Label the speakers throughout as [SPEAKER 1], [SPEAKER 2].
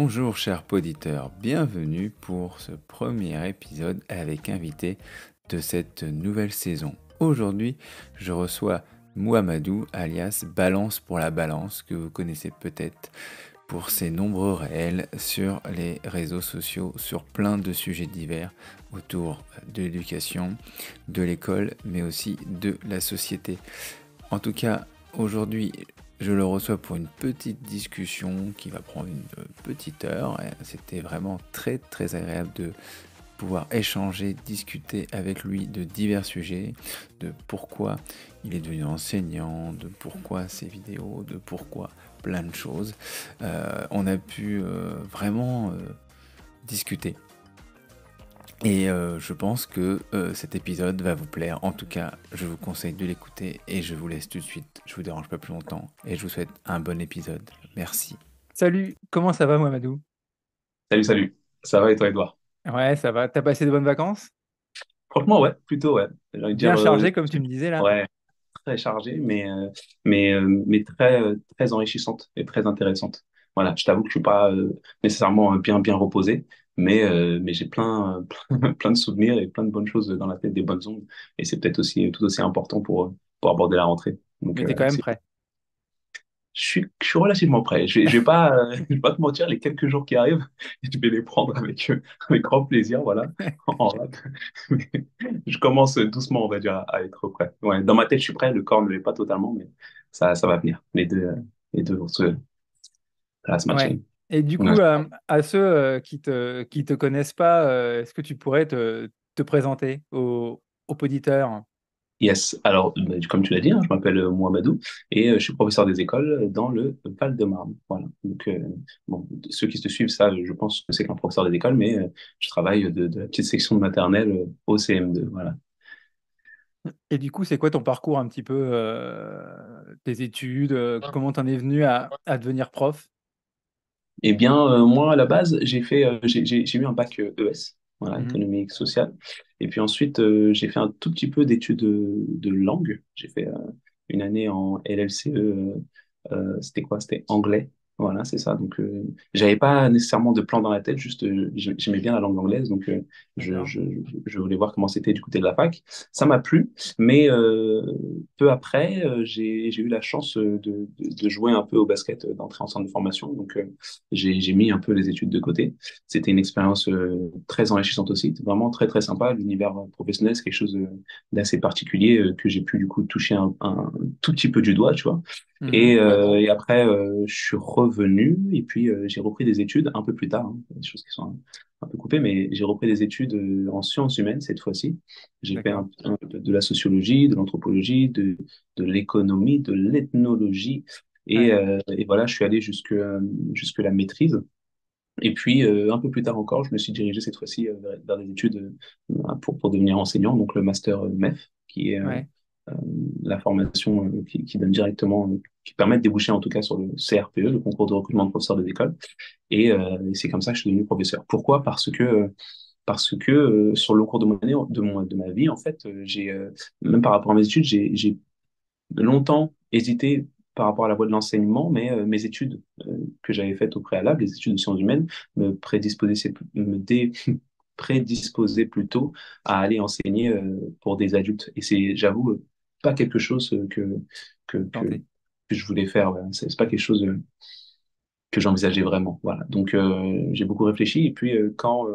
[SPEAKER 1] Bonjour chers auditeurs, bienvenue pour ce premier épisode avec invité de cette nouvelle saison. Aujourd'hui, je reçois Mouhamadou alias Balance pour la Balance, que vous connaissez peut-être pour ses nombreux réels sur les réseaux sociaux, sur plein de sujets divers autour de l'éducation, de l'école, mais aussi de la société. En tout cas, aujourd'hui, je le reçois pour une petite discussion qui va prendre une petite heure. Et c'était vraiment très très agréable de pouvoir échanger, discuter avec lui de divers sujets, de pourquoi il est devenu enseignant, de pourquoi ses vidéos, de pourquoi plein de choses. On a pu vraiment discuter. Et je pense que cet épisode va vous plaire. En tout cas, je vous conseille de l'écouter et je vous laisse tout de suite. Je vous dérange pas plus longtemps et je vous souhaite un bon épisode. Merci.
[SPEAKER 2] Salut, comment ça va, Mohamedou?
[SPEAKER 3] Salut, salut. Ça va et toi, Edouard?
[SPEAKER 2] Ouais, ça va. T'as passé de bonnes vacances?
[SPEAKER 3] Franchement, ouais, plutôt, ouais. J'ai envie de dire,
[SPEAKER 2] Bien chargé, comme tu me disais là?
[SPEAKER 3] ouais, très chargée, mais très enrichissante et très intéressante. Voilà, je t'avoue que je suis pas nécessairement bien reposé, mais j'ai plein de souvenirs et plein de bonnes choses dans la tête, des bonnes ondes. Et c'est peut-être aussi tout aussi important pour aborder la rentrée. Donc,
[SPEAKER 2] Mais t'es quand même prêt.
[SPEAKER 3] je suis relativement prêt. Je vais pas te mentir, les quelques jours qui arrivent, je vais les prendre avec grand plaisir, voilà, en rap. Mais je commence doucement, on va dire, à être prêt. Ouais, dans ma tête, je suis prêt, le corps ne l'est pas totalement, mais ça va venir. Les deux vont se
[SPEAKER 2] Ouais.
[SPEAKER 3] matcher.
[SPEAKER 2] Et du
[SPEAKER 3] Ouais.
[SPEAKER 2] coup, à ceux qui te connaissent pas, est-ce que tu pourrais te présenter aux auditeurs?
[SPEAKER 3] Yes, alors, comme tu l'as dit, hein, je m'appelle Mouhamadou et je suis professeur des écoles dans le Val-de-Marne. Voilà. Donc, bon, ceux qui te suivent, ça, je pense que c'est qu'un professeur des écoles, mais je travaille de la petite section de maternelle au CM2. Voilà.
[SPEAKER 2] Et du coup, c'est quoi ton parcours un petit peu, tes études, comment t'en es venu à devenir prof?
[SPEAKER 3] Eh bien, moi, à la base, j'ai eu un bac ES, voilà,
[SPEAKER 2] Mhm.
[SPEAKER 3] économique, sociale. Et puis ensuite, j'ai fait un tout petit peu d'études de langue. J'ai fait une année en LLCE. C'était quoi? C'était anglais. Voilà, c'est ça. Donc, j'avais pas nécessairement de plan dans la tête, juste j'aimais bien la langue anglaise, donc je,
[SPEAKER 2] D'accord.
[SPEAKER 3] je, je voulais voir comment c'était du côté de la fac. Ça m'a plu, mais peu après, j'ai eu la chance de jouer un peu au basket, d'entrer en centre de formation. Donc, j'ai mis un peu les études de côté. C'était une expérience très enrichissante aussi, vraiment très très sympa. L'univers professionnel, c'est quelque chose d'assez particulier que j'ai pu du coup toucher un tout petit peu du doigt, tu vois.
[SPEAKER 2] Mhm.
[SPEAKER 3] Et après, je suis revenu et puis j'ai repris des études un peu plus tard, hein, des choses qui sont un peu coupées, mais j'ai repris des études en sciences humaines cette fois-ci. J'ai fait
[SPEAKER 2] D'accord.
[SPEAKER 3] de la sociologie, de l'anthropologie, de l'économie, de l'ethnologie. Et,
[SPEAKER 2] Ouais.
[SPEAKER 3] et voilà, je suis allé jusque la maîtrise. Et puis, un peu plus tard encore, je me suis dirigé cette fois-ci vers des études pour devenir enseignant, donc le master MEF, qui est
[SPEAKER 2] Ouais.
[SPEAKER 3] euh, la formation qui donne directement, qui permet de déboucher en tout cas sur le CRPE, le concours de recrutement de professeurs des écoles. Et c'est comme ça que je suis devenu professeur. Pourquoi? Parce que sur le cours de mon année, de ma vie, en fait, même par rapport à mes études, j'ai longtemps hésité par rapport à la voie de l'enseignement, mais mes études que j'avais faites au préalable, les études de sciences humaines, prédisposaient plutôt à aller enseigner pour des adultes. Et c'est, j'avoue, pas quelque chose que, que,
[SPEAKER 2] Tenté.
[SPEAKER 3] que je voulais faire. Ouais. C'est pas quelque chose que j'envisageais vraiment. Voilà. Donc, j'ai beaucoup réfléchi. Et puis, quand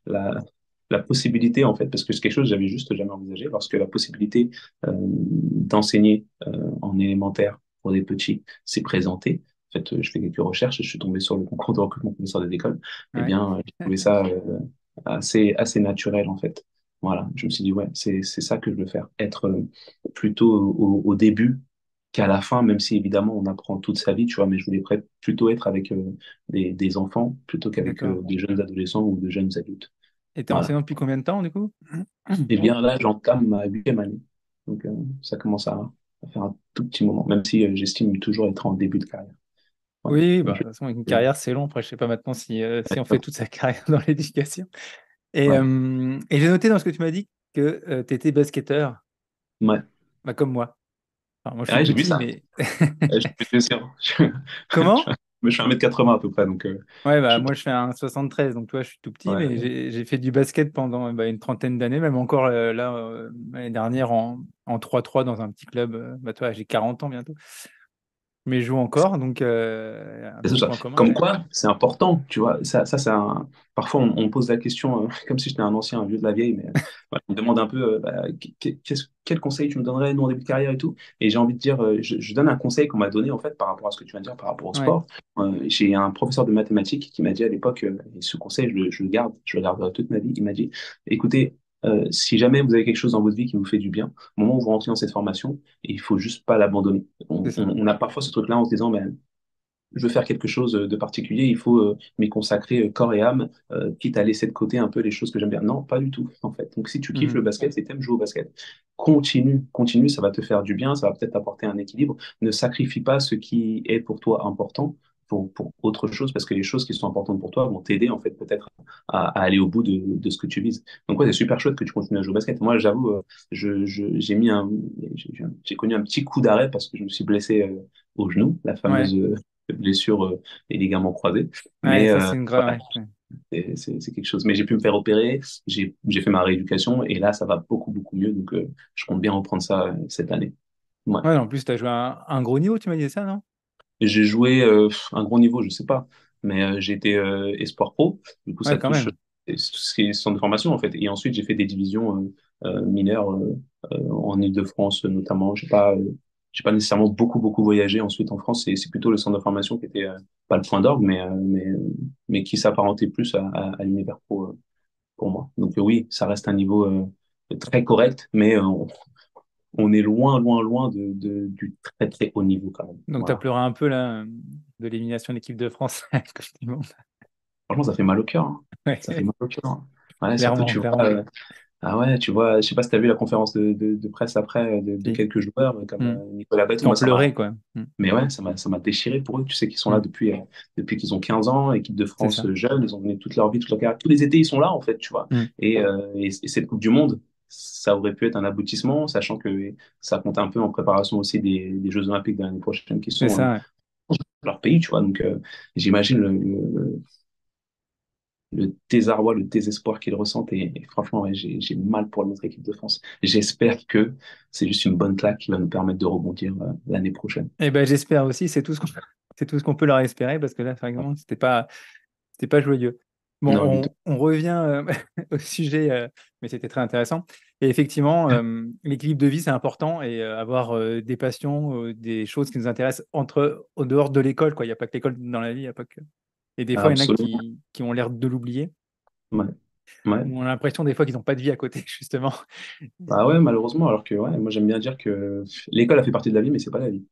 [SPEAKER 3] la, la possibilité, en fait, parce que c'est quelque chose que j'avais juste jamais envisagé, lorsque la possibilité d'enseigner en élémentaire pour des petits s'est présentée, en fait, je fais quelques recherches et je suis tombé sur le concours de recrutement professeur des écoles, eh
[SPEAKER 2] Ouais.
[SPEAKER 3] bien, j'ai trouvé ça assez naturel, en fait. Voilà, je me suis dit, ouais, c'est ça que je veux faire, être plutôt au début qu'à la fin, même si évidemment on apprend toute sa vie, tu vois, mais je voulais plutôt être avec des enfants plutôt qu'avec
[SPEAKER 2] D'accord.
[SPEAKER 3] des jeunes adolescents ou de jeunes adultes.
[SPEAKER 2] Et t'es
[SPEAKER 3] Voilà.
[SPEAKER 2] enseignant depuis combien de temps, du coup?
[SPEAKER 3] Et bien là, j'entame ma huitième année. Donc ça commence à faire un tout petit moment, même si j'estime toujours être en début de carrière. Voilà.
[SPEAKER 2] Oui, bah,
[SPEAKER 3] Donc,
[SPEAKER 2] de toute façon, une
[SPEAKER 3] je-
[SPEAKER 2] carrière, c'est long. Après, je sais pas maintenant si on fait toute sa carrière dans l'éducation. Et,
[SPEAKER 3] ouais.
[SPEAKER 2] et j'ai noté dans ce que tu m'as dit que tu étais basketteur,
[SPEAKER 3] Ouais.
[SPEAKER 2] bah, comme moi. Enfin, moi, je suis
[SPEAKER 3] Ouais, j'ai vu
[SPEAKER 2] petit,
[SPEAKER 3] ça.
[SPEAKER 2] mais
[SPEAKER 3] Je suis sûr.
[SPEAKER 2] comment?
[SPEAKER 3] Mais je fais 1,80 m à peu près, donc
[SPEAKER 2] Ouais,
[SPEAKER 3] je
[SPEAKER 2] bah
[SPEAKER 3] suis pas.
[SPEAKER 2] moi je fais un 73, donc toi je suis tout petit, mais
[SPEAKER 3] Ouais.
[SPEAKER 2] j'ai fait du basket pendant une trentaine d'années, même encore là l'année dernière en 3-3 dans un petit club. Bah toi j'ai 40 ans bientôt, mais je joue encore, donc un
[SPEAKER 3] C'est
[SPEAKER 2] petit
[SPEAKER 3] ça.
[SPEAKER 2] point commun,
[SPEAKER 3] Comme
[SPEAKER 2] ouais.
[SPEAKER 3] quoi, c'est important, tu vois. Ça c'est un. Parfois, on me pose la question, comme si j'étais un ancien, un vieux de la vieille, mais voilà, on me demande un peu, bah, quel conseil tu me donnerais, nous, en début de carrière et tout. Et j'ai envie de dire, je donne un conseil qu'on m'a donné, en fait, par rapport à ce que tu viens de dire, par rapport au
[SPEAKER 2] Ouais,
[SPEAKER 3] sport. J'ai un professeur de mathématiques qui m'a dit à l'époque, et ce conseil, je le garderai toute ma vie. Il m'a dit, écoutez, si jamais vous avez quelque chose dans votre vie qui vous fait du bien, au moment où vous rentrez dans cette formation, il faut juste pas l'abandonner.
[SPEAKER 2] c'est ça.
[SPEAKER 3] On a parfois ce truc-là en se disant, ben, je veux faire quelque chose de particulier, il faut m'y consacrer corps et âme, quitte à laisser de côté un peu les choses que j'aime bien. Non, pas du tout, en fait. Donc, si tu kiffes le
[SPEAKER 2] Mhm.
[SPEAKER 3] basket et t'aimes jouer au basket, continue, continue, ça va te faire du bien, ça va peut-être t'apporter un équilibre. Ne sacrifie pas ce qui est pour toi important pour autre chose, parce que les choses qui sont importantes pour toi vont t'aider, en fait, peut-être à aller au bout de ce que tu vises. Donc, ouais, c'est super chouette que tu continues à jouer au basket. Moi, j'avoue, j'ai mis j'ai connu un petit coup d'arrêt parce que je me suis blessé au genou, la
[SPEAKER 2] Ouais,
[SPEAKER 3] fameuse blessure des ligaments croisés.
[SPEAKER 2] ouais,
[SPEAKER 3] Mais
[SPEAKER 2] ça c'est une grave.
[SPEAKER 3] voilà,
[SPEAKER 2] Ouais, ouais.
[SPEAKER 3] c'est quelque chose. Mais j'ai pu me faire opérer, j'ai fait ma rééducation et là, ça va beaucoup, beaucoup mieux. Donc, je compte bien reprendre ça cette année. Ouais.
[SPEAKER 2] Ouais, en plus tu as joué à un gros niveau, tu m'as dit ça, non?
[SPEAKER 3] J'ai joué un gros niveau, je sais pas, mais j'ai été espoir pro. Du coup,
[SPEAKER 2] Ouais,
[SPEAKER 3] ça
[SPEAKER 2] quand
[SPEAKER 3] touche
[SPEAKER 2] même.
[SPEAKER 3] ce qui est centre de formation en fait. Et ensuite, j'ai fait des divisions mineures en Île-de-France notamment. J'ai pas nécessairement beaucoup voyagé ensuite en France. C'est plutôt le centre de formation qui était pas le point d'orgue, mais qui s'apparentait plus à l'univers pro pour moi. Donc oui, ça reste un niveau très correct, mais on est loin du très très haut niveau quand même.
[SPEAKER 2] Donc tu as
[SPEAKER 3] Voilà.
[SPEAKER 2] pleuré un peu là de l'élimination de l'équipe de France avec Coupe du Monde.
[SPEAKER 3] Franchement, ça fait mal au cœur, hein. Ça fait
[SPEAKER 2] Ouais,
[SPEAKER 3] mal au cœur, hein. Ouais, surtout,
[SPEAKER 2] clairement,
[SPEAKER 3] tu vois,
[SPEAKER 2] clairement.
[SPEAKER 3] ah ouais, tu vois, je sais pas si tu as vu la conférence de presse après de
[SPEAKER 2] Si.
[SPEAKER 3] quelques joueurs comme
[SPEAKER 2] Mm.
[SPEAKER 3] Nicolas
[SPEAKER 2] Qui
[SPEAKER 3] Batum.
[SPEAKER 2] ont
[SPEAKER 3] Moi, ça m'a,
[SPEAKER 2] pleuré, quoi. Mm.
[SPEAKER 3] mais ouais, ça m'a déchiré pour eux. Tu sais qu'ils sont là
[SPEAKER 2] Mm.
[SPEAKER 3] depuis qu'ils ont 15 ans, équipe de
[SPEAKER 2] C'est
[SPEAKER 3] France
[SPEAKER 2] ça.
[SPEAKER 3] jeune, ils ont donné toute leur vie, toute leur carrière. Tous les étés, ils sont là, en fait, tu vois.
[SPEAKER 2] Mm.
[SPEAKER 3] Et cette Coupe du Monde, ça aurait pu être un aboutissement, sachant que ça compte un peu en préparation aussi des Jeux Olympiques de l'année prochaine qui
[SPEAKER 2] C'est
[SPEAKER 3] sont
[SPEAKER 2] ça, ouais.
[SPEAKER 3] dans leur pays, tu vois. Donc, j'imagine le désarroi, le désespoir qu'ils ressentent. Et franchement, ouais, j'ai mal pour notre équipe de France. J'espère que c'est juste une bonne claque qui va nous permettre de rebondir l'année prochaine.
[SPEAKER 2] Eh ben, j'espère aussi, c'est tout ce qu'on c'est tout ce qu'on peut leur espérer, parce que là, vraiment, c'était pas joyeux. Bon,
[SPEAKER 3] Non, du tout.
[SPEAKER 2] on revient au sujet, mais c'était très intéressant. Et effectivement, l'équilibre de vie, c'est important, et avoir des passions, des choses qui nous intéressent au dehors de l'école, quoi. Il n'y a pas que l'école dans la vie, il y a pas que. Et des fois, il y en a
[SPEAKER 3] Absolument.
[SPEAKER 2] qui ont l'air de l'oublier,
[SPEAKER 3] Ouais. Ouais.
[SPEAKER 2] ou on a l'impression des fois qu'ils n'ont pas de vie à côté, justement.
[SPEAKER 3] Bah ouais, malheureusement, alors que ouais, moi j'aime bien dire que l'école a fait partie de la vie, mais c'est pas la vie.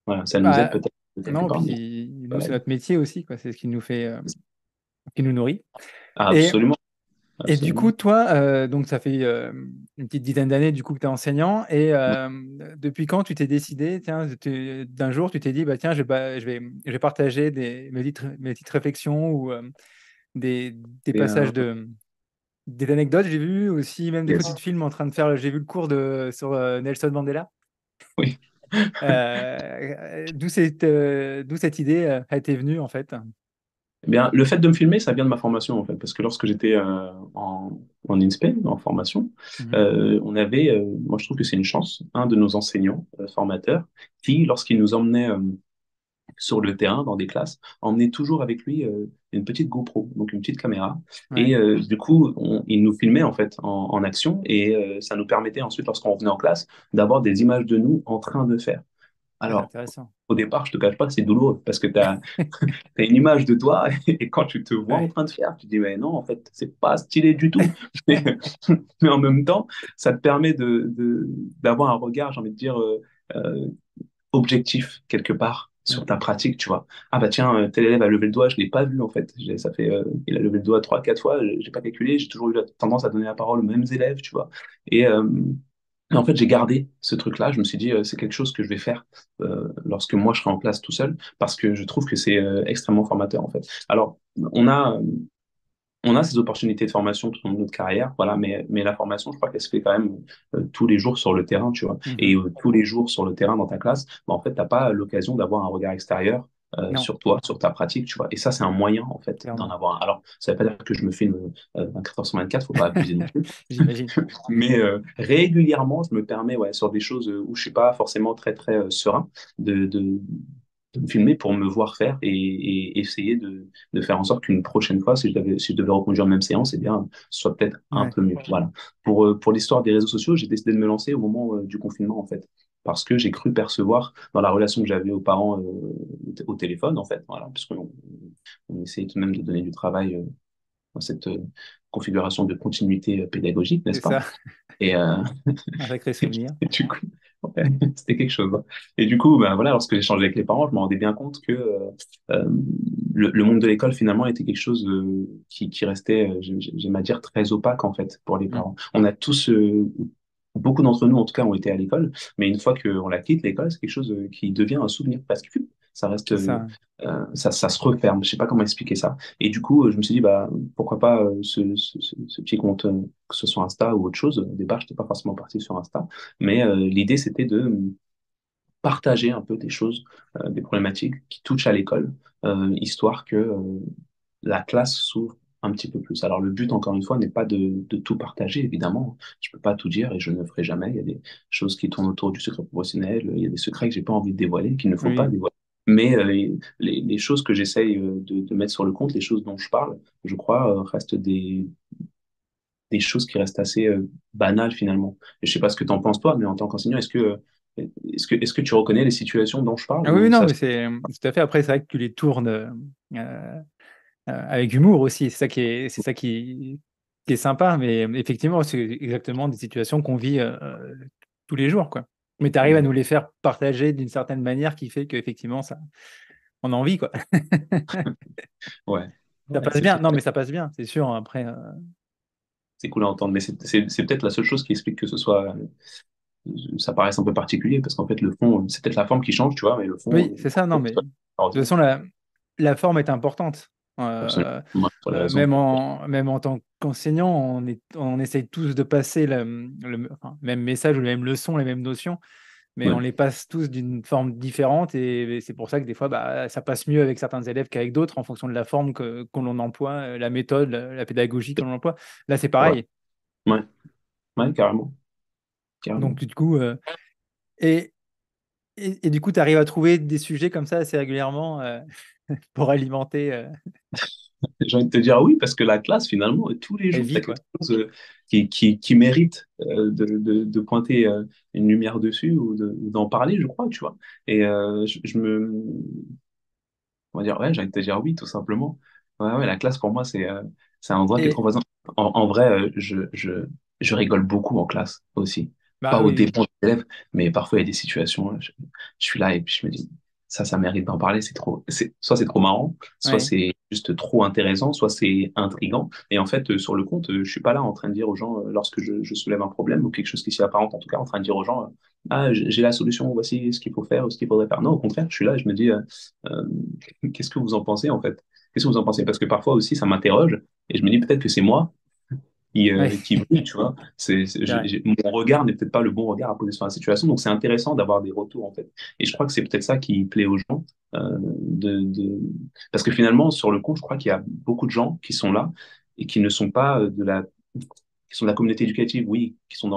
[SPEAKER 3] Voilà, ça nous aide
[SPEAKER 2] Bah,
[SPEAKER 3] peut-être quelque
[SPEAKER 2] non,
[SPEAKER 3] part, mais
[SPEAKER 2] puis
[SPEAKER 3] c'est pas
[SPEAKER 2] nous,
[SPEAKER 3] la
[SPEAKER 2] c'est
[SPEAKER 3] vie.
[SPEAKER 2] notre métier aussi, quoi. C'est ce qui nous fait, qui nous nourrit.
[SPEAKER 3] Ah,
[SPEAKER 2] Et
[SPEAKER 3] absolument,
[SPEAKER 2] Et du coup,
[SPEAKER 3] absolument.
[SPEAKER 2] toi, donc ça fait une petite dizaine d'années du coup que tu es enseignant. Et
[SPEAKER 3] Ouais.
[SPEAKER 2] depuis quand tu t'es décidé, tiens, d'un jour, tu t'es dit, bah, tiens, je vais partager mes petites réflexions ou des, des
[SPEAKER 3] Et,
[SPEAKER 2] passages des anecdotes. J'ai vu aussi, même des fois, tu
[SPEAKER 3] yes.
[SPEAKER 2] te filmes en train de faire, j'ai vu le cours sur Nelson Mandela.
[SPEAKER 3] Oui.
[SPEAKER 2] D'où cette idée a été venue, en fait.
[SPEAKER 3] Eh bien, le fait de me filmer, ça vient de ma formation, en fait, parce que lorsque j'étais en INSPE, en formation,
[SPEAKER 2] Mhm.
[SPEAKER 3] on avait, moi je trouve que c'est une chance, un de nos enseignants, formateurs, qui, lorsqu'il nous emmenait sur le terrain, dans des classes, emmenait toujours avec lui une petite GoPro, donc une petite caméra, et
[SPEAKER 2] Ouais,
[SPEAKER 3] du coup, il nous filmait, en fait, en action, et ça nous permettait ensuite, lorsqu'on venait en classe, d'avoir des images de nous en train de faire.
[SPEAKER 2] ah, c'est
[SPEAKER 3] Alors,
[SPEAKER 2] intéressant.
[SPEAKER 3] au départ, je te cache pas, c'est douloureux parce que tu as une image de toi et quand tu te vois en
[SPEAKER 2] Ouais.
[SPEAKER 3] train de faire, tu dis, mais non, en fait, c'est pas stylé du tout. Mais, mais en même temps, ça te permet d'avoir un regard, j'ai envie de dire, euh, objectif quelque part sur
[SPEAKER 2] Mm.
[SPEAKER 3] ta pratique, tu vois. Ah bah tiens, tel élève a levé le doigt, je l'ai pas vu en fait. Ça fait, il a levé le doigt 3, 4 fois, j'ai pas calculé, j'ai toujours eu la tendance à donner la parole aux mêmes élèves, tu vois. Et, en fait, j'ai gardé ce truc-là. Je me suis dit, c'est quelque chose que je vais faire lorsque moi je serai en classe tout seul, parce que je trouve que c'est extrêmement formateur, en fait. Alors, on a, on a ces opportunités de formation tout au long de notre carrière, voilà, mais la formation, je crois qu'elle se fait quand même tous les jours sur le terrain, tu vois. Et
[SPEAKER 2] Mhm.
[SPEAKER 3] tous les jours sur le terrain dans ta classe, bah, en fait, t'as pas l'occasion d'avoir un regard extérieur
[SPEAKER 2] Non,
[SPEAKER 3] sur toi, sur ta pratique, tu vois. Et ça, c'est un moyen, en fait, d'en
[SPEAKER 2] clairement.
[SPEAKER 3] avoir un. Alors, ça veut pas dire que je me filme 24 heures sur 24, faut pas abuser non plus.
[SPEAKER 2] J'imagine.
[SPEAKER 3] Mais régulièrement, je me permets, ouais, sur des choses où je suis pas forcément très, très serein, de me filmer pour me voir faire et essayer de faire en sorte qu'une prochaine fois, si je devais reconduire la même séance, eh bien, ce soit peut-être un
[SPEAKER 2] Ouais,
[SPEAKER 3] peu mieux. Voilà. Pour l'histoire des réseaux sociaux, j'ai décidé de me lancer au moment du confinement, en fait. Parce que j'ai cru percevoir dans la relation que j'avais aux parents au téléphone, en fait, voilà, puisqu'on essayait tout de même de donner du travail dans cette configuration de continuité pédagogique, n'est-ce
[SPEAKER 2] c'est
[SPEAKER 3] pas?
[SPEAKER 2] ça,
[SPEAKER 3] Et,
[SPEAKER 2] un sacré souvenir.
[SPEAKER 3] et du coup, ouais, c'était quelque chose, hein. Et du coup, bah, voilà, lorsque j'échangeais avec les parents, je me rendais bien compte que euh, le monde de l'école, finalement, était quelque chose qui restait, j'aime à dire, très opaque, en fait, pour les
[SPEAKER 2] Mm.
[SPEAKER 3] parents. On a tous, beaucoup d'entre nous, en tout cas, ont été à l'école, mais une fois qu'on la quitte, l'école, c'est quelque chose qui devient un souvenir, parce que ça reste,
[SPEAKER 2] C'est ça.
[SPEAKER 3] ça se referme. Je sais pas comment expliquer ça. Et du coup, je me suis dit, bah, pourquoi pas ce petit compte, que ce soit Insta ou autre chose. Au départ, je n'étais pas forcément parti sur Insta, mais l'idée, c'était de partager un peu des choses, des problématiques qui touchent à l'école, histoire que la classe s'ouvre un petit peu plus. Alors, le but, encore une fois, n'est pas de tout partager, évidemment. Je peux pas tout dire et je ne le ferai jamais. Il y a des choses qui tournent autour du secret professionnel. Il y a des secrets que j'ai pas envie de dévoiler, qu'il ne faut pas
[SPEAKER 2] Oui.
[SPEAKER 3] dévoiler. Mais les choses que j'essaye de mettre sur le compte, les choses dont je parle, je crois, restent des choses qui restent assez banales finalement. Et je sais pas ce que tu en penses toi, mais en tant qu'enseignant, est-ce que tu reconnais les situations dont je parle
[SPEAKER 2] Ah oui, oui,
[SPEAKER 3] ou
[SPEAKER 2] non,
[SPEAKER 3] ça?
[SPEAKER 2] mais c'est tout à fait. Après, c'est vrai que tu les tournes avec humour aussi. C'est ça qui est sympa. Mais effectivement, c'est exactement des situations qu'on vit tous les jours, quoi. Mais tu arrives à nous les faire partager d'une certaine manière qui fait qu'effectivement, ça, on a envie, quoi.
[SPEAKER 3] Ouais,
[SPEAKER 2] Ça
[SPEAKER 3] ouais,
[SPEAKER 2] passe bien. Non, mais ça passe bien, c'est sûr. Après,
[SPEAKER 3] c'est cool à entendre, mais c'est peut-être la seule chose qui explique que ça paraisse un peu particulier, parce qu'en fait, le fond, c'est peut-être la forme qui change, tu vois, mais le fond,
[SPEAKER 2] oui, c'est ça. Non, mais de toute
[SPEAKER 3] ordinaire.
[SPEAKER 2] façon, la forme est importante.
[SPEAKER 3] Absolument. Ouais, pour les raisons.
[SPEAKER 2] Même en tant qu'enseignant, on essaye tous de passer enfin, même message ou la même leçon, les mêmes notions, mais on
[SPEAKER 3] Ouais,
[SPEAKER 2] les passe tous d'une forme différente et c'est pour ça que des fois, bah, ça passe mieux avec certains élèves qu'avec d'autres en fonction de la forme qu'on l'on emploie, la méthode, la pédagogie que l'on emploie. Là, c'est
[SPEAKER 3] c'est vrai.
[SPEAKER 2] pareil.
[SPEAKER 3] Ouais, ouais, carrément. Carrément.
[SPEAKER 2] Donc, du coup, et, et du coup, tu arrives à trouver des sujets comme ça assez régulièrement pour alimenter
[SPEAKER 3] J'ai envie de te dire oui, parce que la classe, finalement, tous les
[SPEAKER 2] la
[SPEAKER 3] jours, tu
[SPEAKER 2] vie,
[SPEAKER 3] as quelque
[SPEAKER 2] quoi.
[SPEAKER 3] chose qui mérite de pointer une lumière dessus ou d'en parler, je crois, tu vois. Et on va dire, ouais, j'ai envie de te dire oui, tout simplement. Ouais, ouais, la classe, pour moi, c'est un endroit qui est trop
[SPEAKER 2] Et
[SPEAKER 3] présent. En vrai, je rigole beaucoup en classe aussi. Pas
[SPEAKER 2] bah
[SPEAKER 3] au
[SPEAKER 2] oui, oui.
[SPEAKER 3] dépend des élèves, mais parfois, il y a des situations, je suis là et puis je me dis, ça mérite d'en parler, soit c'est trop marrant, soit
[SPEAKER 2] Ouais.
[SPEAKER 3] c'est juste trop intéressant, soit c'est intriguant. Et en fait, sur le compte, je suis pas là en train de dire aux gens, lorsque je soulève un problème ou quelque chose qui s'y apparente, en tout cas, en train de dire aux gens, ah, j'ai la solution, voici ce qu'il faut faire ou ce qu'il faudrait faire. Non, au contraire, je suis là et je me dis, euh, qu'est-ce que vous en pensez en fait? Qu'est-ce que vous en pensez? Parce que parfois aussi, ça m'interroge et je me dis peut-être que c'est moi
[SPEAKER 2] Ouais,
[SPEAKER 3] qui brille, tu vois.
[SPEAKER 2] c'est vrai.
[SPEAKER 3] Mon regard n'est peut-être pas le bon regard à poser sur la situation, donc c'est intéressant d'avoir des retours en fait. Et je crois que c'est peut-être ça qui plaît aux gens. Parce que finalement, sur le compte, je crois qu'il y a beaucoup de gens qui sont là et qui ne sont pas qui sont de la communauté éducative, oui, qui sont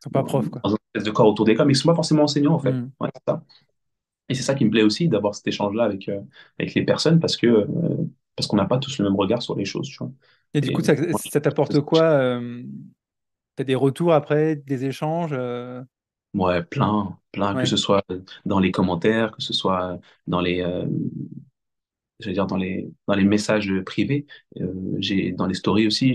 [SPEAKER 2] Ils sont pas profs, quoi.
[SPEAKER 3] dans une espèce de corps autour des mais qui ne sont pas forcément enseignants en fait.
[SPEAKER 2] Hmm.
[SPEAKER 3] Ouais, c'est ça. Et c'est ça qui me plaît aussi, d'avoir cet échange-là avec les personnes, parce qu'on n'a pas tous le même regard sur les choses, tu vois.
[SPEAKER 2] Et du
[SPEAKER 3] Et
[SPEAKER 2] coup, ça,
[SPEAKER 3] moi,
[SPEAKER 2] ça t'apporte quoi t'as des retours après, des échanges
[SPEAKER 3] ouais, plein, que
[SPEAKER 2] Ouais.
[SPEAKER 3] ce soit dans les commentaires, que ce soit dans j'allais dire dans les messages privés, dans les stories aussi,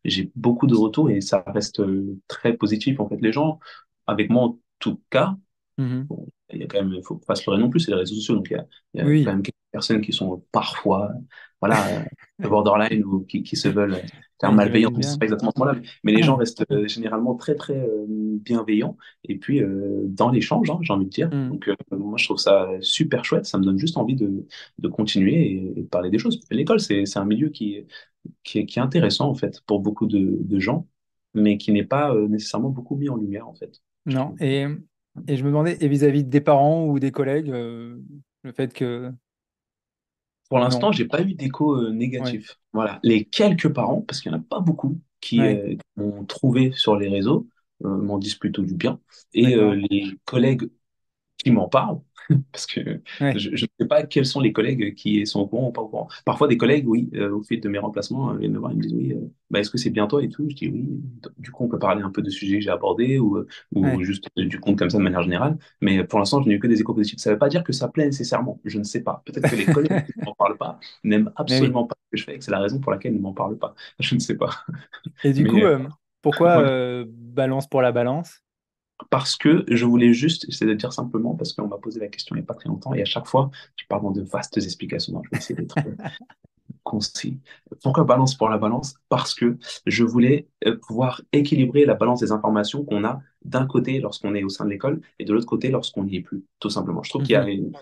[SPEAKER 3] j'ai beaucoup de retours et ça reste très positif. En fait, les gens, avec moi en tout cas,
[SPEAKER 2] Mhm.
[SPEAKER 3] bon, il y a quand même, il faut pas se leurrer non plus, c'est les réseaux sociaux, donc il y a quand
[SPEAKER 2] Oui.
[SPEAKER 3] même quelques personnes qui sont parfois, voilà, borderline ou qui se veulent faire
[SPEAKER 2] Oui,
[SPEAKER 3] malveillants,
[SPEAKER 2] j'imagine
[SPEAKER 3] mais c'est
[SPEAKER 2] bien.
[SPEAKER 3] pas exactement ce mot-là, mais les gens restent généralement très, très bienveillants, et puis dans l'échange, hein, j'ai envie de dire,
[SPEAKER 2] Mhm.
[SPEAKER 3] donc moi je trouve ça super chouette, ça me donne juste envie de continuer et de parler des choses. L'école, c'est un milieu qui est intéressant, en fait, pour beaucoup de gens, mais qui n'est pas nécessairement beaucoup mis en lumière, en fait, je
[SPEAKER 2] Non.
[SPEAKER 3] trouve.
[SPEAKER 2] Et je me demandais, et vis-à-vis des parents ou des collègues, le fait que
[SPEAKER 3] Pour
[SPEAKER 2] Non.
[SPEAKER 3] l'instant, j'ai pas eu d'écho
[SPEAKER 2] Ouais.
[SPEAKER 3] négatif. Voilà. Les quelques parents, parce qu'il n'y en a pas beaucoup, qui
[SPEAKER 2] Ouais.
[SPEAKER 3] m'ont trouvé sur les réseaux, m'en disent plutôt du bien. Et
[SPEAKER 2] D'accord.
[SPEAKER 3] les collègues qui m'en parlent, parce que
[SPEAKER 2] Ouais.
[SPEAKER 3] je ne sais pas quels sont les collègues qui sont au courant ou pas au courant. Parfois, des collègues, oui, au fil de mes remplacements, viennent me voir et me disent, oui, bah, est-ce que c'est bien toi et tout? Je dis oui. Du coup, on peut parler un peu de sujets que j'ai abordés ou
[SPEAKER 2] Ouais.
[SPEAKER 3] juste du compte comme ça de manière générale. Mais pour l'instant, je n'ai eu que des échos positifs. Ça ne veut pas dire que ça plaît nécessairement. Je ne sais pas. Peut-être que les collègues qui ne m'en parlent pas n'aiment
[SPEAKER 2] Mais oui.
[SPEAKER 3] absolument pas ce que je fais et que c'est la raison pour laquelle ils ne m'en parlent pas. Je ne sais pas.
[SPEAKER 2] Et du
[SPEAKER 3] Mais
[SPEAKER 2] coup, pourquoi
[SPEAKER 3] ouais.
[SPEAKER 2] balance pour la balance?
[SPEAKER 3] Parce que je voulais juste, c'est de dire simplement, parce qu'on m'a posé la question il n'y a pas très longtemps, et à chaque fois, je pars dans de vastes explications. Donc, je vais essayer d'être concis. Pourquoi balance pour la balance? Parce que je voulais pouvoir équilibrer la balance des informations qu'on a d'un côté lorsqu'on est au sein de l'école et de l'autre côté lorsqu'on n'y est plus, tout simplement. Je trouve qu'il y a
[SPEAKER 2] Mhm.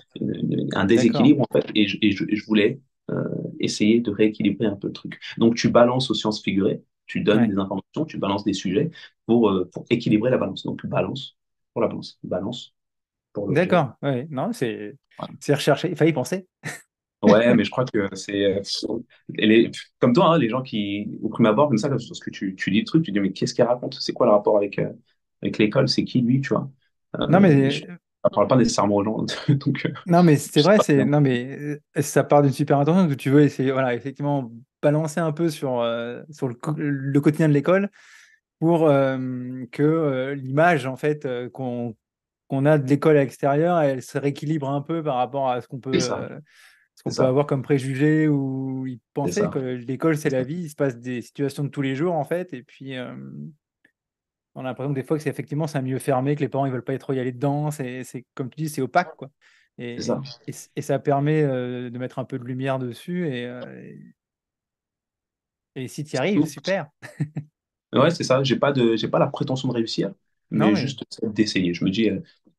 [SPEAKER 3] un
[SPEAKER 2] D'accord.
[SPEAKER 3] déséquilibre, en fait, et je voulais essayer de rééquilibrer un peu le truc. Donc, tu balances aux sciences figurées, tu donnes
[SPEAKER 2] Ouais.
[SPEAKER 3] des informations, tu balances des sujets pour équilibrer la balance. Donc, balance pour la balance, balance pour l'objet.
[SPEAKER 2] D'accord. Ouais. Non, c'est
[SPEAKER 3] Voilà.
[SPEAKER 2] c'est recherché. Il fallait y penser.
[SPEAKER 3] Ouais, mais je crois que c'est comme toi, hein, les gens qui, au prime abord, comme ça, là, parce que tu dis le truc, tu dis, mais qu'est-ce qu'il raconte? C'est quoi le rapport avec l'école? C'est qui lui, tu vois?
[SPEAKER 2] Non,
[SPEAKER 3] Je
[SPEAKER 2] mais
[SPEAKER 3] ne parle pas nécessairement aux gens, donc
[SPEAKER 2] non, mais
[SPEAKER 3] je
[SPEAKER 2] c'est
[SPEAKER 3] sais
[SPEAKER 2] vrai,
[SPEAKER 3] pas
[SPEAKER 2] c'est
[SPEAKER 3] bien.
[SPEAKER 2] non, mais ça part d'une super intention que tu veux essayer, voilà, effectivement, balancer un peu sur le quotidien de l'école pour que l'image en fait qu'on a de l'école à l'extérieur, elle se rééquilibre un peu par rapport à
[SPEAKER 3] C'est ça,
[SPEAKER 2] ce
[SPEAKER 3] c'est
[SPEAKER 2] qu'on peut
[SPEAKER 3] ça,
[SPEAKER 2] avoir comme préjugés ou y
[SPEAKER 3] c'est
[SPEAKER 2] penser
[SPEAKER 3] ça,
[SPEAKER 2] que l'école c'est
[SPEAKER 3] c'est
[SPEAKER 2] la
[SPEAKER 3] ça.
[SPEAKER 2] vie, il se passe des situations de tous les jours en fait, et puis on a l'impression que des fois que c'est effectivement c'est un milieu fermé, que les parents ils veulent pas trop y aller dedans, c'est comme tu dis, c'est opaque quoi.
[SPEAKER 3] C'est
[SPEAKER 2] Et,
[SPEAKER 3] ça.
[SPEAKER 2] et ça permet de mettre un peu de lumière dessus et si tu y arrives,
[SPEAKER 3] Surtout,
[SPEAKER 2] super.
[SPEAKER 3] ouais, c'est ça. J'ai pas la prétention de réussir,
[SPEAKER 2] Non
[SPEAKER 3] mais
[SPEAKER 2] mais
[SPEAKER 3] juste d'essayer. Je me dis,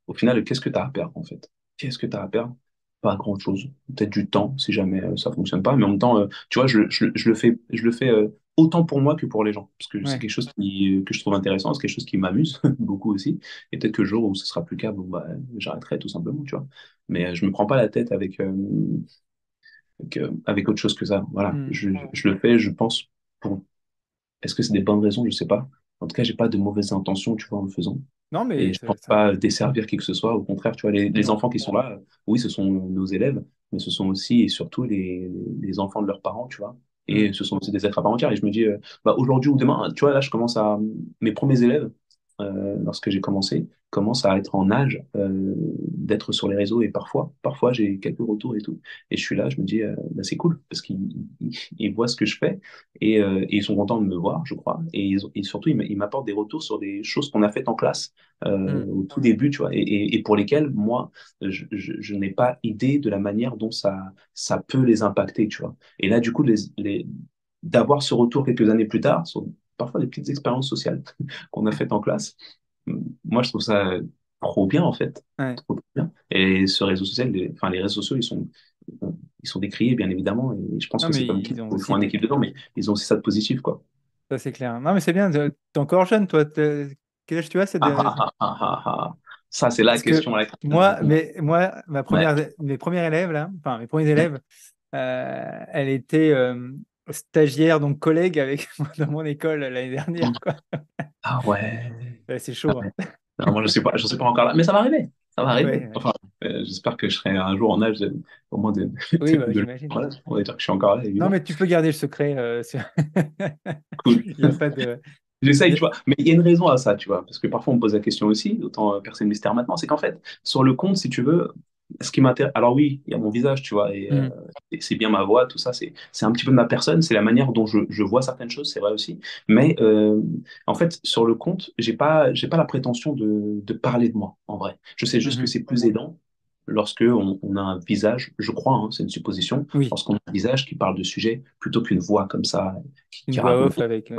[SPEAKER 3] au final, qu'est-ce que tu as à perdre, en fait? Qu'est-ce que tu as à perdre? Pas grand-chose. Peut-être du temps, si jamais ça fonctionne pas. Mais en même temps, tu vois, je le fais autant pour moi que pour les gens. Parce que c'est
[SPEAKER 2] ouais.
[SPEAKER 3] quelque chose que je trouve intéressant, c'est quelque chose qui m'amuse beaucoup aussi. Et peut-être que le jour où ce sera plus le cas, bon, bah, j'arrêterai tout simplement, tu vois. Mais je me prends pas la tête avec autre chose que ça. Voilà.
[SPEAKER 2] Hmm.
[SPEAKER 3] Je le fais, je pense, pour est-ce que c'est des bonnes raisons? Je sais pas. En tout cas, j'ai pas de mauvaises intentions, tu vois, en le faisant.
[SPEAKER 2] Non
[SPEAKER 3] Et
[SPEAKER 2] mais
[SPEAKER 3] je pense pas desservir qui que ce soit. Au contraire, tu vois, les
[SPEAKER 2] non.
[SPEAKER 3] enfants qui sont là, oui, ce sont nos élèves, mais ce sont aussi et surtout les enfants de leurs parents, tu vois.
[SPEAKER 2] Hmm.
[SPEAKER 3] Et ce sont aussi des êtres à part entière. Et je me dis, bah, aujourd'hui ou demain, tu vois, là, je commence à. Mes premiers élèves, lorsque j'ai commencé, commencent à être en âge d'être sur les réseaux. Et parfois, j'ai quelques retours et tout. Et je suis là, je me dis, bah, c'est cool, parce qu'ils voient ce que je fais et ils sont contents de me voir, je crois. Et surtout, ils m'apportent des retours sur des choses qu'on a faites en classe
[SPEAKER 2] Hmm.
[SPEAKER 3] au tout début, tu vois, et pour lesquels, moi, je n'ai pas idée de la manière dont ça peut les impacter, tu vois. Et là, du coup, d'avoir ce retour quelques années plus tard, sur parfois des petites expériences sociales qu'on a faites en classe, moi, je trouve ça trop bien, en fait.
[SPEAKER 2] Ouais.
[SPEAKER 3] Trop bien. Et ce réseau social, enfin, les réseaux sociaux, ils sont décriés, bien évidemment, et je pense
[SPEAKER 2] Non
[SPEAKER 3] que
[SPEAKER 2] mais
[SPEAKER 3] c'est comme tout,
[SPEAKER 2] ils ont
[SPEAKER 3] il faut
[SPEAKER 2] aussi
[SPEAKER 3] un équipe dedans, mais ils ont aussi ça de positif, quoi.
[SPEAKER 2] ça c'est clair. Non mais c'est bien, t'es encore jeune toi. Quel âge tu as?
[SPEAKER 3] Ah, ah, ah, ah, ah, ah. Ça, c'est la
[SPEAKER 2] Parce que
[SPEAKER 3] question à laquelle je réponds.
[SPEAKER 2] moi,
[SPEAKER 3] Ouais.
[SPEAKER 2] mes premières élèves là, enfin mes premiers élèves, elle était stagiaire, donc collègue avec moi dans mon école l'année dernière, quoi.
[SPEAKER 3] Ah ouais.
[SPEAKER 2] Ouais, c'est
[SPEAKER 3] Ah
[SPEAKER 2] chaud, hein.
[SPEAKER 3] ouais. Non, moi, je suis pas encore là, mais ça va arriver. Ça va arriver.
[SPEAKER 2] Ouais, ouais.
[SPEAKER 3] Enfin, j'espère que je serai un jour en âge au moins
[SPEAKER 2] Oui, bah,
[SPEAKER 3] de
[SPEAKER 2] j'imagine.
[SPEAKER 3] voilà, on va dire que je suis encore là,
[SPEAKER 2] Non,
[SPEAKER 3] évidemment.
[SPEAKER 2] mais tu peux garder le secret.
[SPEAKER 3] Cool.
[SPEAKER 2] Il n'y a pas de.
[SPEAKER 3] J'essaye,
[SPEAKER 2] il y
[SPEAKER 3] tu
[SPEAKER 2] a-
[SPEAKER 3] vois. Mais il y a une raison à ça, tu vois. Parce que parfois, on me pose la question aussi, autant percer le mystère maintenant, c'est qu'en fait, sur le compte, si tu veux, ce qui m'intéresse. Alors oui, il y a mon visage, tu vois,
[SPEAKER 2] Mhm.
[SPEAKER 3] et c'est bien ma voix, tout ça, c'est un petit peu de ma personne, c'est la manière dont je vois certaines choses, c'est vrai aussi. Mais en fait, sur le compte, j'ai pas la prétention de parler de moi, en vrai. Je sais juste que
[SPEAKER 2] Mhm.
[SPEAKER 3] c'est plus aidant lorsque on a un visage, je crois, hein, c'est une supposition,
[SPEAKER 2] Oui,
[SPEAKER 3] lorsqu'on a un visage qui parle de sujet plutôt qu'une voix comme ça
[SPEAKER 2] une
[SPEAKER 3] qui
[SPEAKER 2] voix
[SPEAKER 3] raconte.
[SPEAKER 2] off avec.
[SPEAKER 3] C'est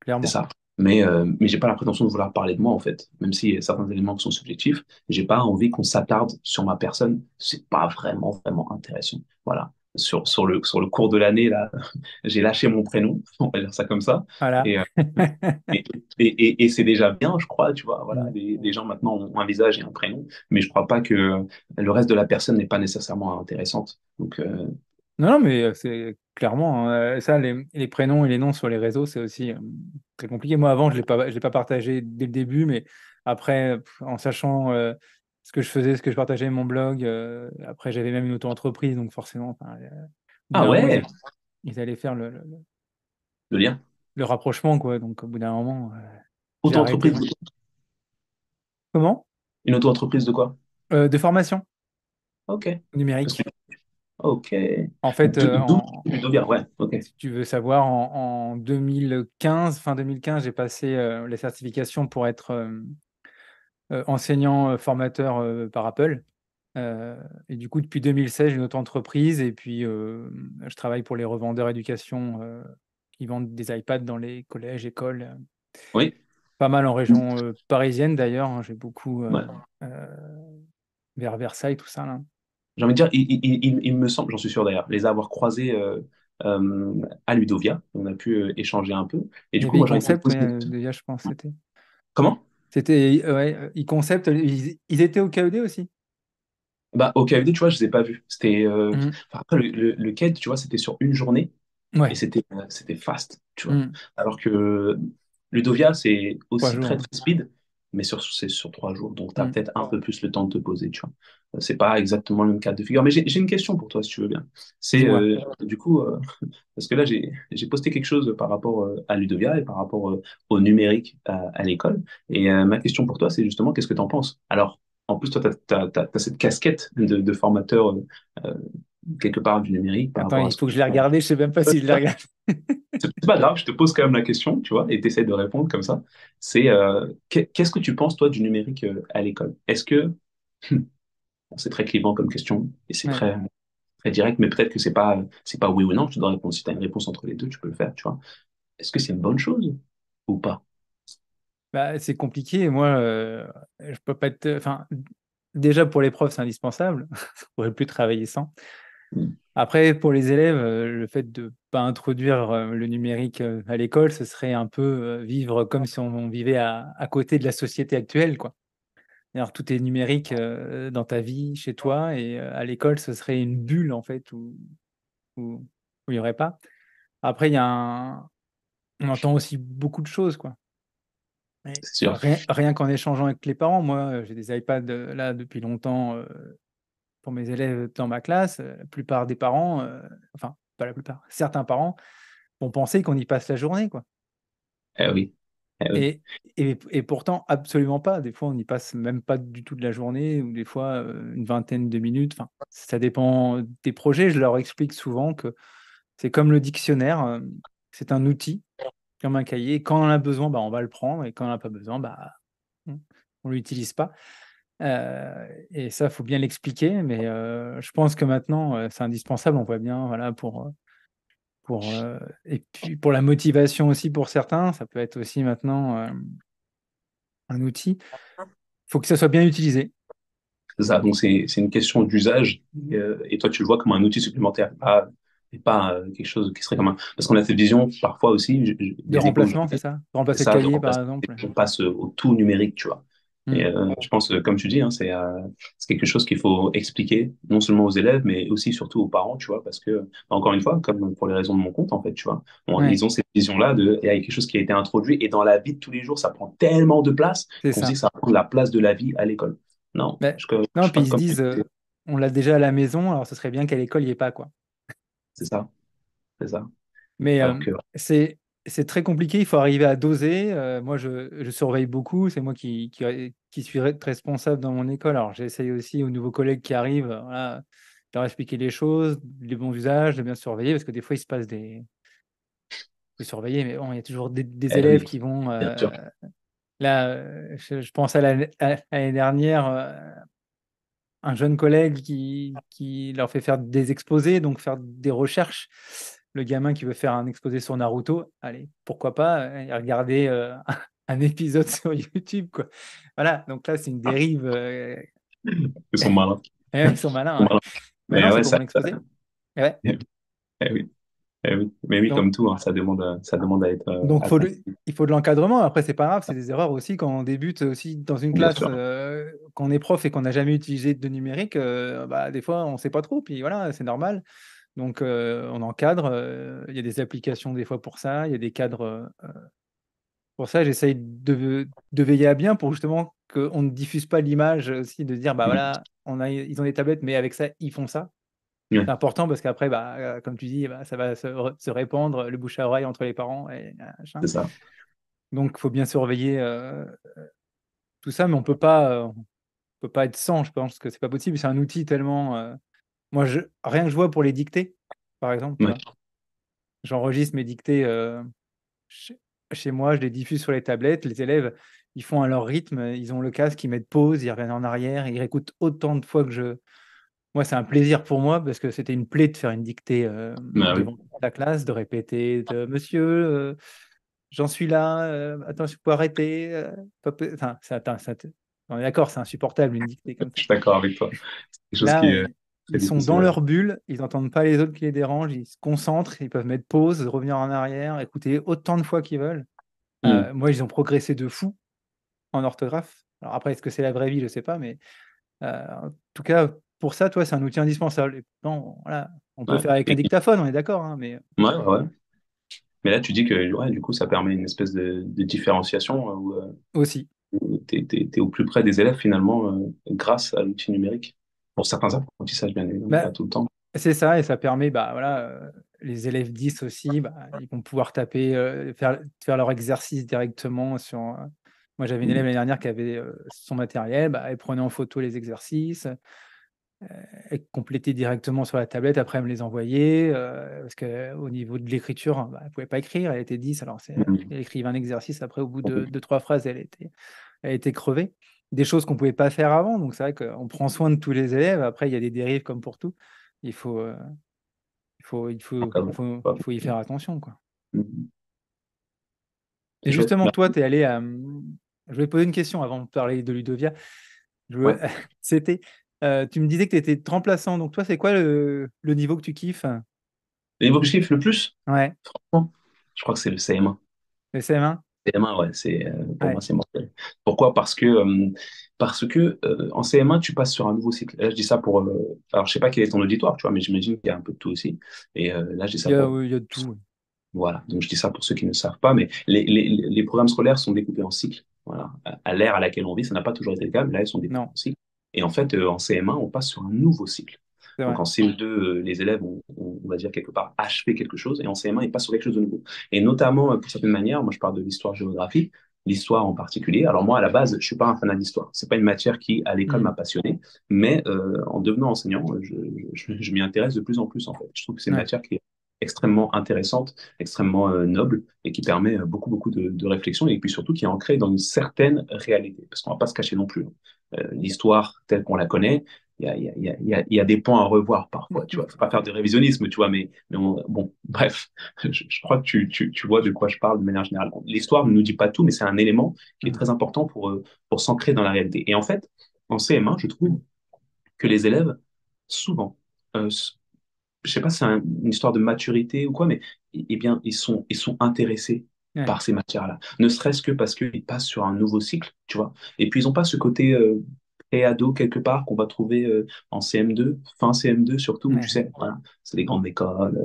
[SPEAKER 2] Clairement.
[SPEAKER 3] ça. Mais j'ai pas la prétention de vouloir parler de moi, en fait. Même si certains éléments qui sont subjectifs, j'ai pas envie qu'on s'attarde sur ma personne. C'est pas vraiment intéressant. Voilà. Sur le cours de l'année, là, j'ai lâché mon prénom, on va dire ça comme ça.
[SPEAKER 2] Voilà.
[SPEAKER 3] Et, et, et c'est déjà bien, je crois, tu vois. Voilà,
[SPEAKER 2] Mhm.
[SPEAKER 3] les gens maintenant ont un visage et un prénom, mais je crois pas que le reste de la personne n'est pas nécessairement intéressante. Donc,
[SPEAKER 2] Non, non, mais c'est clairement, hein, ça, les prénoms et les noms sur les réseaux, c'est aussi très compliqué. Moi, avant, je l'ai pas partagé dès le début, mais après, en sachant ce que je faisais, ce que je partageais, mon blog, après, j'avais même une auto-entreprise, donc forcément, enfin, au bout
[SPEAKER 3] Ah
[SPEAKER 2] d'un moment,
[SPEAKER 3] ouais,
[SPEAKER 2] ils allaient faire
[SPEAKER 3] le lien.
[SPEAKER 2] le rapprochement, quoi. Donc, au bout d'un moment, j'ai
[SPEAKER 3] Auto-entreprise,
[SPEAKER 2] arrêté. Comment?
[SPEAKER 3] une auto-entreprise de quoi?
[SPEAKER 2] De formation
[SPEAKER 3] Ok. Parce que,
[SPEAKER 2] numérique.
[SPEAKER 3] ok.
[SPEAKER 2] En fait,
[SPEAKER 3] D'où plutôt bien, ouais, ok.
[SPEAKER 2] si tu veux savoir, en 2015, fin 2015, j'ai passé les certifications pour être enseignant formateur par Apple. Et du coup, depuis 2016, j'ai une auto-entreprise et puis je travaille pour les revendeurs éducation qui vendent des iPads dans les collèges, écoles,
[SPEAKER 3] Oui,
[SPEAKER 2] pas mal en région parisienne d'ailleurs, hein. J'ai beaucoup
[SPEAKER 3] ouais.
[SPEAKER 2] euh, vers Versailles, tout ça là.
[SPEAKER 3] J'ai envie de dire, il me semble, j'en suis sûr d'ailleurs, les avoir croisés à Ludovia. On a pu échanger un peu. Et
[SPEAKER 2] Il y
[SPEAKER 3] du coup,
[SPEAKER 2] avait
[SPEAKER 3] moi, j'ai envie de te
[SPEAKER 2] e-concept,
[SPEAKER 3] poser
[SPEAKER 2] ouais, déjà, je pense, c'était.
[SPEAKER 3] Comment?
[SPEAKER 2] C'était ouais, e-concept, ils étaient au KED aussi.
[SPEAKER 3] Bah, au KFD, tu vois, je les ai pas vus. C'était,
[SPEAKER 2] Mhm.
[SPEAKER 3] enfin, après, le quai, tu vois, c'était sur une journée et
[SPEAKER 2] Ouais.
[SPEAKER 3] c'était fast, tu vois.
[SPEAKER 2] Mhm.
[SPEAKER 3] Alors que Ludovia, c'est
[SPEAKER 2] 3
[SPEAKER 3] aussi
[SPEAKER 2] jours,
[SPEAKER 3] très,
[SPEAKER 2] ouais.
[SPEAKER 3] très speed, mais c'est sur 3 jours. Donc, tu as
[SPEAKER 2] Mhm.
[SPEAKER 3] peut-être un peu plus le temps de te poser, tu vois. C'est pas exactement le même cas de figure. Mais j'ai une question pour toi, si tu veux bien. C'est,
[SPEAKER 2] Dis-moi.
[SPEAKER 3] du coup, parce que là, j'ai posté quelque chose par rapport à Ludovia et par rapport au numérique à l'école. Et ma question pour toi, c'est justement, qu'est-ce que tu en penses? Alors, en plus, toi, tu as cette casquette de formateur euh, quelque part du numérique par
[SPEAKER 2] Attends,
[SPEAKER 3] rapport à
[SPEAKER 2] il
[SPEAKER 3] ce
[SPEAKER 2] faut
[SPEAKER 3] que
[SPEAKER 2] que je
[SPEAKER 3] tu
[SPEAKER 2] les
[SPEAKER 3] fais.
[SPEAKER 2] regarde. Je sais même pas si je les regarde.
[SPEAKER 3] C'est pas grave, je te pose quand même la question, tu vois, et tu essaies de répondre comme ça. C'est qu'est-ce que tu penses, toi, du numérique à l'école? Est-ce que, bon, c'est très clivant comme question, et c'est
[SPEAKER 2] Ouais.
[SPEAKER 3] très, très direct, mais peut-être que c'est pas oui ou non, tu dois répondre. Si tu as une réponse entre les deux, tu peux le faire, tu vois. Est-ce que c'est une bonne chose ou pas?
[SPEAKER 2] Bah, c'est compliqué. Moi, je peux pas être. Enfin, déjà pour les profs, c'est indispensable. On pourrait plus travailler sans.
[SPEAKER 3] Mm.
[SPEAKER 2] Après, pour les élèves, le fait de pas introduire le numérique à l'école, ce serait un peu vivre comme si on vivait à côté de la société actuelle, quoi. Alors, tout est numérique dans ta vie, chez toi, et à l'école, ce serait une bulle en fait où il y aurait pas. Après, il y a on entend aussi beaucoup de choses, quoi. Et
[SPEAKER 3] C'est sûr.
[SPEAKER 2] rien qu'en échangeant avec les parents, moi, j'ai des iPads là depuis longtemps pour mes élèves dans ma classe. La plupart des parents, enfin, pas la plupart, certains parents vont penser qu'on y passe la journée, quoi.
[SPEAKER 3] Eh oui, eh oui.
[SPEAKER 2] Et, et pourtant, absolument pas. Des fois, on n'y passe même pas du tout de la journée, ou des fois, une vingtaine de minutes. Enfin, ça dépend des projets. Je leur explique souvent que c'est comme le dictionnaire, c'est un outil, comme un cahier. Quand on en a besoin, bah, on va le prendre, et quand on n'en a pas besoin, bah, on ne l'utilise pas. Et ça, il faut bien l'expliquer, mais je pense que maintenant, c'est indispensable. On voit bien, voilà, et puis pour la motivation aussi pour certains, ça peut être aussi maintenant un outil. Il faut que ça soit bien utilisé.
[SPEAKER 3] C'est ça. Donc, c'est une question d'usage. Et toi, tu le vois comme un outil supplémentaire, et pas quelque chose qui serait comme un. Parce qu'on a cette vision, parfois aussi,
[SPEAKER 2] De
[SPEAKER 3] des échos que je
[SPEAKER 2] remplacement, c'est
[SPEAKER 3] fais,
[SPEAKER 2] ça?
[SPEAKER 3] c'est
[SPEAKER 2] Remplacer le
[SPEAKER 3] ça, de
[SPEAKER 2] cahier, par
[SPEAKER 3] remplacer.
[SPEAKER 2] exemple.
[SPEAKER 3] On passe au tout numérique, tu vois. Et
[SPEAKER 2] Mmh.
[SPEAKER 3] je pense, comme tu dis, hein, c'est quelque chose qu'il faut expliquer, non seulement aux élèves, mais aussi surtout aux parents, tu vois, parce que, encore une fois, comme pour les raisons de mon compte, en fait, tu vois,
[SPEAKER 2] Ouais,
[SPEAKER 3] ils ont cette vision-là il y a quelque chose qui a été introduit, et dans la vie de tous les jours, ça prend tellement de place
[SPEAKER 2] c'est
[SPEAKER 3] qu'on se dit
[SPEAKER 2] ça.
[SPEAKER 3] que ça prend de la place de la vie à l'école. Non,
[SPEAKER 2] Mais
[SPEAKER 3] je
[SPEAKER 2] non,
[SPEAKER 3] suis
[SPEAKER 2] puis
[SPEAKER 3] pas
[SPEAKER 2] ils se
[SPEAKER 3] comme tu
[SPEAKER 2] disent,
[SPEAKER 3] dis,
[SPEAKER 2] on l'a déjà à la maison, alors ce serait bien qu'à l'école, il n'y ait pas, quoi.
[SPEAKER 3] c'est ça, c'est ça.
[SPEAKER 2] Mais
[SPEAKER 3] Alors que,
[SPEAKER 2] c'est très compliqué, il faut arriver à doser. Moi, je surveille beaucoup, c'est moi qui suis responsable dans mon école. Alors, j'essaye aussi aux nouveaux collègues qui arrivent, voilà, de leur expliquer les choses, les bons usages, de bien surveiller, parce que des fois, il se passe des. Faut surveiller, mais bon, il y a toujours des
[SPEAKER 3] eh
[SPEAKER 2] élèves
[SPEAKER 3] oui,
[SPEAKER 2] qui vont.
[SPEAKER 3] bien sûr.
[SPEAKER 2] Là, je pense à l'année dernière, un jeune collègue qui leur fait faire des exposés, donc faire des recherches. Le gamin qui veut faire un exposé sur Naruto, allez, pourquoi pas regarder un épisode sur YouTube, quoi. Voilà, donc là, c'est une dérive.
[SPEAKER 3] Ils sont malins.
[SPEAKER 2] Ils sont
[SPEAKER 3] Ils sont
[SPEAKER 2] malins, ouais.
[SPEAKER 3] malins.
[SPEAKER 2] Mais
[SPEAKER 3] Mais
[SPEAKER 2] non, c'est
[SPEAKER 3] ouais,
[SPEAKER 2] pour mon exposé. Ouais.
[SPEAKER 3] eh oui, eh oui. Mais oui,
[SPEAKER 2] Donc,
[SPEAKER 3] comme tout, hein, ça demande à être
[SPEAKER 2] donc
[SPEAKER 3] atteint.
[SPEAKER 2] il faut de l'encadrement. Après, c'est pas grave, c'est des erreurs aussi quand on débute aussi dans une
[SPEAKER 3] Bien
[SPEAKER 2] classe,
[SPEAKER 3] sûr.
[SPEAKER 2] quand on est prof et qu'on n'a jamais utilisé de numérique, bah, des fois, on sait pas trop, puis voilà, c'est normal. Donc, on encadre. Il y a des applications des fois pour ça. Il y a des cadres pour ça. J'essaye de veiller à bien pour justement qu'on ne diffuse pas l'image aussi, de dire, bah
[SPEAKER 3] Mm.
[SPEAKER 2] voilà, ils ont des tablettes, mais avec ça, ils font ça.
[SPEAKER 3] Ouais,
[SPEAKER 2] C'est important parce qu'après, bah, comme tu dis, bah, ça va se répandre, le bouche à oreille entre les parents et machin.
[SPEAKER 3] c'est ça.
[SPEAKER 2] Donc, il faut bien surveiller tout ça, mais on peut pas être sans. Je pense que c'est pas possible. C'est un outil tellement. Moi, rien que je vois pour les dictées, par exemple, tu
[SPEAKER 3] Ouais.
[SPEAKER 2] vois. J'enregistre mes dictées chez, chez moi, je les diffuse sur les tablettes. Les élèves, ils font à leur rythme. Ils ont le casque, ils mettent pause, ils reviennent en arrière, ils réécoutent autant de fois que je. Moi, c'est un plaisir pour moi parce que c'était une plaie de faire une dictée
[SPEAKER 3] Bah oui.
[SPEAKER 2] devant la classe, de répéter Monsieur, j'en suis là, attends, je peux arrêter. Enfin, on est d'accord, c'est insupportable une dictée comme
[SPEAKER 3] Je
[SPEAKER 2] ça.
[SPEAKER 3] suis d'accord avec toi. C'est quelque chose qui
[SPEAKER 2] Là,
[SPEAKER 3] est très
[SPEAKER 2] ils sont
[SPEAKER 3] difficile.
[SPEAKER 2] dans
[SPEAKER 3] Ouais.
[SPEAKER 2] leur bulle, ils n'entendent pas les autres qui les dérangent, ils se concentrent, ils peuvent mettre pause, revenir en arrière, écouter autant de fois qu'ils veulent.
[SPEAKER 3] Mm.
[SPEAKER 2] Moi, ils ont progressé de fou en orthographe. Alors après, est-ce que c'est la vraie vie? Je ne sais pas, mais en tout cas, pour ça, toi, c'est un outil indispensable. Et pourtant, voilà, on peut
[SPEAKER 3] Ouais.
[SPEAKER 2] faire avec un dictaphone, on est d'accord, hein, mais
[SPEAKER 3] Ouais, ouais, ouais. Mais là, tu dis que ouais, du coup, ça permet une espèce de différenciation
[SPEAKER 2] aussi.
[SPEAKER 3] où t'es au plus près des élèves finalement grâce à l'outil numérique. Pour certains apprentissages, bien évidemment,
[SPEAKER 2] Bah,
[SPEAKER 3] pas tout le temps.
[SPEAKER 2] c'est ça, et ça permet, bah, voilà, les élèves 10 aussi, bah, ils vont pouvoir taper, faire leur exercice directement sur. Moi, j'avais une élève
[SPEAKER 3] Mm.
[SPEAKER 2] l'année dernière qui avait son matériel, bah, elle prenait en photo les exercices, elle complétait directement sur la tablette, après elle me les envoyait, parce qu'au niveau de l'écriture, bah, elle ne pouvait pas écrire, elle était 10, alors
[SPEAKER 3] Mm.
[SPEAKER 2] elle écrivait un exercice, après au bout de 2-3 phrases, elle était crevée. Des choses qu'on ne pouvait pas faire avant, donc c'est vrai qu'on prend soin de tous les élèves. Après, il y a des dérives comme pour tout. Il faut,
[SPEAKER 3] Après, bon,
[SPEAKER 2] il faut y faire attention, quoi.
[SPEAKER 3] mm.
[SPEAKER 2] Et
[SPEAKER 3] C'est chouette.
[SPEAKER 2] justement,
[SPEAKER 3] Bah,
[SPEAKER 2] toi, tu es allé à, je vais poser une question avant de parler de Ludovia. Je
[SPEAKER 3] ouais.
[SPEAKER 2] veux c'était, tu me disais que tu étais remplaçant, donc toi, c'est quoi le niveau que tu kiffes?
[SPEAKER 3] Le niveau que je kiffe le plus,
[SPEAKER 2] Ouais,
[SPEAKER 3] franchement, je crois que c'est le CM1.
[SPEAKER 2] le CM1?
[SPEAKER 3] CM1, ouais, pour moi,
[SPEAKER 2] Ouais.
[SPEAKER 3] c'est mortel. Pourquoi? Parce que en CM1, tu passes sur un nouveau cycle. Là, je dis ça pour. Alors, je sais pas quel est ton auditoire, tu vois, mais j'imagine qu'il y a un peu de tout aussi. Et là, je dis ça pour.
[SPEAKER 2] Oui, il y a de tout. Ouais.
[SPEAKER 3] Voilà, donc je dis ça pour ceux qui ne savent pas, mais les programmes scolaires sont découpés en cycles. Voilà, à l'ère à laquelle on vit, ça n'a pas toujours été le cas, mais là, ils sont découpés
[SPEAKER 2] Non,
[SPEAKER 3] en cycles. Et en fait, en CM1, on passe sur un nouveau cycle.
[SPEAKER 2] c'est
[SPEAKER 3] Donc
[SPEAKER 2] vrai.
[SPEAKER 3] en CE2, les élèves ont, on va dire quelque part, achevé quelque chose, et en CM1, ils passent sur quelque chose de nouveau. Et notamment, pour certaines manières, moi je parle de l'histoire-géographie, l'histoire en particulier. Alors moi, à la base, je suis pas un fanat d'histoire. C'est pas une matière qui, à l'école,
[SPEAKER 2] Mhm.
[SPEAKER 3] m'a passionné, mais en devenant enseignant, je m'y intéresse de plus en plus, en fait. Je trouve que c'est une
[SPEAKER 2] Ouais.
[SPEAKER 3] matière qui est extrêmement intéressante, extrêmement noble, et qui permet beaucoup, beaucoup de réflexion, et puis surtout qui est ancrée dans une certaine réalité. Parce qu'on va pas se cacher non plus, hein. L'histoire telle qu'on la connaît, il y a des points à revoir parfois, tu vois. Faut pas faire de révisionnisme, tu vois, bon, bref, je crois que tu vois de quoi je parle de manière générale. L'histoire ne nous dit pas tout, mais c'est un élément qui est
[SPEAKER 2] Mhm.
[SPEAKER 3] très important pour s'ancrer dans la réalité. Et en fait, en CM1, je trouve que les élèves, souvent, je sais pas si c'est une histoire de maturité ou quoi, mais eh bien, ils sont intéressés
[SPEAKER 2] Ouais.
[SPEAKER 3] par ces matières-là. Ne serait-ce que parce qu'ils passent sur un nouveau cycle, tu vois. Et puis, ils n'ont pas ce côté pré-ado quelque part qu'on va trouver en CM2, fin CM2 surtout, où tu
[SPEAKER 2] Ouais.
[SPEAKER 3] sais, voilà, c'est les grandes écoles,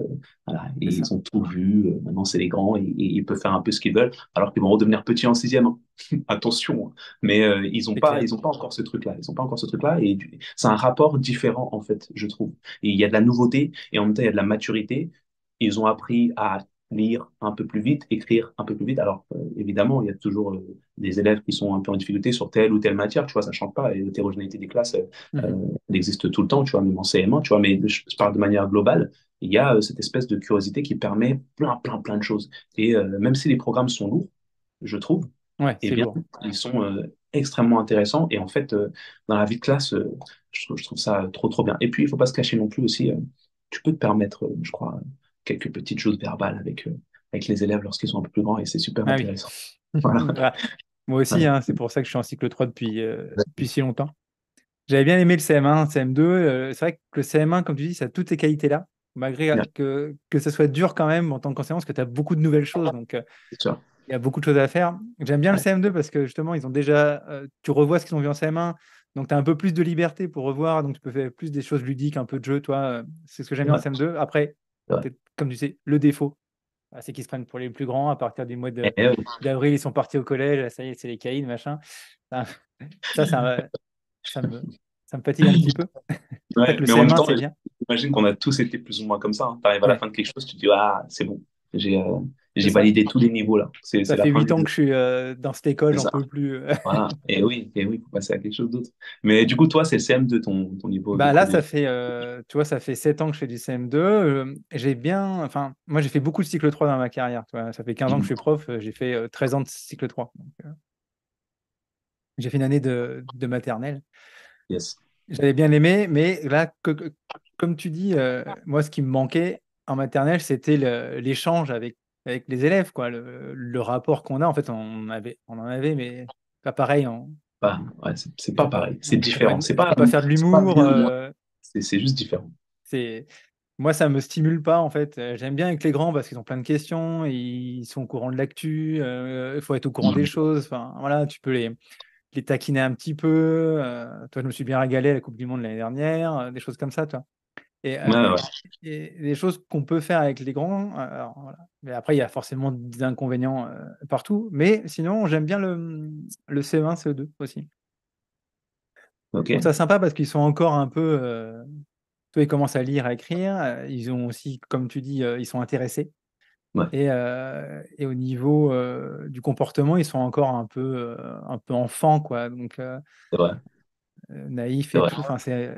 [SPEAKER 3] voilà, et
[SPEAKER 2] C'est ça.
[SPEAKER 3] ils ont tout vu, maintenant c'est les grands, et ils peuvent faire un peu ce qu'ils veulent, alors qu'ils vont redevenir petits en sixième, hein. Attention, hein. Mais
[SPEAKER 2] C'est clair.
[SPEAKER 3] ils ont pas encore ce truc-là. Ils ont pas encore ce truc-là, et c'est un rapport différent, en fait, je trouve. Et il y a de la nouveauté, et en même temps, il y a de la maturité. Ils ont appris à lire un peu plus vite, écrire un peu plus vite. Alors, évidemment, il y a toujours des élèves qui sont un peu en difficulté sur telle ou telle matière, tu vois, ça ne change pas. Et l'hétérogénéité des classes,
[SPEAKER 2] Mhm.
[SPEAKER 3] elle existe tout le temps, tu vois, même en CM1, tu vois, mais je parle de manière globale. Il y a cette espèce de curiosité qui permet plein de choses. Et même si les programmes sont lourds, je trouve,
[SPEAKER 2] Ouais,
[SPEAKER 3] eh
[SPEAKER 2] c'est
[SPEAKER 3] bien,
[SPEAKER 2] lourd.
[SPEAKER 3] ils sont extrêmement intéressants. Et en fait, dans la vie de classe, je trouve ça trop bien. Et puis, il faut pas se cacher non plus aussi. Tu peux te permettre, je crois, quelques petites choses verbales avec les élèves lorsqu'ils sont un peu plus grands, et c'est super
[SPEAKER 2] Ah oui.
[SPEAKER 3] intéressant. Voilà.
[SPEAKER 2] Bah, moi aussi,
[SPEAKER 3] Voilà.
[SPEAKER 2] hein, c'est pour ça que je suis en cycle 3 depuis si longtemps. J'avais bien aimé le CM1, CM2. C'est vrai que le CM1, comme tu dis, ça a toutes ces qualités-là, malgré
[SPEAKER 3] Ouais,
[SPEAKER 2] que ça soit dur quand même en tant qu'enseignant, parce que tu as beaucoup de nouvelles choses, donc
[SPEAKER 3] c'est sûr.
[SPEAKER 2] il y a beaucoup de choses à faire. J'aime bien le
[SPEAKER 3] Ouais.
[SPEAKER 2] CM2 parce que justement, ils ont déjà, tu revois ce qu'ils ont vu en CM1, Donc, tu as un peu plus de liberté pour revoir. Donc, tu peux faire plus des choses ludiques, un peu de jeu, toi. C'est ce que j'aime bien en
[SPEAKER 3] Ouais,
[SPEAKER 2] CM2. Après,
[SPEAKER 3] c'est vrai.
[SPEAKER 2] peut-être, comme tu sais, le défaut, c'est qu'ils se prennent pour les plus grands. À partir du mois
[SPEAKER 3] Oui.
[SPEAKER 2] d'avril, ils sont partis au collège. Ça y est, c'est les caïds, machin. Ça, ça, ça, ça me, ça me fatigue un petit peu. C'est pour ça
[SPEAKER 3] Ouais,
[SPEAKER 2] que le
[SPEAKER 3] mais en même
[SPEAKER 2] CM1,
[SPEAKER 3] temps,
[SPEAKER 2] c'est bien.
[SPEAKER 3] j'imagine qu'on a tous été plus ou moins comme ça. Tu arrives à la
[SPEAKER 2] Ouais.
[SPEAKER 3] fin de quelque chose, tu te dis, ah, c'est bon,
[SPEAKER 2] C'est
[SPEAKER 3] j'ai
[SPEAKER 2] ça.
[SPEAKER 3] validé tous les niveaux là.
[SPEAKER 2] Ça
[SPEAKER 3] C'est la
[SPEAKER 2] fait
[SPEAKER 3] fin
[SPEAKER 2] 8
[SPEAKER 3] du
[SPEAKER 2] ans
[SPEAKER 3] jeu.
[SPEAKER 2] que je suis dans cette école,
[SPEAKER 3] C'est
[SPEAKER 2] j'en
[SPEAKER 3] ça.
[SPEAKER 2] peux plus.
[SPEAKER 3] Voilà. Et oui, il faut passer à quelque chose d'autre. Mais du coup, toi, c'est le CM2 ton niveau de
[SPEAKER 2] Bah là, ça
[SPEAKER 3] prédilection.
[SPEAKER 2] fait, tu vois, ça fait 7 ans que je fais du CM2. J'ai bien, enfin, moi, j'ai fait beaucoup de cycle 3 dans ma carrière. Tu vois. Ça fait 15 ans que je suis prof. J'ai fait 13 ans de cycle 3. Donc, j'ai fait une année de maternelle.
[SPEAKER 3] Yes.
[SPEAKER 2] J'avais bien aimé, mais là, comme tu dis, moi, ce qui me manquait en maternelle, c'était l'échange avec les élèves, quoi, le rapport qu'on a. En fait, on en avait, mais pas pareil.
[SPEAKER 3] Bah, ouais, c'est
[SPEAKER 2] Je
[SPEAKER 3] pas
[SPEAKER 2] vais pas,
[SPEAKER 3] pareil. C'est différent.
[SPEAKER 2] je vais pas faire de
[SPEAKER 3] C'est pas
[SPEAKER 2] l'humour.
[SPEAKER 3] bien ou moins. C'est juste différent.
[SPEAKER 2] C'est Moi, ça me stimule pas en fait. J'aime bien avec les grands parce qu'ils ont plein de questions, ils sont au courant de l'actu, il faut être au courant des
[SPEAKER 3] Mhm.
[SPEAKER 2] choses. Enfin, voilà, tu peux les taquiner un petit peu. Toi, je me suis bien régalé à la Coupe du Monde l'année dernière, des choses comme ça, toi. Et,
[SPEAKER 3] Ouais, ouais,
[SPEAKER 2] des choses qu'on peut faire avec les grands. Alors, voilà. Mais après, il y a forcément des inconvénients partout. Mais sinon, j'aime bien le CE1, CE2 aussi. Je trouve ça
[SPEAKER 3] ok.
[SPEAKER 2] sympa parce qu'ils sont encore un peu. Toi, ils commencent à lire, à écrire. Ils ont aussi, comme tu dis, ils sont intéressés.
[SPEAKER 3] Ouais,
[SPEAKER 2] Et au niveau du comportement, ils sont encore un peu enfants, quoi. Donc,
[SPEAKER 3] c'est vrai.
[SPEAKER 2] naïfs
[SPEAKER 3] C'est
[SPEAKER 2] et
[SPEAKER 3] vrai.
[SPEAKER 2] tout. Enfin, c'est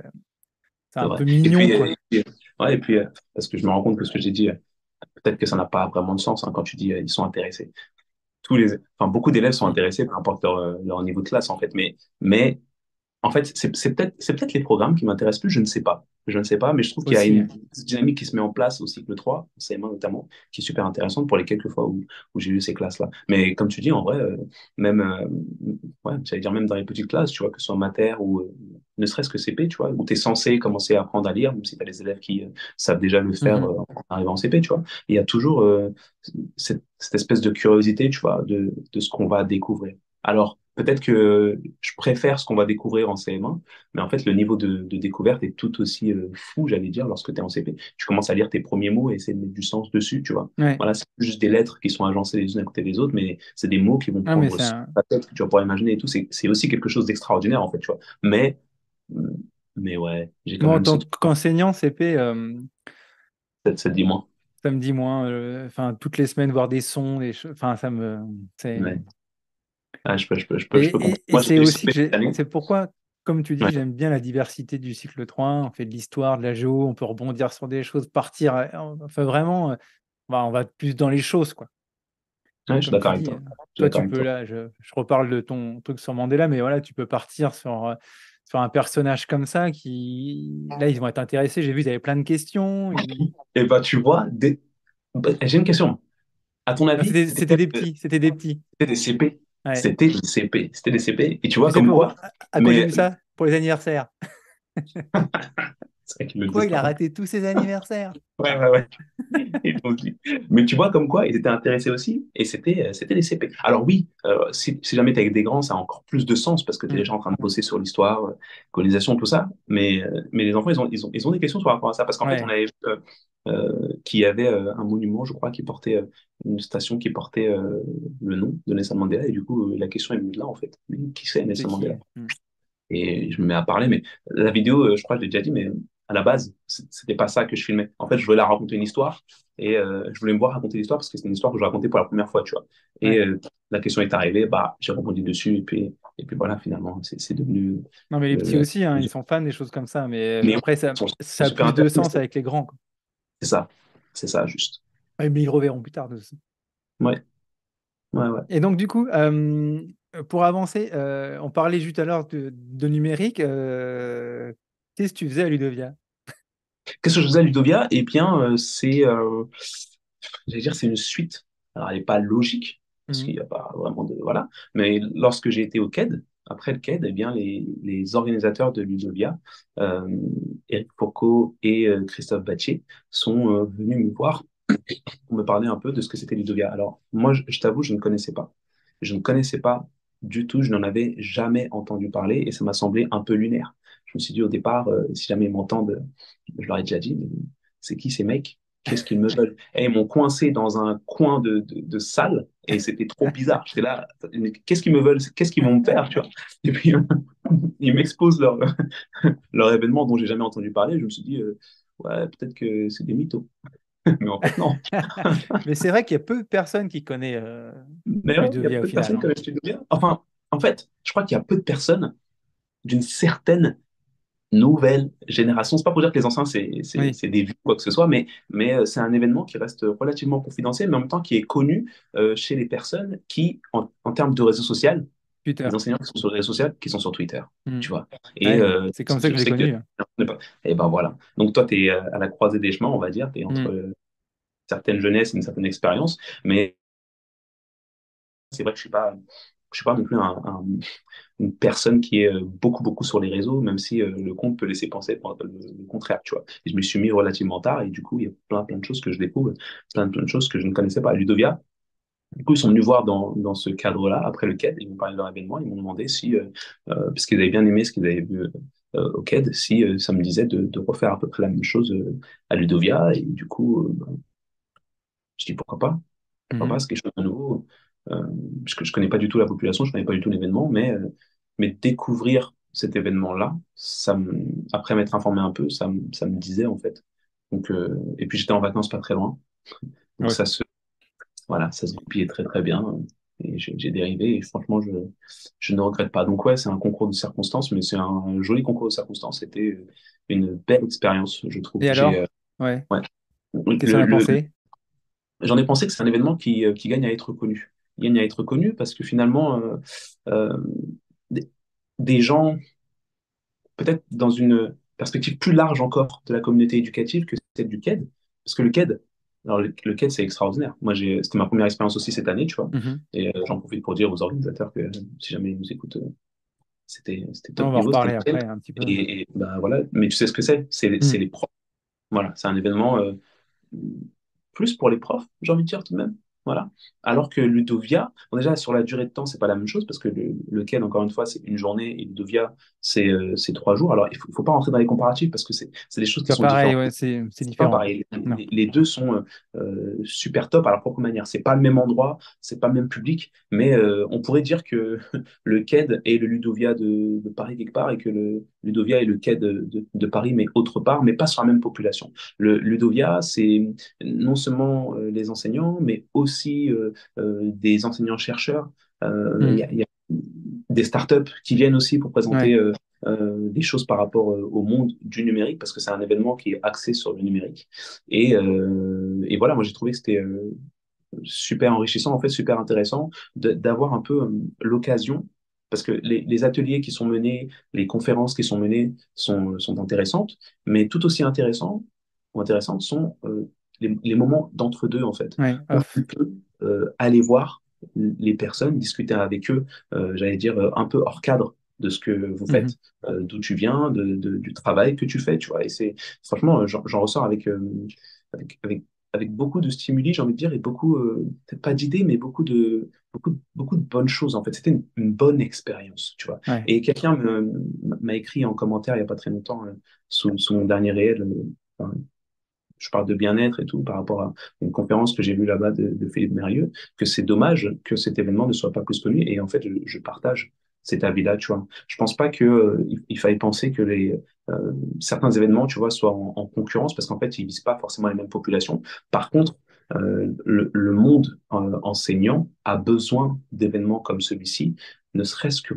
[SPEAKER 3] C'est
[SPEAKER 2] un
[SPEAKER 3] vrai.
[SPEAKER 2] peu mignon, quoi.
[SPEAKER 3] Ouais, parce que je me rends compte que ce que j'ai dit, peut-être que ça n'a pas vraiment de sens hein, quand tu dis ils sont intéressés. Enfin, beaucoup d'élèves sont
[SPEAKER 2] Si.
[SPEAKER 3] intéressés, peu importe leur niveau de classe en fait, mais en fait, c'est peut-être les programmes qui m'intéressent plus, je ne sais pas. Je ne sais pas, mais je trouve qu'il y a
[SPEAKER 2] Aussi.
[SPEAKER 3] une dynamique qui se met en place au cycle 3, en CM1 notamment, qui est super intéressante pour les quelques fois où j'ai eu ces classes-là. Mais comme tu dis, en vrai, même, ouais, j'allais dire même dans les petites classes, tu vois, que ce soit mater ou ne serait-ce que CP, tu vois, où tu es censé commencer à apprendre à lire, même si tu as des élèves qui savent déjà le faire
[SPEAKER 2] Mhm.
[SPEAKER 3] en arrivant en CP, tu vois. Et il y a toujours cette espèce de curiosité, tu vois, de ce qu'on va découvrir. Alors, peut-être que je préfère ce qu'on va découvrir en CM1, mais en fait, le niveau de découverte est tout aussi fou, j'allais dire, lorsque tu es en CP. Tu commences à lire tes premiers mots et essayer de mettre du sens dessus, tu vois.
[SPEAKER 2] Ouais.
[SPEAKER 3] Voilà, c'est juste des lettres qui sont agencées les unes à côté des autres, mais c'est des mots qui vont
[SPEAKER 2] Non, mais
[SPEAKER 3] prendre la tête, que tu vas pouvoir imaginer et tout. C'est aussi quelque chose d'extraordinaire, en fait, tu vois. Mais ouais, j'ai quand
[SPEAKER 2] moi, en
[SPEAKER 3] même ce
[SPEAKER 2] tant
[SPEAKER 3] truc,
[SPEAKER 2] qu'enseignant CP,
[SPEAKER 3] ça te dit moins.
[SPEAKER 2] ça me dit moins. Enfin, toutes les semaines, voir des sons, des choses. Enfin, c'est.
[SPEAKER 3] Ouais. Ah, je peux comprendre.
[SPEAKER 2] Et
[SPEAKER 3] Moi, j'ai
[SPEAKER 2] c'est
[SPEAKER 3] eu
[SPEAKER 2] aussi
[SPEAKER 3] CP
[SPEAKER 2] que
[SPEAKER 3] cette année.
[SPEAKER 2] c'est pourquoi, comme tu dis,
[SPEAKER 3] Ouais,
[SPEAKER 2] j'aime bien la diversité du cycle 3. On fait de l'histoire, de la géo, on peut rebondir sur des choses, partir. Enfin, vraiment, on va plus dans les choses, quoi.
[SPEAKER 3] ouais, je suis
[SPEAKER 2] Comme
[SPEAKER 3] d'accord
[SPEAKER 2] tu
[SPEAKER 3] avec
[SPEAKER 2] dis,
[SPEAKER 3] toi. Je suis
[SPEAKER 2] toi,
[SPEAKER 3] d'accord
[SPEAKER 2] tu
[SPEAKER 3] avec
[SPEAKER 2] peux,
[SPEAKER 3] toi.
[SPEAKER 2] là, je reparle de ton truc sur Mandela, mais voilà, tu peux partir sur un personnage comme ça qui, là, ils vont être intéressés. J'ai vu, ils avaient plein de questions.
[SPEAKER 3] Et bah, tu vois, j'ai une question. À ton
[SPEAKER 2] Ah,
[SPEAKER 3] avis,
[SPEAKER 2] c'était des petits, c'était des petits.
[SPEAKER 3] c'était des CP.
[SPEAKER 2] Ouais.
[SPEAKER 3] C'était des CP. C'était des CP. Et tu vois
[SPEAKER 2] Tu sais
[SPEAKER 3] comme
[SPEAKER 2] pourquoi?
[SPEAKER 3] quoi,
[SPEAKER 2] À quoi j'ai
[SPEAKER 3] mais
[SPEAKER 2] vu ça? Pour les anniversaires.
[SPEAKER 3] c'est vrai qu'ils le
[SPEAKER 2] Quoi,
[SPEAKER 3] disent
[SPEAKER 2] il
[SPEAKER 3] pas.
[SPEAKER 2] a raté tous ses anniversaires?
[SPEAKER 3] Ouais, ouais, ouais. Ils l'ont dit. Mais tu vois comme quoi, ils étaient intéressés aussi. Et c'était des CP. Alors oui, si jamais tu es avec des grands, ça a encore plus de sens parce que tu es
[SPEAKER 2] Hmm.
[SPEAKER 3] déjà en train de bosser sur l'histoire, colonisation, tout ça. Mais les enfants, ils ont des questions par rapport à ça. Parce qu'en fait, on
[SPEAKER 2] Ouais.
[SPEAKER 3] avait vu qu'il y avait un monument, je crois, qui portait une station qui portait le nom de Nelson Mandela. Et du coup, la question est venue de là, en fait. Mais qui c'est
[SPEAKER 2] C'est
[SPEAKER 3] Nelson
[SPEAKER 2] qui?
[SPEAKER 3] Mandela? Et je me mets à parler, mais la vidéo, je crois que je l'ai déjà dit, mais à la base, c'était pas ça que je filmais. En fait, je voulais la raconter une histoire et je voulais me voir raconter l'histoire parce que c'est une histoire que je racontais pour la première fois, tu vois. Et
[SPEAKER 2] Ouais.
[SPEAKER 3] la question est arrivée, bah, j'ai rebondi dessus et puis voilà, finalement, c'est devenu.
[SPEAKER 2] Non, mais les petits
[SPEAKER 3] euh,
[SPEAKER 2] aussi, hein, ils sont fans des choses comme ça. Mais
[SPEAKER 3] mais
[SPEAKER 2] après,
[SPEAKER 3] sont
[SPEAKER 2] ça a
[SPEAKER 3] super
[SPEAKER 2] plus de sens
[SPEAKER 3] intéressés.
[SPEAKER 2] avec les grands, quoi.
[SPEAKER 3] C'est ça, c'est ça, juste.
[SPEAKER 2] Ouais, mais ils le reverront plus tard, de toute façon.
[SPEAKER 3] Ouais, ouais, ouais.
[SPEAKER 2] Et donc, du coup, pour avancer, on parlait juste à l'heure de numérique. Qu'est-ce que tu faisais à Ludovia?
[SPEAKER 3] Qu'est-ce que je faisais à Ludovia? Eh bien, j'allais dire, c'est une suite. Alors, elle n'est pas logique, parce qu'il
[SPEAKER 2] Mhm.
[SPEAKER 3] n'y a pas vraiment de. Voilà. Mais lorsque j'ai été au CED, après le CED, eh bien, les organisateurs de Ludovia, euh, Eric Fourcault et Christophe Battier, sont venus me voir pour me parler un peu de ce que c'était Ludovia. Alors, moi, je t'avoue, je ne connaissais pas. Je ne connaissais pas du tout. Je n'en avais jamais entendu parler et ça m'a semblé un peu lunaire. Je me suis dit au départ, si jamais ils m'entendent, je leur ai déjà dit, mais c'est qui ces mecs? Qu'est-ce qu'ils me veulent? Et ils m'ont coincé dans un coin de salle et c'était trop bizarre. J'étais là, mais qu'est-ce qu'ils me veulent? Qu'est-ce qu'ils vont me faire, tu vois? Et puis, ils m'exposent leur événement dont j'ai jamais entendu parler. Je me suis dit, ouais, peut-être que c'est des mythos. Mais en fait, non.
[SPEAKER 2] Mais c'est vrai qu'il y a peu de personnes qui connaissent
[SPEAKER 3] D'ailleurs, il y a
[SPEAKER 2] Ludovia au
[SPEAKER 3] peu de
[SPEAKER 2] final,
[SPEAKER 3] personnes qui
[SPEAKER 2] hein.
[SPEAKER 3] connaissent Ludovia. Enfin, en fait, je crois qu'il y a peu de personnes d'une certaine nouvelle génération. C'est pas pour dire que les anciens,
[SPEAKER 2] Oui,
[SPEAKER 3] c'est des vieux ou quoi que ce soit, mais c'est un événement qui reste relativement confidentiel, mais en même temps qui est connu chez les personnes qui, en termes de réseau social,
[SPEAKER 2] Twitter.
[SPEAKER 3] les enseignants qui sont sur les réseaux sociaux, qui sont sur Twitter,
[SPEAKER 2] Hmm.
[SPEAKER 3] tu vois. Et
[SPEAKER 2] Ouais, c'est comme ça que
[SPEAKER 3] je
[SPEAKER 2] je l'ai
[SPEAKER 3] sais que...
[SPEAKER 2] connu.
[SPEAKER 3] Et ben voilà. Donc toi, tu es à la croisée des chemins, on va dire, tu es entre
[SPEAKER 2] Hmm.
[SPEAKER 3] certaines jeunesse et une certaine expérience, mais c'est vrai que je suis pas non plus une personne qui est beaucoup sur les réseaux, même si le compte peut laisser penser le contraire, tu vois. Et je me suis mis relativement tard et du coup, il y a plein de choses que je découvre, plein de choses que je ne connaissais pas. Ludovia, du coup, ils sont venus voir dans ce cadre-là, après le CED, ils m'ont parlé de leur événement, ils m'ont demandé si, parce qu'ils avaient bien aimé ce qu'ils avaient vu au CED, si ça me disait de refaire à peu près la même chose à Ludovia. Et du coup, je dis pourquoi pas? Pourquoi pas?
[SPEAKER 2] Mhm.
[SPEAKER 3] C'est quelque chose de nouveau. Euh, parce que je connais pas du tout la population, je connais pas du tout l'événement, mais découvrir cet événement-là, après m'être informé un peu, ça me disait en fait. Donc, et puis j'étais en vacances pas très loin, donc
[SPEAKER 2] Ouais.
[SPEAKER 3] voilà, ça se goupillait très bien. Et j'ai dérivé et franchement, je ne regrette pas. Donc ouais, c'est un concours de circonstances, mais c'est un joli concours de circonstances. C'était une belle expérience, je trouve.
[SPEAKER 2] Et alors? Ouais.
[SPEAKER 3] Ouais.
[SPEAKER 2] Qu'est-ce que t'en as
[SPEAKER 3] Le,
[SPEAKER 2] pensé?
[SPEAKER 3] J'en ai pensé que c'est un événement qui gagne à être connu. Il gagne à être connu parce que finalement, euh, des, des gens, peut-être dans une perspective plus large encore de la communauté éducative que celle du CED, parce que le CED, alors le CED, c'est extraordinaire. Moi, c'était ma première expérience aussi cette année, tu vois,
[SPEAKER 2] Mhm.
[SPEAKER 3] et j'en profite pour dire aux organisateurs que si jamais ils nous écoutent, c'était
[SPEAKER 2] On
[SPEAKER 3] top
[SPEAKER 2] va en
[SPEAKER 3] niveau, c'était
[SPEAKER 2] reparler
[SPEAKER 3] nickel.
[SPEAKER 2] après un petit peu.
[SPEAKER 3] Et ben voilà, mais tu sais ce que c'est? C'est
[SPEAKER 2] Hmm.
[SPEAKER 3] les profs. Voilà, c'est un événement plus pour les profs, j'ai envie de dire tout de même. Voilà. Alors que Ludovia, bon déjà sur la durée de temps, c'est pas la même chose parce que le CED, encore une fois, c'est une journée et Ludovia, c'est 3 jours. Alors faut pas rentrer dans les comparatifs parce que c'est des choses
[SPEAKER 2] C'est
[SPEAKER 3] qui
[SPEAKER 2] pas
[SPEAKER 3] sont
[SPEAKER 2] pareil,
[SPEAKER 3] différentes.
[SPEAKER 2] ouais, c'est
[SPEAKER 3] C'est pas
[SPEAKER 2] différent.
[SPEAKER 3] pareil.
[SPEAKER 2] Non.
[SPEAKER 3] Les deux sont super top à leur propre manière. C'est pas le même endroit, c'est pas le même public, mais on pourrait dire que le CED est le Ludovia de Paris quelque part et que le Ludovia est le CED de Paris, mais autre part, mais pas sur la même population. Le Ludovia, c'est non seulement les enseignants, mais aussi des enseignants-chercheurs.
[SPEAKER 2] Hmm.
[SPEAKER 3] Il y a des startups qui viennent aussi pour présenter
[SPEAKER 2] Ouais.
[SPEAKER 3] des choses par rapport au monde du numérique, parce que c'est un événement qui est axé sur le numérique. Et voilà, moi j'ai trouvé que c'était super enrichissant, en fait, super intéressant d'avoir un peu l'occasion, parce que les ateliers qui sont menés, les conférences qui sont menées sont intéressantes, mais tout aussi intéressants ou intéressantes sont les moments d'entre-deux, en fait,
[SPEAKER 2] Ouais.
[SPEAKER 3] où
[SPEAKER 2] Off.
[SPEAKER 3] tu peux aller voir les personnes, discuter avec eux, j'allais dire un peu hors cadre de ce que vous
[SPEAKER 2] Mhm.
[SPEAKER 3] faites, d'où tu viens, du travail que tu fais, tu vois. Et c'est franchement, j'en ressors avec, avec, avec beaucoup de stimuli, j'ai envie de dire, et beaucoup, peut-être pas d'idées, mais beaucoup de bonnes choses, en fait. C'était une bonne expérience, tu vois.
[SPEAKER 2] Ouais.
[SPEAKER 3] Et quelqu'un m'a écrit en commentaire il n'y a pas très longtemps, sous mon dernier réel, enfin, je parle de bien-être et tout, par rapport à une conférence que j'ai vue là-bas de Philippe Mérieux, que c'est dommage que cet événement ne soit pas plus connu. Et en fait, je partage cet avis-là, tu vois. Je pense pas que, il faille penser que certains événements, tu vois, soient en concurrence, parce qu'en fait, ils visent pas forcément les mêmes populations. Par contre, le monde enseignant a besoin d'événements comme celui-ci, ne serait-ce que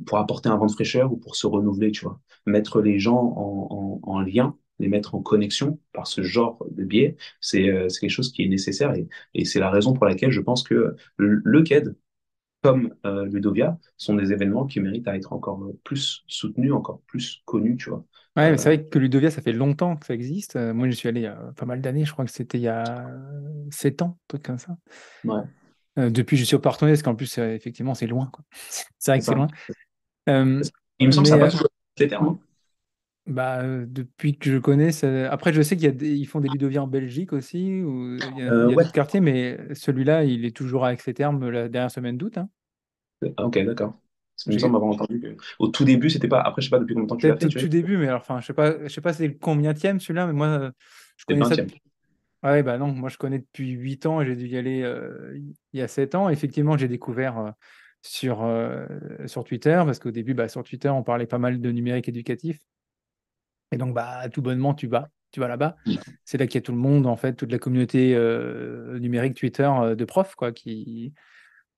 [SPEAKER 3] pour apporter un vent de fraîcheur ou pour se renouveler, tu vois. Mettre les gens en lien, les mettre en connexion par ce genre de biais, c'est quelque chose qui est nécessaire et c'est la raison pour laquelle je pense que le CED, comme Ludovia, sont des événements qui méritent à être encore plus soutenus, encore plus connus, tu vois.
[SPEAKER 2] Ouais, mais c'est
[SPEAKER 3] Euh,
[SPEAKER 2] vrai que Ludovia, ça fait longtemps que ça existe. Moi, je suis allé il y a pas mal d'années. Je crois que c'était il y a 7 ans, un truc comme ça.
[SPEAKER 3] ouais,
[SPEAKER 2] Depuis, je suis au Portugais, parce qu'en plus, effectivement, c'est loin, quoi. C'est vrai
[SPEAKER 3] c'est
[SPEAKER 2] que c'est
[SPEAKER 3] ça.
[SPEAKER 2] loin. Euh,
[SPEAKER 3] Il me semble que ça
[SPEAKER 2] mais
[SPEAKER 3] n'a pas toujours été les termes, hein.
[SPEAKER 2] bah, depuis que je connais, après, je sais ils font des Ludovias en Belgique aussi, où il y a
[SPEAKER 3] Ouais,
[SPEAKER 2] d'autres quartiers, mais celui-là, il est toujours avec ses termes la dernière semaine d'août, hein.
[SPEAKER 3] Ah, ok, d'accord. Parce qu'il me semble
[SPEAKER 2] J'ai-
[SPEAKER 3] avoir entendu que au tout début, c'était pas. Après, je sais pas depuis combien de temps tu l'as
[SPEAKER 2] Peut-être
[SPEAKER 3] fait,
[SPEAKER 2] au
[SPEAKER 3] tu
[SPEAKER 2] tout
[SPEAKER 3] vois.
[SPEAKER 2] début, mais alors, enfin, je sais pas c'est le combienième celui-là, mais moi, je
[SPEAKER 3] C'était le
[SPEAKER 2] connais ça
[SPEAKER 3] 20e.
[SPEAKER 2] depuis. Ah ouais, bah non, moi je connais depuis 8 ans, j'ai dû y aller il y a 7 ans. Effectivement, j'ai découvert sur, sur Twitter, parce qu'au début, bah, sur Twitter, on parlait pas mal de numérique éducatif. Et donc, bah, tout bonnement, tu vas là-bas. C'est là qu'il y a tout le monde, en fait, toute la communauté numérique Twitter de profs, quoi,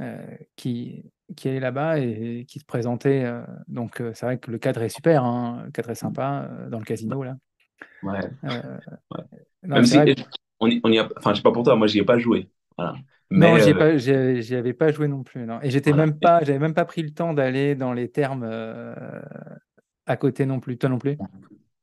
[SPEAKER 2] euh, qui, qui est là-bas et qui se présentait. Donc, c'est vrai que le cadre est super, hein, le cadre est sympa dans le casino, là.
[SPEAKER 3] Ouais,
[SPEAKER 2] Euh,
[SPEAKER 3] ouais.
[SPEAKER 2] non,
[SPEAKER 3] Même
[SPEAKER 2] c'est
[SPEAKER 3] si
[SPEAKER 2] vrai.
[SPEAKER 3] on y a. Enfin, je sais pas pour toi, moi, j'y ai pas joué. Voilà.
[SPEAKER 2] Non,
[SPEAKER 3] Mais
[SPEAKER 2] j'y avais pas joué non plus, non. Et
[SPEAKER 3] voilà.
[SPEAKER 2] j'avais même pas pris le temps d'aller dans les termes à côté non plus. Toi non plus?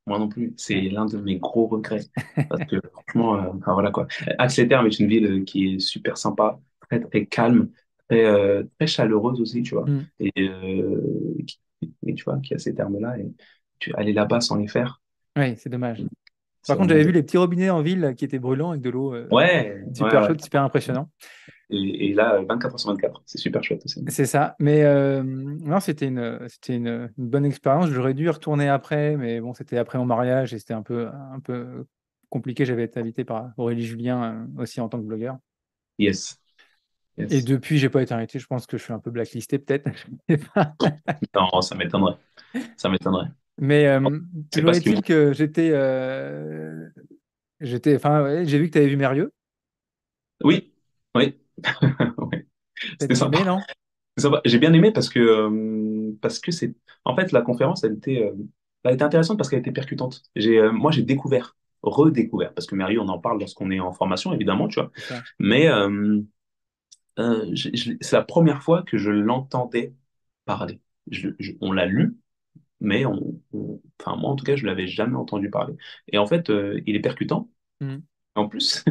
[SPEAKER 3] Moi non plus. C'est
[SPEAKER 2] Ouais.
[SPEAKER 3] l'un de mes gros regrets. Parce que franchement, enfin, voilà quoi. Exeter est une ville qui est super sympa, très très calme, très chaleureuse aussi, tu vois.
[SPEAKER 2] Mm.
[SPEAKER 3] Et tu vois, qui a ces termes-là. Et tu aller là-bas sans les faire,
[SPEAKER 2] Oui, c'est dommage.
[SPEAKER 3] c'est
[SPEAKER 2] Par contre,
[SPEAKER 3] vraiment
[SPEAKER 2] j'avais vu
[SPEAKER 3] dommage.
[SPEAKER 2] les petits robinets en ville là, qui étaient brûlants avec de l'eau
[SPEAKER 3] Ouais, ouais,
[SPEAKER 2] super
[SPEAKER 3] ouais.
[SPEAKER 2] chaude, super impressionnant.
[SPEAKER 3] Et là, 24 heures sur 24, c'est super chouette aussi.
[SPEAKER 2] C'est ça. Mais non, c'était une bonne expérience. J'aurais dû y retourner après, mais bon, c'était après mon mariage et c'était un peu compliqué. J'avais été invité par Aurélie Julien aussi en tant que blogueur.
[SPEAKER 3] Yes,
[SPEAKER 2] Et
[SPEAKER 3] yes.
[SPEAKER 2] depuis, j'ai pas été invité. Je pense que je suis un peu blacklisté peut-être. Je sais pas.
[SPEAKER 3] Non, ça m'étonnerait. Ça m'étonnerait.
[SPEAKER 2] Mais
[SPEAKER 3] C'est
[SPEAKER 2] toujours
[SPEAKER 3] pas ce qui.
[SPEAKER 2] est-il que enfin, ouais, j'ai vu que tu avais vu Mérieux.
[SPEAKER 3] Oui, oui. Ouais.
[SPEAKER 2] T'as
[SPEAKER 3] C'était
[SPEAKER 2] bien aimé,
[SPEAKER 3] sympa.
[SPEAKER 2] non?
[SPEAKER 3] Ça va. J'ai bien aimé parce que c'est en fait la conférence elle était intéressante parce qu'elle était percutante. Moi j'ai découvert, redécouvert parce que Mary on en parle lorsqu'on est en formation évidemment tu vois.
[SPEAKER 2] C'est ça.
[SPEAKER 3] Mais c'est la première fois que je l'entendais parler. On l'a lu mais enfin moi en tout cas je l'avais jamais entendu parler. Et en fait il est percutant.
[SPEAKER 2] Mm.
[SPEAKER 3] En plus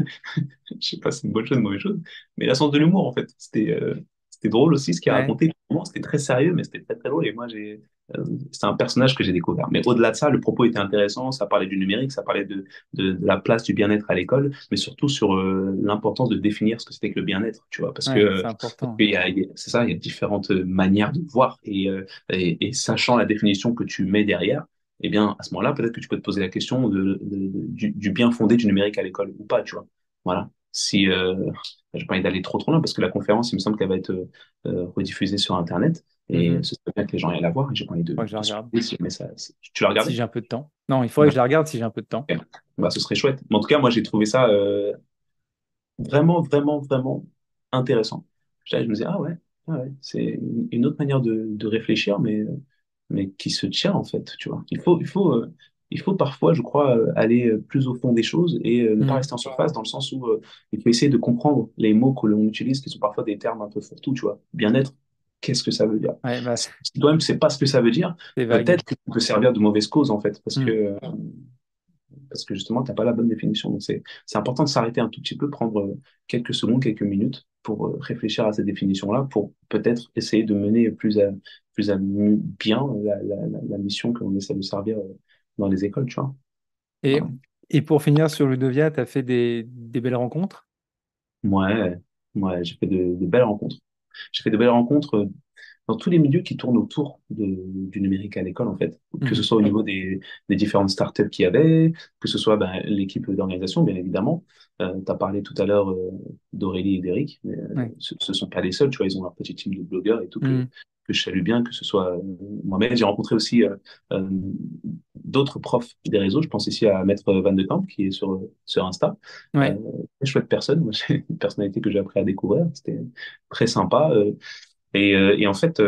[SPEAKER 3] je sais pas si c'est une bonne chose ou une mauvaise chose, mais la sens de l'humour, en fait. C'était drôle aussi ce qu'il
[SPEAKER 2] Ouais.
[SPEAKER 3] racontait. Pour moi, c'était très sérieux, mais c'était très, très drôle. Et moi, c'est un personnage que j'ai découvert. Mais au-delà de ça, le propos était intéressant. Ça parlait du numérique, ça parlait de la place du bien-être à l'école, mais surtout sur l'importance de définir ce que c'était que le bien-être, tu vois.
[SPEAKER 2] Ouais, c'est important.
[SPEAKER 3] C'est ça, il y a différentes manières de voir. Et sachant la définition que tu mets derrière, eh bien, à ce moment-là, peut-être que tu peux te poser la question du bien fondé du numérique à l'école ou pas, tu vois. Voilà. Si, j'ai pas envie d'aller trop trop loin parce que la conférence, il me semble qu'elle va être rediffusée sur Internet et
[SPEAKER 2] Mhm.
[SPEAKER 3] ce serait bien que les gens aillent la voir. Et j'ai pas envie
[SPEAKER 2] Faudrait que je la
[SPEAKER 3] de
[SPEAKER 2] regarde.
[SPEAKER 3] spoiler mais ça, tu l'as regardé?
[SPEAKER 2] Si j'ai un peu de temps. Non, il faudrait que je
[SPEAKER 3] D'accord.
[SPEAKER 2] la regarde si j'ai un peu de temps.
[SPEAKER 3] Ok. Bah, ce serait chouette. Mais en tout cas, moi, j'ai trouvé ça vraiment, vraiment, vraiment intéressant. Je me disais, ah ouais, c'est une autre manière de réfléchir, mais qui se tient en fait, tu vois. Il faut parfois, je crois, aller plus au fond des choses et ne pas
[SPEAKER 2] Mhm.
[SPEAKER 3] rester en surface dans le sens où il faut essayer de comprendre les mots que l'on utilise, qui sont parfois des termes un peu fourre-tout, tu vois. Bien-être, qu'est-ce que ça veut dire?
[SPEAKER 2] Ouais, bah,
[SPEAKER 3] Si toi-même, tu sais pas ce que ça veut dire,
[SPEAKER 2] c'est vague.
[SPEAKER 3] peut-être que tu peux servir de mauvaise cause en fait,
[SPEAKER 2] Mhm.
[SPEAKER 3] parce que justement, tu n'as pas la bonne définition. Donc, c'est important de s'arrêter un tout petit peu, prendre quelques secondes, quelques minutes pour réfléchir à cette définition-là, pour peut-être essayer de mener bien la mission que l'on essaie de servir dans les écoles, tu vois.
[SPEAKER 2] Et,
[SPEAKER 3] Voilà.
[SPEAKER 2] et pour finir sur Ludovia, tu as fait des belles rencontres?
[SPEAKER 3] Ouais, ouais, j'ai fait de belles rencontres. J'ai fait de belles rencontres dans tous les milieux qui tournent autour du numérique à l'école, en fait. Que ce
[SPEAKER 2] Mhm.
[SPEAKER 3] soit au niveau des différentes startups qu'il y avait, que ce soit ben, l'équipe d'organisation, bien évidemment. Tu as parlé tout à l'heure d'Aurélie et d'Éric, mais
[SPEAKER 2] Ouais.
[SPEAKER 3] ce sont pas les seuls, tu vois, ils ont leur petit team de blogueurs et tout
[SPEAKER 2] Mhm.
[SPEAKER 3] que je salue bien, que ce soit moi-même. J'ai rencontré aussi euh, d'autres profs des réseaux. Je pense ici à Maître Van de Kamp, qui est sur Insta.
[SPEAKER 2] Ouais.
[SPEAKER 3] Très chouette personne. Moi, c'est une personnalité que j'ai appris à découvrir. C'était très sympa. Et en fait,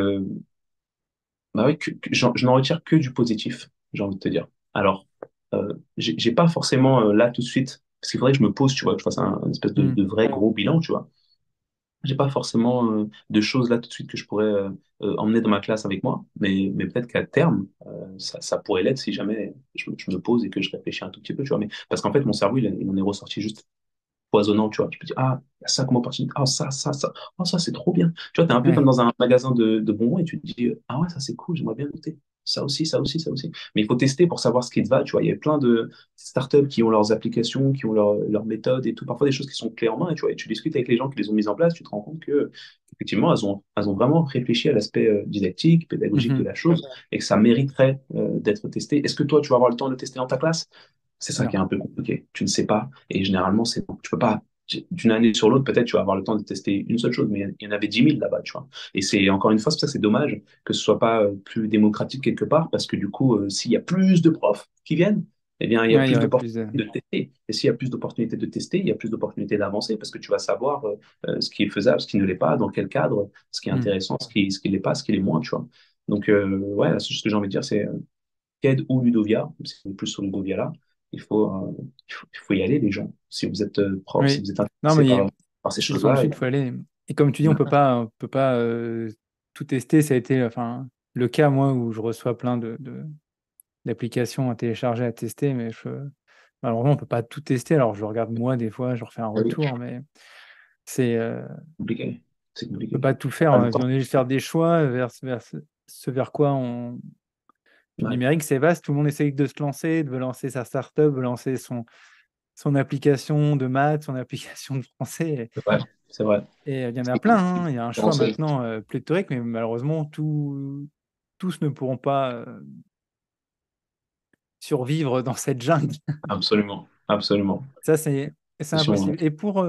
[SPEAKER 3] bah oui, je n'en retire que du positif, j'ai envie de te dire. Alors, j'ai pas forcément là tout de suite, parce qu'il faudrait que je me pose, tu vois, que je fasse une espèce
[SPEAKER 2] Mhm.
[SPEAKER 3] de vrai gros bilan, tu vois. J'ai pas forcément de choses là tout de suite que je pourrais emmener dans ma classe avec moi, mais peut-être qu'à terme, ça pourrait l'être si jamais je me pose et que je réfléchis un tout petit peu, tu vois. Mais parce qu'en fait, mon cerveau, il en est ressorti juste foisonnant, tu vois. Je peux dire, ah, il y a ça comme opportunité, ah, ça, oh, ça, c'est trop bien. Tu vois, t'es un peu comme
[SPEAKER 2] Ouais.
[SPEAKER 3] dans un magasin de bonbons et tu te dis, ah ouais, ça, c'est cool, j'aimerais bien goûter. Ça aussi, ça aussi, ça aussi. Mais il faut tester pour savoir ce qui te va, tu vois. Il y a plein de startups qui ont leurs applications, qui ont leurs méthodes et tout, parfois des choses qui sont clés en main, et tu vois. Et tu discutes avec les gens qui les ont mises en place, tu te rends compte que effectivement, elles ont vraiment réfléchi à l'aspect didactique, pédagogique de
[SPEAKER 2] Mhm.
[SPEAKER 3] la chose, et que ça mériterait d'être testé. Est-ce que toi, tu vas avoir le temps de tester dans ta classe? C'est ça qui est
[SPEAKER 2] Non.
[SPEAKER 3] un peu compliqué. Tu ne sais pas, et généralement, tu peux pas. D'une année sur l'autre, peut-être tu vas avoir le temps de tester une seule chose, mais il y en avait 10 000 là-bas, tu vois. Et c'est encore une fois, c'est pour ça que c'est dommage que ce soit pas plus démocratique quelque part, parce que du coup, s'il y a plus de profs qui viennent, eh bien, il y a
[SPEAKER 2] Ouais, il y
[SPEAKER 3] plus
[SPEAKER 2] aurait plus
[SPEAKER 3] d'opportunités
[SPEAKER 2] de.
[SPEAKER 3] de tester. Et s'il y a plus d'opportunités de tester, il y a plus d'opportunités d'avancer, parce que tu vas savoir ce qui est faisable, ce qui ne l'est pas, dans quel cadre, ce qui est
[SPEAKER 2] Mhm.
[SPEAKER 3] intéressant, ce qui l'est pas, ce qui l'est moins, tu vois. Donc, ouais, la seule chose que j'ai envie de dire, c'est TED ou Ludovia, même si on est plus sur Ludovia là, il faut y aller, les gens. Si vous êtes prof, si
[SPEAKER 2] Oui.
[SPEAKER 3] vous êtes
[SPEAKER 2] Non,
[SPEAKER 3] intéressé
[SPEAKER 2] mais
[SPEAKER 3] par ces
[SPEAKER 2] c'est sur le
[SPEAKER 3] choses-là,
[SPEAKER 2] suite, il faut aller. Et comme tu dis, on peut pas tout tester. Ça a été, enfin, le cas, moi, où je reçois plein d'applications à télécharger, à tester, mais malheureusement, on peut pas tout tester. Alors, je regarde moi, des fois, je refais un
[SPEAKER 3] oui,
[SPEAKER 2] retour, mais
[SPEAKER 3] c'est compliqué. C'est
[SPEAKER 2] on peut
[SPEAKER 3] compliqué.
[SPEAKER 2] pas tout
[SPEAKER 3] T'as
[SPEAKER 2] faire.
[SPEAKER 3] pas le
[SPEAKER 2] On
[SPEAKER 3] temps.
[SPEAKER 2] est juste faire des choix vers ce vers quoi on. Puis le
[SPEAKER 3] Ouais,
[SPEAKER 2] numérique, c'est vaste. Tout le monde essaye de se lancer, de lancer sa startup, de lancer son application de maths, son application de français.
[SPEAKER 3] c'est vrai. C'est vrai.
[SPEAKER 2] Et il y en a
[SPEAKER 3] C'est
[SPEAKER 2] plein, hein. Il y a un choix
[SPEAKER 3] commencer.
[SPEAKER 2] maintenant pléthorique, mais malheureusement, tous ne pourront pas survivre dans cette jungle.
[SPEAKER 3] Absolument. Absolument.
[SPEAKER 2] Ça, c'est
[SPEAKER 3] Attention,
[SPEAKER 2] impossible. Et pour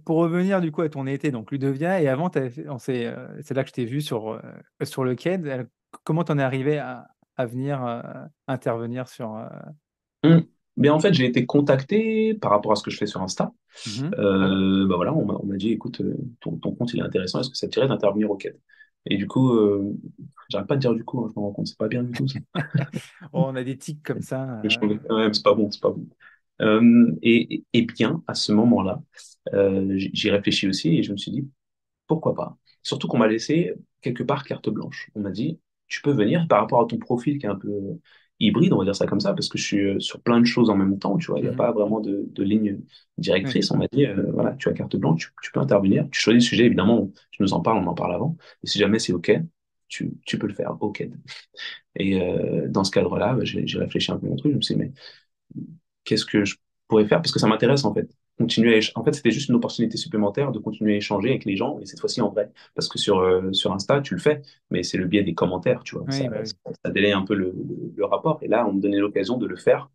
[SPEAKER 2] revenir du coup à ton été, donc Ludovia, et avant, c'est là que je t'ai vu sur le quai. Comment t'en es arrivé à venir intervenir sur.
[SPEAKER 3] Mais en fait, j'ai été contacté par rapport à ce que je fais sur Insta.
[SPEAKER 2] Mhm.
[SPEAKER 3] Bah voilà, on m'a dit, écoute, ton compte il est intéressant, est-ce que ça te dirait d'intervenir au CAD? Et du coup, j'arrête pas de dire du coup, hein, je me rends compte, c'est pas bien du tout ça.
[SPEAKER 2] Oh, on a des tics comme ça.
[SPEAKER 3] Ouais, c'est pas bon, c'est pas bon. Et bien, à ce moment-là, j'y réfléchis aussi et je me suis dit, pourquoi pas? Surtout qu'on m'a laissé quelque part carte blanche. On m'a dit, tu peux venir par rapport à ton profil qui est un peu hybride, on va dire ça comme ça, parce que je suis sur plein de choses en même temps, tu vois, il n'y a
[SPEAKER 2] Mhm.
[SPEAKER 3] pas vraiment de ligne
[SPEAKER 2] Oui.
[SPEAKER 3] directrice. On m'a dit, voilà, tu as carte blanche, tu peux intervenir, tu choisis le sujet, évidemment, tu nous en parles, on en parle avant, et si jamais c'est OK, tu peux le faire, OK. Et dans ce cadre-là, bah, j'ai réfléchi un peu à mon truc, je me suis dit, mais qu'est-ce que je pourrais faire? Parce que ça m'intéresse en fait. En fait, c'était juste une opportunité supplémentaire de continuer à échanger avec les gens, et cette fois-ci en vrai. Parce que sur Insta, tu le fais, mais c'est le biais des commentaires, tu vois.
[SPEAKER 2] Oui, bah oui.
[SPEAKER 3] Ça délaie un peu le rapport. Et là, on me donnait l'occasion de le faire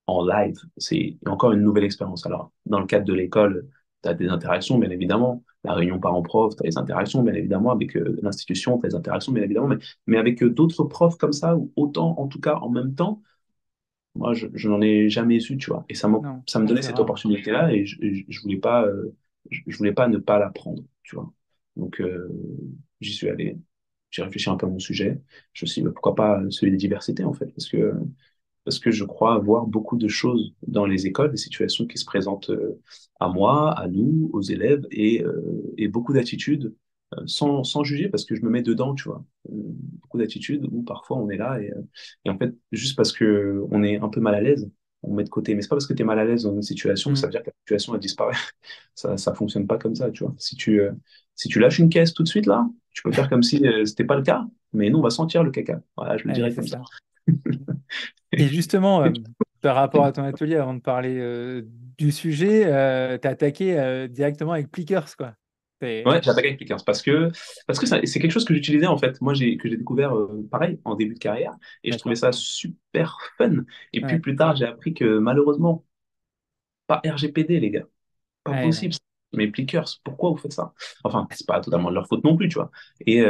[SPEAKER 3] en live. C'est encore une nouvelle expérience. Alors, dans le cadre de l'école, tu as des interactions, bien évidemment. La réunion parents-prof, tu as des interactions, bien évidemment. Avec l'institution, tu as des interactions, bien évidemment. Mais avec d'autres profs comme ça, ou autant, en tout cas, en même temps, moi, je n'en ai jamais eu, tu vois. Et
[SPEAKER 2] Non,
[SPEAKER 3] ça me donnait
[SPEAKER 2] c'est
[SPEAKER 3] cette
[SPEAKER 2] rare.
[SPEAKER 3] opportunité-là et je voulais pas, je voulais pas ne pas la prendre, tu vois. Donc, j'y suis allé. J'ai réfléchi un peu à mon sujet. Je me suis dit, bah, pourquoi pas celui des diversités, en fait, parce que je crois voir beaucoup de choses dans les écoles, des situations qui se présentent à moi, à nous, aux élèves, et beaucoup d'attitudes, sans juger, parce que je me mets dedans, tu vois. Beaucoup d'attitudes où parfois on est là, et en fait, juste parce que on est un peu mal à l'aise, on met de côté. Mais c'est pas parce que tu es mal à l'aise dans une situation que ça
[SPEAKER 2] Mhm.
[SPEAKER 3] veut dire que la situation elle disparaît. Ça fonctionne pas comme ça, tu vois. Si tu lâches une caisse tout de suite là, tu peux faire comme si c'était pas le cas, mais nous on va sentir le caca. Voilà, je le
[SPEAKER 2] Ouais,
[SPEAKER 3] dirais
[SPEAKER 2] c'est
[SPEAKER 3] comme ça.
[SPEAKER 2] ça. Et justement, par rapport à ton atelier, avant de parler du sujet, tu as attaqué directement avec Plickers, quoi.
[SPEAKER 3] Ouais,
[SPEAKER 2] C'est-
[SPEAKER 3] j'attaque avec quelqu'un parce que c'est quelque chose que j'utilisais en fait. Moi, que j'ai découvert pareil en début de carrière et je trouvais
[SPEAKER 2] D'accord.
[SPEAKER 3] ça super fun. Et puis
[SPEAKER 2] Ouais.
[SPEAKER 3] plus tard, j'ai appris que malheureusement, pas RGPD, les gars, pas
[SPEAKER 2] Ouais, non.
[SPEAKER 3] possible. Mais Plickers, pourquoi vous faites ça? Enfin, c'est pas totalement de leur faute non plus, tu vois. Et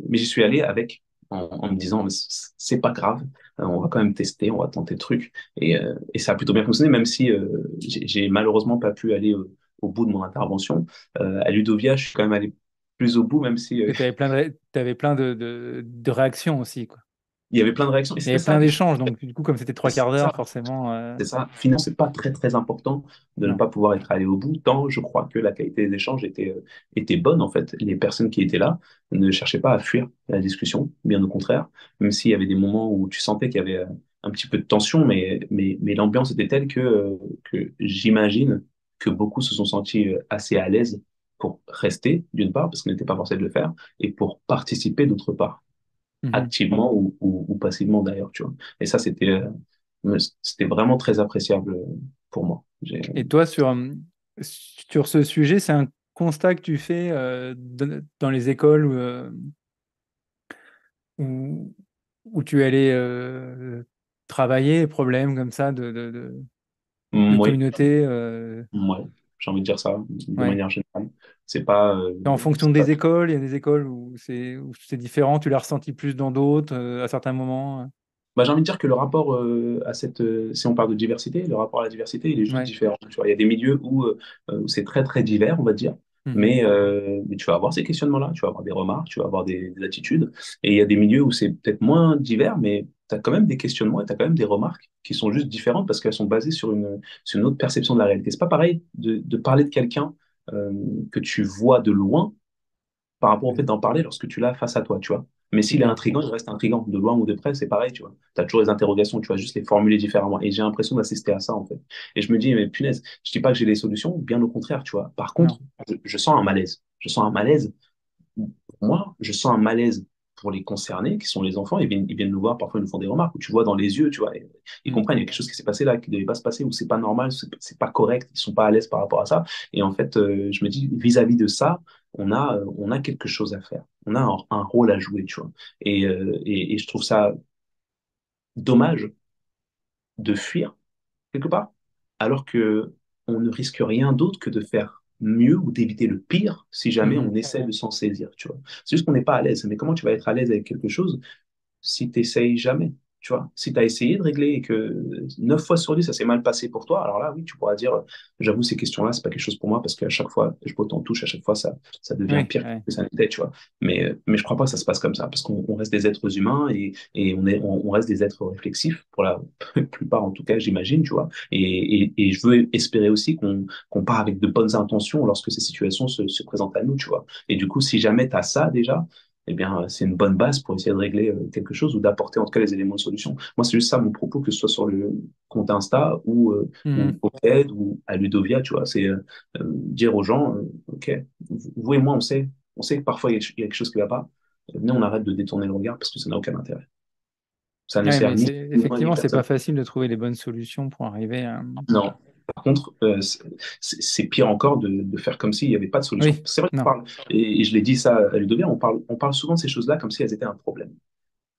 [SPEAKER 3] mais j'y suis allé avec en me disant, mais c'est pas grave, on va quand même tester, on va tenter le truc. Et ça a plutôt bien fonctionné, même si j'ai malheureusement pas pu aller au bout de mon intervention. À Ludovia, je suis quand même allé plus au bout, même si
[SPEAKER 2] Que tu avais t'avais plein de réactions aussi, quoi.
[SPEAKER 3] il y avait plein de réactions. Et
[SPEAKER 2] Il y
[SPEAKER 3] c'était
[SPEAKER 2] avait plein
[SPEAKER 3] ça.
[SPEAKER 2] d'échanges, donc du coup, comme c'était trois
[SPEAKER 3] C'est
[SPEAKER 2] quarts d'heure,
[SPEAKER 3] ça.
[SPEAKER 2] forcément,
[SPEAKER 3] C'est ça. Finalement, c'est pas très très important de ne
[SPEAKER 2] non.
[SPEAKER 3] pas pouvoir être allé au bout, tant je crois que la qualité des échanges était bonne en fait. Les personnes qui étaient là ne cherchaient pas à fuir la discussion, bien au contraire, même s'il y avait des moments où tu sentais qu'il y avait un petit peu de tension, mais l'ambiance était telle que j'imagine que beaucoup se sont sentis assez à l'aise pour rester, d'une part, parce qu'on n'était pas forcé de le faire, et pour participer d'autre part,
[SPEAKER 2] Mhm.
[SPEAKER 3] activement ou passivement d'ailleurs, tu vois. Et ça, c'était vraiment très appréciable pour moi.
[SPEAKER 2] Et toi, sur ce sujet, c'est un constat que tu fais dans les écoles où, où tu allais travailler, problèmes comme ça de
[SPEAKER 3] Oui,
[SPEAKER 2] communauté
[SPEAKER 3] ouais, j'ai envie de dire ça de
[SPEAKER 2] ouais.
[SPEAKER 3] manière générale. C'est pas,
[SPEAKER 2] Et en fonction
[SPEAKER 3] c'est pas
[SPEAKER 2] des écoles, il y a des écoles où c'est différent, tu l'as ressenti plus dans d'autres à certains moments.
[SPEAKER 3] Bah, j'ai envie de dire que le rapport si on parle de diversité, le rapport à la diversité, il est juste
[SPEAKER 2] Ouais.
[SPEAKER 3] différent. Tu vois, il y a des milieux où c'est très très divers, on va dire,
[SPEAKER 2] Mhm.
[SPEAKER 3] mais tu vas avoir ces questionnements-là, tu vas avoir des remarques, tu vas avoir des attitudes, et il y a des milieux où c'est peut-être moins divers, mais tu as quand même des questionnements et tu as quand même des remarques qui sont juste différentes parce qu'elles sont basées sur une autre perception de la réalité. C'est pas pareil de parler de quelqu'un euh, que tu vois de loin par rapport au fait
[SPEAKER 2] Mhm.
[SPEAKER 3] d'en parler lorsque tu l'as face à toi, tu vois. Mais s'il est
[SPEAKER 2] Ok.
[SPEAKER 3] intriguant, il reste intriguant. De loin ou de près, c'est pareil, tu vois. Tu as toujours les interrogations, tu vas juste les formuler différemment. Et j'ai l'impression d'assister à ça, en fait. Et je me dis, mais punaise, je dis pas que j'ai les solutions, bien au contraire, tu vois. Par contre,
[SPEAKER 2] Non.
[SPEAKER 3] je sens un malaise. Je sens un malaise pour moi, je sens un malaise pour les concernés, qui sont les enfants. Ils viennent nous voir, parfois ils nous font des remarques, où tu vois dans les yeux, tu vois, ils
[SPEAKER 2] Mhm.
[SPEAKER 3] comprennent, il y a quelque chose qui s'est passé là, qui ne devait pas se passer, ou c'est pas normal, c'est pas correct, ils sont pas à l'aise par rapport à ça. Et en fait, je me dis, vis-à-vis de ça, on a quelque chose à faire. On a un rôle à jouer, tu vois. Et je trouve ça dommage de fuir quelque part, alors que on ne risque rien d'autre que de faire mieux ou d'éviter le pire si jamais
[SPEAKER 2] Mhm.
[SPEAKER 3] on essaie de s'en saisir, tu vois. C'est juste qu'on n'est pas à l'aise. Mais comment tu vas être à l'aise avec quelque chose si tu n'essayes jamais, tu vois. Si tu as essayé de régler et que 9 fois sur 10, ça s'est mal passé pour toi, alors là, oui, tu pourras dire, j'avoue, ces questions-là, c'est pas quelque chose pour moi parce qu'à chaque fois, je botte en touche, à chaque fois, ça devient
[SPEAKER 2] Oui,
[SPEAKER 3] pire
[SPEAKER 2] ouais.
[SPEAKER 3] que ça n'était, tu vois. Mais je crois pas que ça se passe comme ça parce qu'on reste des êtres humains et on reste des êtres réflexifs pour la plupart, en tout cas, j'imagine, tu vois. Et je veux espérer aussi qu'on part avec de bonnes intentions lorsque ces situations se présentent à nous, tu vois. Et du coup, si jamais tu as ça déjà, eh bien, c'est une bonne base pour essayer de régler quelque chose ou d'apporter en tout cas les éléments de solution. Moi, c'est juste ça mon propos, que ce soit sur le compte Insta ou
[SPEAKER 2] Mhm.
[SPEAKER 3] au TED ou à Ludovia, tu vois, c'est dire aux gens, OK, vous et moi, on sait que parfois il y a quelque chose qui ne va pas, mais on arrête de détourner le regard parce que ça n'a aucun intérêt. Ça ne
[SPEAKER 2] Ouais,
[SPEAKER 3] sert
[SPEAKER 2] mais
[SPEAKER 3] ni ni moi ni
[SPEAKER 2] effectivement, c'est
[SPEAKER 3] personne.
[SPEAKER 2] pas facile de trouver les bonnes solutions pour arriver à.
[SPEAKER 3] Non. Par contre, c'est pire encore de faire comme s'il n'y avait pas de solution.
[SPEAKER 2] Oui,
[SPEAKER 3] C'est vrai qu'on
[SPEAKER 2] non.
[SPEAKER 3] parle, et je l'ai dit ça à Ludovia, on parle souvent de ces choses-là comme si elles étaient un problème.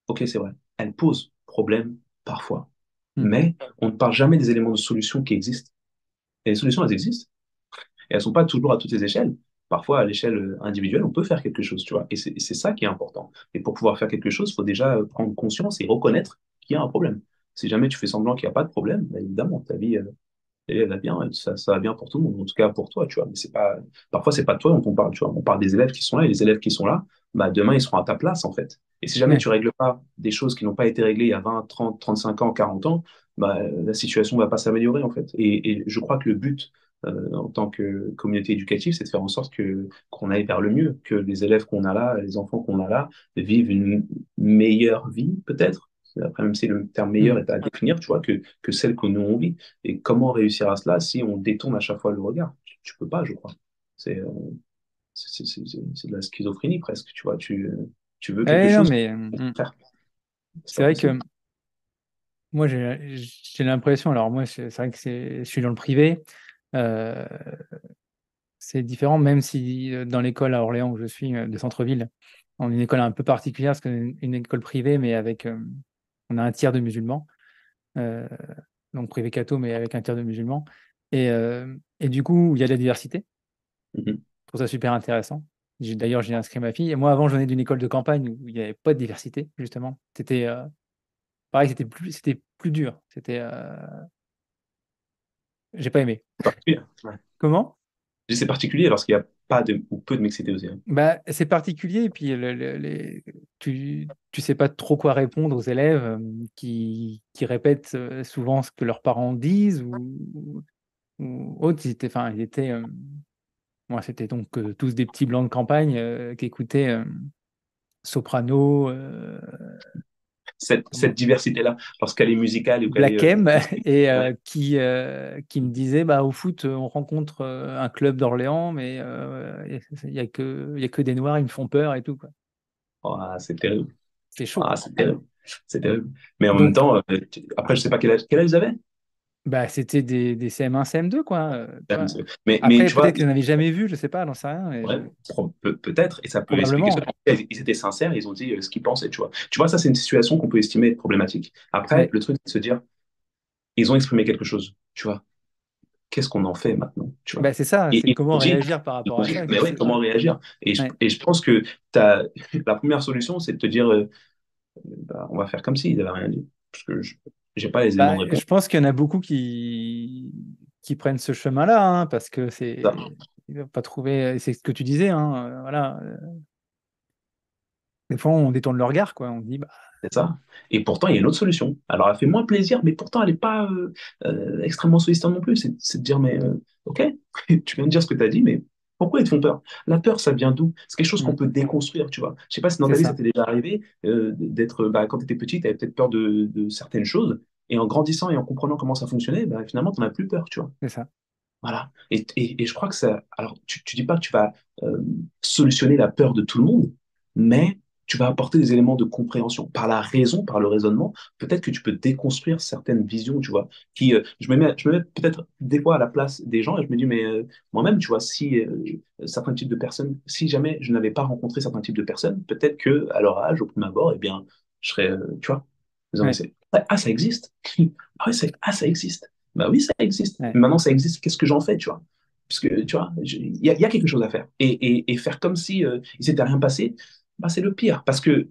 [SPEAKER 3] Ok, c'est vrai. Elle pose problème parfois.
[SPEAKER 2] Mhm.
[SPEAKER 3] Mais on ne parle jamais des éléments de solution qui existent. Et les solutions, elles existent. Et elles ne sont pas toujours à toutes les échelles. Parfois, à l'échelle individuelle, on peut faire quelque chose, tu vois. Et c'est ça qui est important. Et pour pouvoir faire quelque chose, il faut déjà prendre conscience et reconnaître qu'il y a un problème. Si jamais tu fais semblant qu'il n'y a pas de problème, bah, évidemment, ta vie, elle va bien, ça va bien pour tout le monde, en tout cas pour toi, tu vois. Mais parfois, c'est pas de toi dont on parle, tu vois. On parle des élèves qui sont là, et les élèves qui sont là, bah, demain, ils seront à ta place, en fait. Et si jamais
[SPEAKER 2] Ouais.
[SPEAKER 3] tu règles pas des choses qui n'ont pas été réglées il y a 20, 30, 35 ans, 40 ans, bah, la situation va pas s'améliorer, en fait. Et je crois que le but, en tant que communauté éducative, c'est de faire en sorte qu'on aille vers le mieux, que les élèves qu'on a là, les enfants qu'on a là, vivent une meilleure vie, peut-être. Après, même si le terme meilleur
[SPEAKER 2] Mhm.
[SPEAKER 3] est à définir, tu vois, que celle que nous on vit. Et comment réussir à cela si on détourne à chaque fois le regard? Tu peux pas, je crois. C'est c'est de la schizophrénie presque, tu vois. Tu veux quelque
[SPEAKER 2] Non,
[SPEAKER 3] chose,
[SPEAKER 2] mais
[SPEAKER 3] frère, c'est
[SPEAKER 2] c'est
[SPEAKER 3] pas
[SPEAKER 2] vrai
[SPEAKER 3] possible.
[SPEAKER 2] que moi, j'ai l'impression, alors moi, c'est vrai que je suis dans le privé, euh, c'est différent, même si dans l'école à Orléans où je suis, de centre-ville, on est une école un peu particulière, parce qu'on est une école privée, mais avec, on a un tiers de musulmans, euh, donc privé catho, mais avec un tiers de musulmans. Et du coup, il y a de la diversité.
[SPEAKER 3] Mhm.
[SPEAKER 2] Je trouve ça super intéressant. D'ailleurs, j'ai inscrit ma fille. Et moi, avant, je venais d'une école de campagne où il n'y avait pas de diversité, justement. C'était pareil, c'était plus dur. J'ai pas aimé.
[SPEAKER 3] C'est particulier. Ouais.
[SPEAKER 2] Comment?
[SPEAKER 3] Et c'est particulier lorsqu'il n'y a pas de, ou peu de mixité aussi, hein.
[SPEAKER 2] Bah, c'est particulier. Et puis, tu sais pas trop quoi répondre aux élèves qui répètent souvent ce que leurs parents disent ou autres. Enfin, moi, c'était donc tous des petits blancs de campagne qui écoutaient Soprano.
[SPEAKER 3] Cette diversité-là, lorsqu'elle est musicale ou qu'elle est
[SPEAKER 2] Black M
[SPEAKER 3] linguistique.
[SPEAKER 2] et
[SPEAKER 3] Ouais.
[SPEAKER 2] qui me disait bah, au foot, on rencontre un club d'Orléans, mais il y a que des Noirs, ils me font peur et tout, quoi.
[SPEAKER 3] Oh, ah, c'est terrible.
[SPEAKER 2] C'est chaud.
[SPEAKER 3] Ah, c'est terrible. C'est terrible. Mais en même
[SPEAKER 2] Donc,
[SPEAKER 3] temps, après, je sais pas quel âge ils avaient.
[SPEAKER 2] Bah, c'était des CM1, CM2, quoi. Tu vois.
[SPEAKER 3] Mais
[SPEAKER 2] Après,
[SPEAKER 3] tu vois,
[SPEAKER 2] peut-être qu'ils n'en avaient jamais vu, je sais pas, j'en sais rien.
[SPEAKER 3] ouais, peut-être, et ça peut expliquer
[SPEAKER 2] Probablement.
[SPEAKER 3] cela. Ils étaient sincères, ils ont dit ce qu'ils pensaient, tu vois. Tu vois, ça, c'est une situation qu'on peut estimer être problématique. Après,
[SPEAKER 2] Ouais.
[SPEAKER 3] le truc, c'est de se dire, ils ont exprimé quelque chose, tu vois. Qu'est-ce qu'on en fait maintenant, tu vois?
[SPEAKER 2] Bah, c'est ça,
[SPEAKER 3] Et
[SPEAKER 2] c'est
[SPEAKER 3] ils
[SPEAKER 2] comment
[SPEAKER 3] ont dit,
[SPEAKER 2] réagir par rapport à ça.
[SPEAKER 3] mais ouais, comment réagir?
[SPEAKER 2] Ouais.
[SPEAKER 3] Et je pense que t'as, la première solution, c'est de te dire, bah, on va faire comme s'ils n'avaient rien dit. Parce que je n'ai pas les éléments
[SPEAKER 2] Bah,
[SPEAKER 3] de réponse.
[SPEAKER 2] je pense qu'il y en a beaucoup qui prennent ce chemin-là, hein, parce que
[SPEAKER 3] Ça,
[SPEAKER 2] ils ne vont pas trouver. C'est ce que tu disais, hein, voilà. Des fois, on détourne le regard, quoi. On dit, bah,
[SPEAKER 3] c'est ça. Et pourtant, il y a une autre solution. Alors, elle fait moins plaisir, mais pourtant, elle n'est pas extrêmement sollicitante non plus. C'est de dire, mais ok, tu viens de dire ce que tu as dit, mais pourquoi ils te font peur? La peur, ça vient d'où? C'est quelque chose qu'on
[SPEAKER 2] hmm,
[SPEAKER 3] peut déconstruire, tu vois. Je sais pas si dans
[SPEAKER 2] c'est
[SPEAKER 3] ta vie, ça
[SPEAKER 2] ça,
[SPEAKER 3] t'est déjà arrivé d'être, bah, quand tu étais petit, tu avais peut-être peur de certaines choses. Et en grandissant et en comprenant comment ça fonctionnait, bah, finalement, tu n'en as plus peur, tu vois.
[SPEAKER 2] c'est ça.
[SPEAKER 3] Voilà. Et je crois que ça. Alors, tu dis pas que tu vas euh, solutionner la peur de tout le monde, mais tu vas apporter des éléments de compréhension. Par la raison, par le raisonnement, peut-être que tu peux déconstruire certaines visions, tu vois. Je me mets peut-être des fois à la place des gens et je me dis, mais moi-même, tu vois, si certains types de personnes, si jamais je n'avais pas rencontré certains types de personnes, peut-être que à leur âge, au prime abord, eh bien, je serais, tu vois, disons, mais
[SPEAKER 2] Ouais,
[SPEAKER 3] ah, ça existe. Ah, ouais, ça existe. Bah oui, ça existe.
[SPEAKER 2] ouais.
[SPEAKER 3] Mais maintenant, ça existe. Qu'est-ce que j'en fais, tu vois? Parce que, tu vois, il y a quelque chose à faire. Et faire comme si il s'était rien passé, bah, c'est le pire. Parce que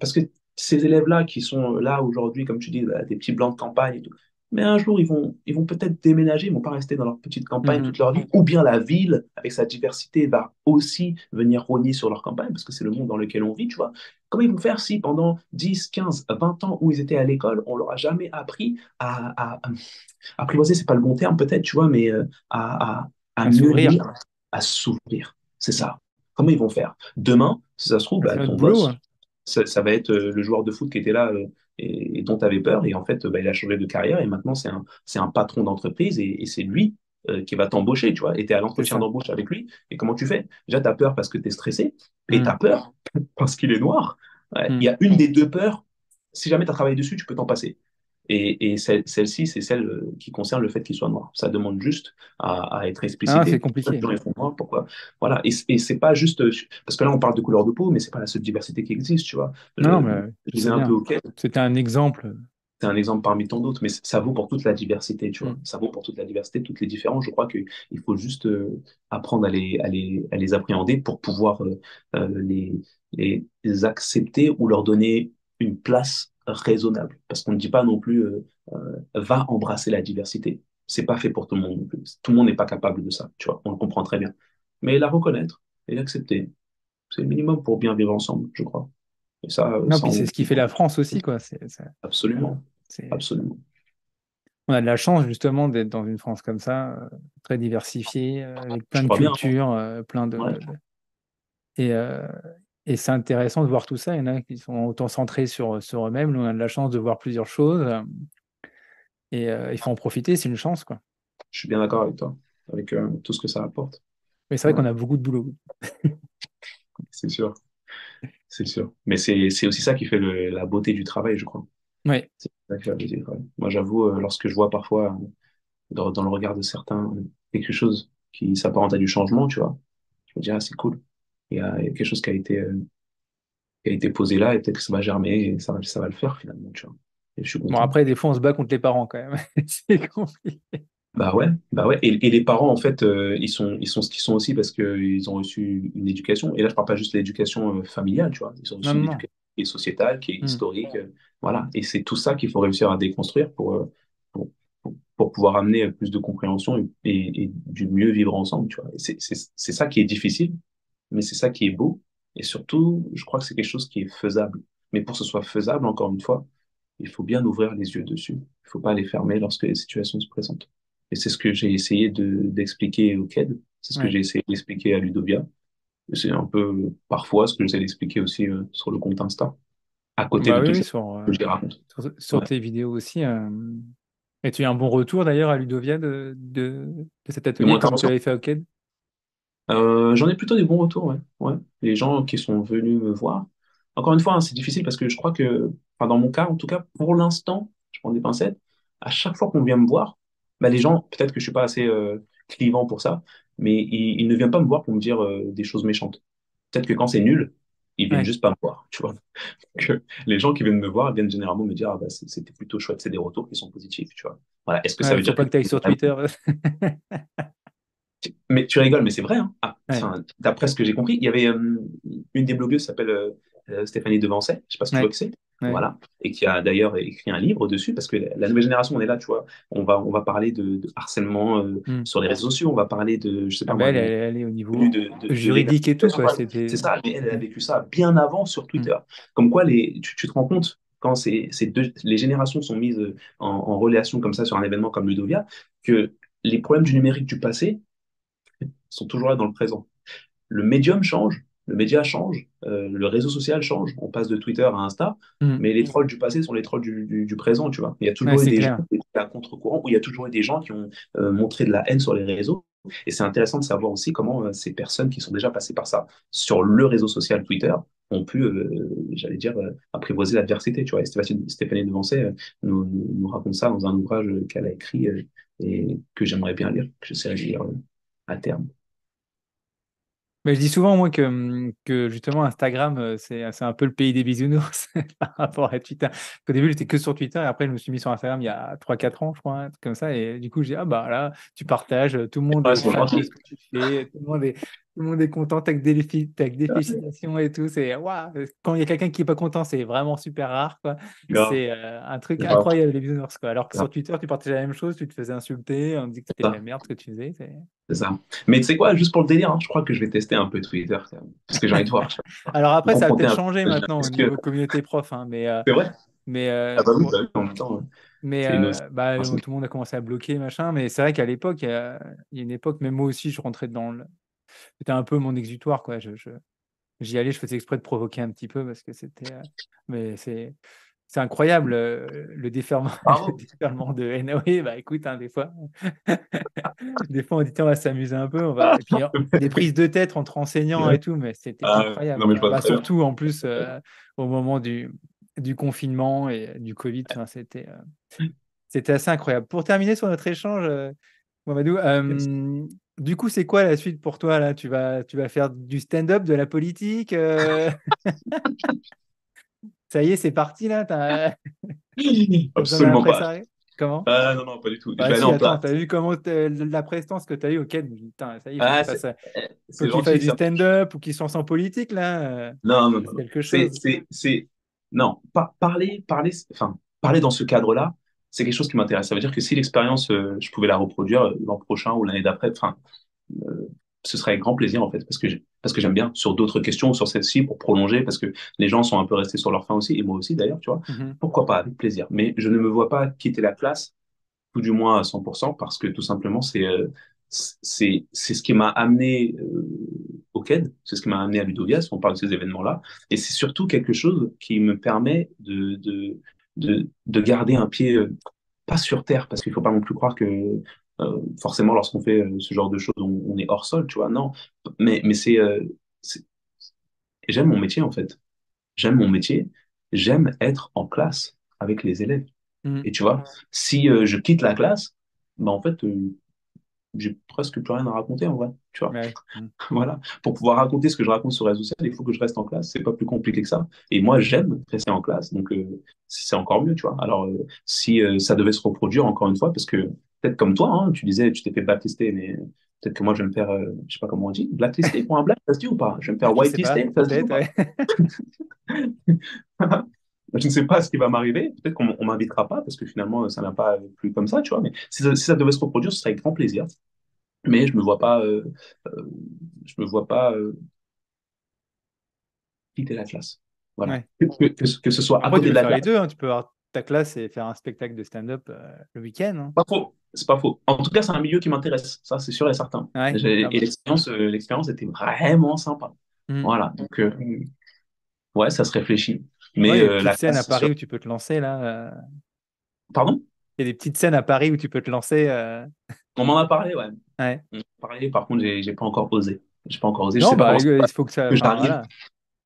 [SPEAKER 3] ces élèves-là qui sont là aujourd'hui, comme tu dis, là, des petits blancs de campagne et tout, mais un jour, ils vont peut-être déménager, ils vont pas rester dans leur petite campagne
[SPEAKER 2] Mhm.
[SPEAKER 3] toute leur vie. Ou bien la ville, avec sa diversité, va aussi venir rogner sur leur campagne, parce que c'est le monde dans lequel on vit, tu vois. Comment ils vont faire si pendant 10, 15, 20 ans où ils étaient à l'école, on leur a jamais appris à apprivoiser, c'est pas le bon terme peut-être, tu vois, mais à
[SPEAKER 2] À
[SPEAKER 3] mieux
[SPEAKER 2] s'ouvrir.
[SPEAKER 3] lire, à s'ouvrir. C'est ça. Comment ils vont faire? Demain, si ça se trouve,
[SPEAKER 2] Bah,
[SPEAKER 3] bah,
[SPEAKER 2] c'est notre
[SPEAKER 3] ton
[SPEAKER 2] boulot,
[SPEAKER 3] boss,
[SPEAKER 2] hein.
[SPEAKER 3] ça va être le joueur de foot qui était là et dont tu avais peur. Et en fait, bah, il a changé de carrière et maintenant, c'est un patron d'entreprise et c'est lui qui va t'embaucher, tu vois. Et tu es à
[SPEAKER 2] C'est
[SPEAKER 3] l'entretien
[SPEAKER 2] ça.
[SPEAKER 3] d'embauche avec lui. Et comment tu fais? Déjà, tu as peur parce que tu es stressé et tu
[SPEAKER 2] Hmm,
[SPEAKER 3] as peur parce qu'il est noir. Ouais, il
[SPEAKER 2] hmm.
[SPEAKER 3] y a une des deux peurs. Si jamais tu as travaillé dessus, tu peux t'en passer. Et celle-ci, c'est celle qui concerne le fait qu'il soit noir. Ça demande juste à être
[SPEAKER 2] Ah, c'est
[SPEAKER 3] explicité. Pourquoi les
[SPEAKER 2] compliqué.
[SPEAKER 3] gens ils sont noirs, pourquoi? Voilà. Et c'est pas juste. Parce que là, on parle de couleur de peau, mais c'est pas la seule diversité qui existe, tu vois.
[SPEAKER 2] Non, non,
[SPEAKER 3] Je,
[SPEAKER 2] mais
[SPEAKER 3] je
[SPEAKER 2] je
[SPEAKER 3] disais
[SPEAKER 2] sais
[SPEAKER 3] un peu
[SPEAKER 2] bien.
[SPEAKER 3] OK,
[SPEAKER 2] C'était un exemple.
[SPEAKER 3] c'est un exemple parmi tant d'autres, mais ça vaut pour toute la diversité, tu vois.
[SPEAKER 2] Hmm.
[SPEAKER 3] Ça vaut pour toute la diversité, toutes les différences. Je crois qu'il faut juste apprendre à les appréhender pour pouvoir les accepter ou leur donner une place raisonnable. Parce qu'on ne dit pas non plus va embrasser la diversité. C'est pas fait pour tout le monde non plus. Tout le monde n'est pas capable de ça, tu vois. On le comprend très bien. Mais la reconnaître et l'accepter, c'est le minimum pour bien vivre ensemble, je crois. Et ça,
[SPEAKER 2] Non,
[SPEAKER 3] ça
[SPEAKER 2] puis c'est ce qui fait la France aussi, quoi. Voilà.
[SPEAKER 3] absolument,
[SPEAKER 2] C'est-
[SPEAKER 3] absolument.
[SPEAKER 2] On a de la chance, justement, d'être dans une France comme ça, très diversifiée, avec plein
[SPEAKER 3] Je
[SPEAKER 2] de
[SPEAKER 3] crois bien.
[SPEAKER 2] cultures, plein
[SPEAKER 3] Ouais.
[SPEAKER 2] Et, euh, et c'est intéressant de voir tout ça. Il y en a qui sont autant centrés sur eux-mêmes. Nous, on a de la chance de voir plusieurs choses. Et il faut en profiter, c'est une chance, quoi.
[SPEAKER 3] Je suis bien d'accord avec toi, avec tout ce que ça apporte.
[SPEAKER 2] Mais c'est vrai
[SPEAKER 3] Ouais,
[SPEAKER 2] qu'on a beaucoup de boulot.
[SPEAKER 3] c'est sûr, c'est sûr. Mais c'est aussi ça qui fait la beauté du travail, je crois.
[SPEAKER 2] Oui.
[SPEAKER 3] C'est ça qui fait la beauté du travail. Moi, j'avoue, lorsque je vois parfois dans le regard de certains quelque chose qui s'apparente à du changement, tu vois, je me dis, ah, c'est cool. Il y a quelque chose qui a été posé là et peut-être que ça va germer et ça va le faire finalement, tu vois. Et je suis
[SPEAKER 2] Bon,
[SPEAKER 3] content.
[SPEAKER 2] après, des fois, on se bat contre les parents, quand même. C'est compliqué.
[SPEAKER 3] Bah ouais, bah ouais. Et les parents, en fait, ils sont ce qu'ils sont aussi parce qu'ils ont reçu une éducation. Et là, je parle pas juste de l'éducation familiale, tu vois. Ils ont reçu
[SPEAKER 2] Non,
[SPEAKER 3] une
[SPEAKER 2] non, non.
[SPEAKER 3] éducation qui est sociétale, qui est
[SPEAKER 2] Hmm.
[SPEAKER 3] historique. Voilà. Et c'est tout ça qu'il faut réussir à déconstruire pour, pour pouvoir amener plus de compréhension et du mieux vivre ensemble, tu vois. Et c'est ça qui est difficile, mais c'est ça qui est beau. Et surtout, je crois que c'est quelque chose qui est faisable. Mais pour que ce soit faisable, encore une fois, il faut bien ouvrir les yeux dessus. Il ne faut pas les fermer lorsque les situations se présentent. Et c'est ce que j'ai essayé d'expliquer au KED. C'est ce que
[SPEAKER 2] Ouais.
[SPEAKER 3] j'ai essayé d'expliquer à Ludovia. Et c'est un peu parfois ce que j'essaie d'expliquer aussi sur le compte Insta, à côté
[SPEAKER 2] Bah
[SPEAKER 3] de
[SPEAKER 2] oui,
[SPEAKER 3] tout
[SPEAKER 2] oui,
[SPEAKER 3] ça que je les raconte.
[SPEAKER 2] sur
[SPEAKER 3] Ouais.
[SPEAKER 2] tes vidéos aussi. Et tu as eu un bon retour, d'ailleurs, à Ludovia de cet
[SPEAKER 3] De mon
[SPEAKER 2] atelier, comme tu
[SPEAKER 3] intervention,
[SPEAKER 2] avais fait au CAD?
[SPEAKER 3] j'en ai plutôt des bons retours, ouais. Ouais. Les gens qui sont venus me voir. Encore une fois, hein, c'est difficile parce que je crois que, enfin, dans mon cas, en tout cas, pour l'instant, je prends des pincettes, à chaque fois qu'on vient me voir, bah, les gens, peut-être que je suis pas assez clivant pour ça, mais ils ne viennent pas me voir pour me dire des choses méchantes. Peut-être que quand c'est nul, ils viennent
[SPEAKER 2] Ouais.
[SPEAKER 3] juste pas me voir, tu vois. Que les gens qui viennent me voir viennent généralement me dire, ah, bah, c'était plutôt chouette, c'est des retours qui sont positifs, tu vois. Voilà. Est-ce que ça
[SPEAKER 2] Ouais,
[SPEAKER 3] veut
[SPEAKER 2] faut
[SPEAKER 3] dire que
[SPEAKER 2] pas que tu ailles sur Twitter.
[SPEAKER 3] mais tu rigoles, mais c'est vrai, hein. Ah,
[SPEAKER 2] Ouais,
[SPEAKER 3] enfin, d'après ce que j'ai compris, il y avait une des blogueuses qui s'appelle Stéphanie Devancet, je sais pas si tu vois
[SPEAKER 2] ouais,
[SPEAKER 3] qui c'est,
[SPEAKER 2] ouais.
[SPEAKER 3] voilà, et qui a d'ailleurs écrit un livre dessus, parce que la nouvelle génération, on est là, tu vois, on va parler de harcèlement
[SPEAKER 2] Hmm.
[SPEAKER 3] sur les réseaux sociaux, on va parler de, je sais
[SPEAKER 2] Ah
[SPEAKER 3] pas
[SPEAKER 2] bah
[SPEAKER 3] moi,
[SPEAKER 2] elle est au
[SPEAKER 3] de,
[SPEAKER 2] niveau
[SPEAKER 3] de
[SPEAKER 2] juridique et
[SPEAKER 3] l'égalité,
[SPEAKER 2] tout,
[SPEAKER 3] tu
[SPEAKER 2] quoi.
[SPEAKER 3] vois. C'est
[SPEAKER 2] C'était.
[SPEAKER 3] ça, mais elle a
[SPEAKER 2] Hmm.
[SPEAKER 3] vécu ça bien avant sur
[SPEAKER 2] Hmm.
[SPEAKER 3] Twitter. Comme quoi, tu te rends compte, quand les générations sont mises en relation comme ça sur un événement comme Ludovia, que les problèmes du numérique du passé sont toujours là dans le présent. Le médium change, le média change, le réseau social change, on passe de Twitter à Insta,
[SPEAKER 2] Hmm.
[SPEAKER 3] mais les trolls du passé sont les trolls du présent, tu vois. Il y a
[SPEAKER 2] Ouais,
[SPEAKER 3] toujours eu
[SPEAKER 2] c'est
[SPEAKER 3] des gens
[SPEAKER 2] clair.
[SPEAKER 3] qui étaient à contre-courant, ou il y a toujours eu des gens qui ont montré de la haine sur les réseaux. Et c'est intéressant de savoir aussi comment ces personnes qui sont déjà passées par ça sur le réseau social Twitter ont pu, j'allais dire, apprivoiser l'adversité, tu vois. Et Stéphanie Devancet nous raconte ça dans un ouvrage qu'elle a écrit et que j'aimerais bien lire, que j'essaierai de lire à terme.
[SPEAKER 2] Mais je dis souvent, moi, que justement, Instagram, c'est un peu le pays des bisounours par rapport à Twitter. Qu'au début, j'étais que sur Twitter et après, je me suis mis sur Instagram il y a 3 4 ans, je crois, un truc comme ça. Et du coup, j'ai dit, ah bah là, tu partages, tout le monde
[SPEAKER 3] Ouais,
[SPEAKER 2] est
[SPEAKER 3] c'est
[SPEAKER 2] fan de
[SPEAKER 3] vrai.
[SPEAKER 2] ce que tu fais, tout le monde est content, avec des félicitations et tout. C'est waouh, quand il y a quelqu'un qui est pas content, c'est vraiment super rare, quoi.
[SPEAKER 3] Grave,
[SPEAKER 2] C'est un truc
[SPEAKER 3] grave,
[SPEAKER 2] incroyable, les bisounours, quoi. Alors que
[SPEAKER 3] grave.
[SPEAKER 2] sur Twitter, tu partageais la même chose, tu te faisais insulter, on te dit que
[SPEAKER 3] C'est
[SPEAKER 2] c'était de la
[SPEAKER 3] ça,
[SPEAKER 2] merde ce que tu faisais.
[SPEAKER 3] c'est ça. Mais tu sais quoi, juste pour le délire, hein, je crois que je vais tester un peu Twitter, quand même, parce que j'ai envie de voir,
[SPEAKER 2] Alors
[SPEAKER 3] me
[SPEAKER 2] après, ça a
[SPEAKER 3] confronter
[SPEAKER 2] peut-être
[SPEAKER 3] un
[SPEAKER 2] changé
[SPEAKER 3] peu.
[SPEAKER 2] maintenant au
[SPEAKER 3] Est-ce que
[SPEAKER 2] niveau communauté prof, hein,
[SPEAKER 3] c'est vrai?
[SPEAKER 2] mais,
[SPEAKER 3] Ah bah oui, en même temps, c'est une aussi.
[SPEAKER 2] bah, tout le monde a commencé à bloquer, machin. Mais c'est vrai qu'à l'époque, il y a une époque, même moi aussi, je rentrais dans le. C'était un peu mon exutoire, quoi. J'y allais, je faisais exprès de provoquer un petit peu parce que c'était. Mais c'est incroyable le déferlement, le
[SPEAKER 3] Bravo.
[SPEAKER 2] déferlement de haine. Oui, bah écoute, hein, des fois, des fois on dit tiens, on va s'amuser un peu, on va. Et puis des prises de tête entre enseignants et tout, mais c'était incroyable,
[SPEAKER 3] Non mais je
[SPEAKER 2] quoi.
[SPEAKER 3] vois
[SPEAKER 2] Bah
[SPEAKER 3] très bien.
[SPEAKER 2] surtout en plus au moment du confinement et du Covid, enfin, c'était assez incroyable. Pour terminer sur notre échange, Mamadou, du coup, c'est quoi la suite pour toi là? Tu vas faire du stand-up, de la politique Ça y est, c'est parti là? T'as besoin d'un
[SPEAKER 3] Absolument pas.
[SPEAKER 2] impresario? Comment?
[SPEAKER 3] Ah non, non, pas du tout. Je
[SPEAKER 2] Bah
[SPEAKER 3] vais aller
[SPEAKER 2] si,
[SPEAKER 3] en
[SPEAKER 2] attends,
[SPEAKER 3] place.
[SPEAKER 2] t'as vu comment la prestance que t'as eu auquel, putain, ça y est, il faut qu'il
[SPEAKER 3] Ah,
[SPEAKER 2] fasse, faut
[SPEAKER 3] c'est
[SPEAKER 2] qu'il fasse
[SPEAKER 3] gentil,
[SPEAKER 2] du
[SPEAKER 3] ça.
[SPEAKER 2] stand-up ou qu'il se lance en politique là.
[SPEAKER 3] Non, non, non,
[SPEAKER 2] C'est
[SPEAKER 3] non.
[SPEAKER 2] quelque chose.
[SPEAKER 3] Non, parler dans ce cadre-là, c'est quelque chose qui m'intéresse. Ça veut dire que si l'expérience, je pouvais la reproduire l'an prochain ou l'année d'après, enfin, euh, ce serait avec grand plaisir en fait, parce que j'aime bien sur d'autres questions, sur celle-ci, pour prolonger, parce que les gens sont un peu restés sur leur faim aussi, et moi aussi d'ailleurs, tu vois.
[SPEAKER 2] Mhm.
[SPEAKER 3] Pourquoi pas, avec plaisir. Mais je ne me vois pas quitter la classe, tout du moins à 100%, parce que tout simplement, c'est ce qui m'a amené au CED, c'est ce qui m'a amené à Ludovia, si on parle de ces événements-là, et c'est surtout quelque chose qui me permet de garder un pied, pas sur terre, parce qu'il faut pas non plus croire que forcément, lorsqu'on fait ce genre de choses, on est hors sol, tu vois, non. Mais c'est- j'aime mon métier, en fait. J'aime mon métier, j'aime être en classe avec les élèves.
[SPEAKER 2] Mhm.
[SPEAKER 3] Et tu vois, si je quitte la classe, bah en fait, j'ai presque plus rien à raconter en vrai. Tu vois,
[SPEAKER 2] Ouais. Mhm.
[SPEAKER 3] voilà. Pour pouvoir raconter ce que je raconte sur les réseaux sociaux, il faut que je reste en classe. C'est pas plus compliqué que ça. Et moi, j'aime rester en classe, donc c'est encore mieux, tu vois. Alors, si ça devait se reproduire encore une fois, parce que peut-être comme toi, hein, tu disais, tu t'es fait blacklister, mais peut-être que moi, je vais me faire, je sais pas comment on dit, blacklister pour un black, ça se dit ou pas? Je vais me faire
[SPEAKER 2] Je sais pas,
[SPEAKER 3] whitelister, ça se dit ou
[SPEAKER 2] peut-être,
[SPEAKER 3] pas?
[SPEAKER 2] ouais.
[SPEAKER 3] Je ne sais pas ce qui va m'arriver. Peut-être qu'on on m'invitera pas parce que finalement, ça n'a pas plus comme ça, tu vois. Mais si ça devait se reproduire, ce serait avec grand plaisir. Mais euh, je me vois pas quitter la classe. Voilà.
[SPEAKER 2] Ouais.
[SPEAKER 3] Que ce soit à
[SPEAKER 2] Après, tu
[SPEAKER 3] côté
[SPEAKER 2] peux
[SPEAKER 3] de la
[SPEAKER 2] faire les
[SPEAKER 3] classe.
[SPEAKER 2] deux, hein. Tu peux avoir ta classe et faire un spectacle de stand-up le week-end, hein.
[SPEAKER 3] Pas faux. C'est pas faux. En tout cas, c'est un milieu qui m'intéresse. Ça, c'est sûr et certain.
[SPEAKER 2] Ouais. Ah
[SPEAKER 3] Et
[SPEAKER 2] bah.
[SPEAKER 3] l'expérience était vraiment sympa.
[SPEAKER 2] Mhm.
[SPEAKER 3] Voilà. Donc, ouais, ça se réfléchit.
[SPEAKER 2] Ouais,
[SPEAKER 3] Mais
[SPEAKER 2] il y a des petites
[SPEAKER 3] la
[SPEAKER 2] scènes
[SPEAKER 3] classe,
[SPEAKER 2] à
[SPEAKER 3] c'est sûr.
[SPEAKER 2] Paris où tu peux te lancer là.
[SPEAKER 3] Pardon?
[SPEAKER 2] Il y a des petites scènes à Paris où tu peux te lancer.
[SPEAKER 3] On m'en a parlé, ouais.
[SPEAKER 2] Ouais.
[SPEAKER 3] On m'en a parlé. Par contre, j'ai pas encore osé. J'ai pas encore osé. Je
[SPEAKER 2] Non,
[SPEAKER 3] sais pas
[SPEAKER 2] bah,
[SPEAKER 3] comment ça
[SPEAKER 2] il faut que ça.
[SPEAKER 3] que
[SPEAKER 2] Enfin,
[SPEAKER 3] j'arrive
[SPEAKER 2] voilà.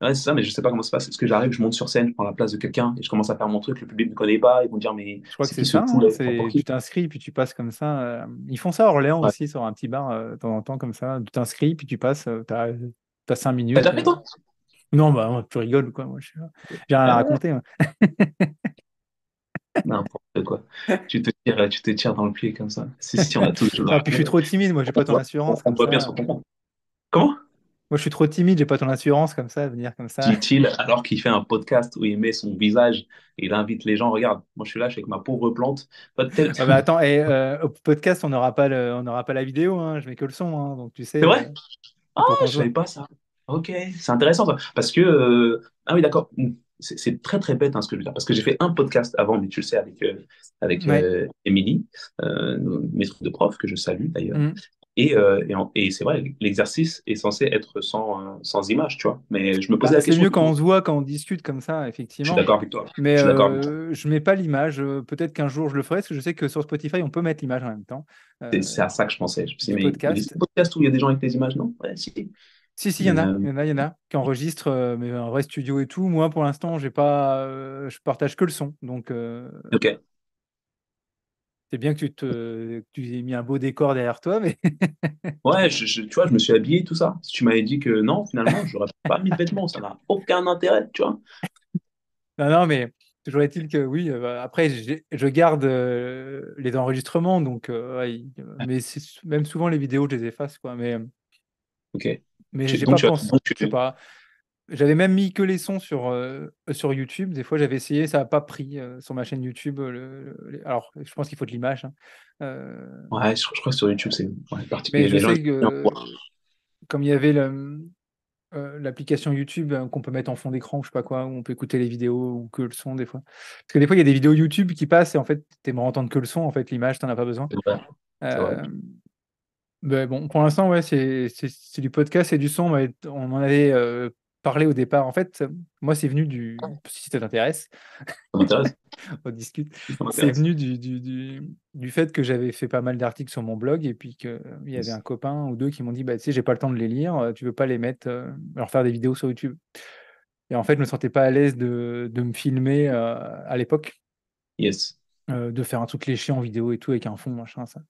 [SPEAKER 3] Ouais, c'est ça, mais je sais pas comment ça se passe. Est-ce que j'arrive, je monte sur scène, je prends la place de quelqu'un et je commence à faire mon truc, le public ne me connaît pas, ils vont dire, mais
[SPEAKER 2] Je crois que
[SPEAKER 3] c'est
[SPEAKER 2] c'est
[SPEAKER 3] qui ce
[SPEAKER 2] ça, hein,
[SPEAKER 3] poulet? Il prend pour
[SPEAKER 2] c'est
[SPEAKER 3] qui?
[SPEAKER 2] tu t'inscris, puis tu passes comme ça. Ils font ça à Orléans
[SPEAKER 3] Ouais.
[SPEAKER 2] aussi, sur un petit bar, de temps en temps, comme ça. Tu t'inscris, puis tu passes, t'as 5
[SPEAKER 3] T'as
[SPEAKER 2] minutes.
[SPEAKER 3] déjà fait, toi?
[SPEAKER 2] Non, bah, moi, tu rigoles, quoi. Moi, j'ai rien à
[SPEAKER 3] Ah ouais?
[SPEAKER 2] raconter, moi.
[SPEAKER 3] N'importe quoi. Tu te tires dans le pied comme ça. Si, on a tous des choses à
[SPEAKER 2] Ah, puis je suis
[SPEAKER 3] raconter.
[SPEAKER 2] trop timide, moi, j'ai
[SPEAKER 3] On
[SPEAKER 2] pas ton
[SPEAKER 3] doit,
[SPEAKER 2] assurance
[SPEAKER 3] on
[SPEAKER 2] comme
[SPEAKER 3] doit bien se
[SPEAKER 2] ça.
[SPEAKER 3] comprendre. Comment?
[SPEAKER 2] Moi, je suis trop timide, j'ai pas ton assurance comme ça, venir comme ça.
[SPEAKER 3] Dit-il alors qu'il fait un podcast où il met son visage et il invite les gens. Regarde, moi je suis là, je suis avec ma pauvre plante. Pas de tel.
[SPEAKER 2] Ah, bah, attends, au podcast, on n'aura pas la vidéo, hein, je mets que le son, hein, donc tu sais,
[SPEAKER 3] C'est vrai? Ah,
[SPEAKER 2] c'est pour qu'on
[SPEAKER 3] je
[SPEAKER 2] se
[SPEAKER 3] savais
[SPEAKER 2] voit.
[SPEAKER 3] pas ça. Ok, c'est intéressant ça. Parce que, ah oui, d'accord. C'est très très bête hein, ce que je veux dire. Parce que j'ai fait un podcast avant, mais tu le sais, avec
[SPEAKER 2] Ouais.
[SPEAKER 3] Émilie, maître de prof, que je salue d'ailleurs.
[SPEAKER 2] Mhm.
[SPEAKER 3] Et c'est vrai, l'exercice est censé être sans image, tu vois. Mais je me posais
[SPEAKER 2] Bah,
[SPEAKER 3] la
[SPEAKER 2] c'est
[SPEAKER 3] question
[SPEAKER 2] mieux
[SPEAKER 3] du
[SPEAKER 2] quand
[SPEAKER 3] coup.
[SPEAKER 2] on se voit, quand on discute comme ça,
[SPEAKER 3] Je suis
[SPEAKER 2] effectivement.
[SPEAKER 3] d'accord avec toi.
[SPEAKER 2] Mais
[SPEAKER 3] Je suis d'accord avec toi.
[SPEAKER 2] je mets pas l'image. Peut-être qu'un jour je le ferai, parce que je sais que sur Spotify, on peut mettre l'image en même temps
[SPEAKER 3] C'est à ça que je pensais. Je me suis dit,
[SPEAKER 2] du
[SPEAKER 3] mais des
[SPEAKER 2] podcast.
[SPEAKER 3] podcasts où il y a des gens avec des images, non? Ouais, si.
[SPEAKER 2] Si, il y en
[SPEAKER 3] Mais,
[SPEAKER 2] a, il y en a, il y en a qui enregistrent, mais un vrai studio et tout. Moi, pour l'instant, j'ai pas, je partage que le son. Donc,
[SPEAKER 3] ok.
[SPEAKER 2] c'est bien que que tu aies mis un beau décor derrière toi, mais
[SPEAKER 3] Ouais, tu vois, je me suis habillé, tout ça. Si tu m'avais dit que non, finalement, j'aurais pas mis de vêtements, ça n'a aucun intérêt, tu vois.
[SPEAKER 2] non, non, mais toujours est-il que oui. Après, je garde les enregistrements, donc, ouais, mais même souvent les vidéos, je les efface, quoi.
[SPEAKER 3] Ok.
[SPEAKER 2] Mais j'ai
[SPEAKER 3] Donc,
[SPEAKER 2] pas pensé,
[SPEAKER 3] donc
[SPEAKER 2] je sais pas. J'avais même mis que les sons sur YouTube. Des fois, j'avais essayé, ça n'a pas pris sur ma chaîne YouTube. Alors, je pense qu'il faut de l'image, hein. Euh,
[SPEAKER 3] ouais, je crois que sur YouTube, c'est ouais,
[SPEAKER 2] mais
[SPEAKER 3] particulier.
[SPEAKER 2] je
[SPEAKER 3] Les gens, ils
[SPEAKER 2] sais
[SPEAKER 3] aiment bien
[SPEAKER 2] que
[SPEAKER 3] voir.
[SPEAKER 2] comme il y avait l'application YouTube qu'on peut mettre en fond d'écran, je sais pas quoi, où on peut écouter les vidéos ou que le son des fois. Parce que des fois, il y a des vidéos YouTube qui passent et en fait, tu aimerais entendre que le son. En fait, l'image, tu n'en as pas besoin.
[SPEAKER 3] C'est vrai. C'est vrai.
[SPEAKER 2] Euh, mais bon, pour l'instant, ouais, c'est du podcast et du son. Mais on en avait parlé au départ. En fait, moi, c'est venu si ça t'intéresse,
[SPEAKER 3] Ça m'intéresse.
[SPEAKER 2] on discute.
[SPEAKER 3] Ça
[SPEAKER 2] C'est
[SPEAKER 3] m'intéresse.
[SPEAKER 2] venu du fait que j'avais fait pas mal d'articles sur mon blog et puis qu'il y avait un copain ou deux qui m'ont dit, bah, tu sais, j'ai pas le temps de les lire, tu veux pas les mettre, leur faire des vidéos sur YouTube. Et en fait, je me sentais pas à l'aise de me filmer à l'époque,
[SPEAKER 3] Yes.
[SPEAKER 2] de faire un truc léché en vidéo et tout avec un fond, machin, ça.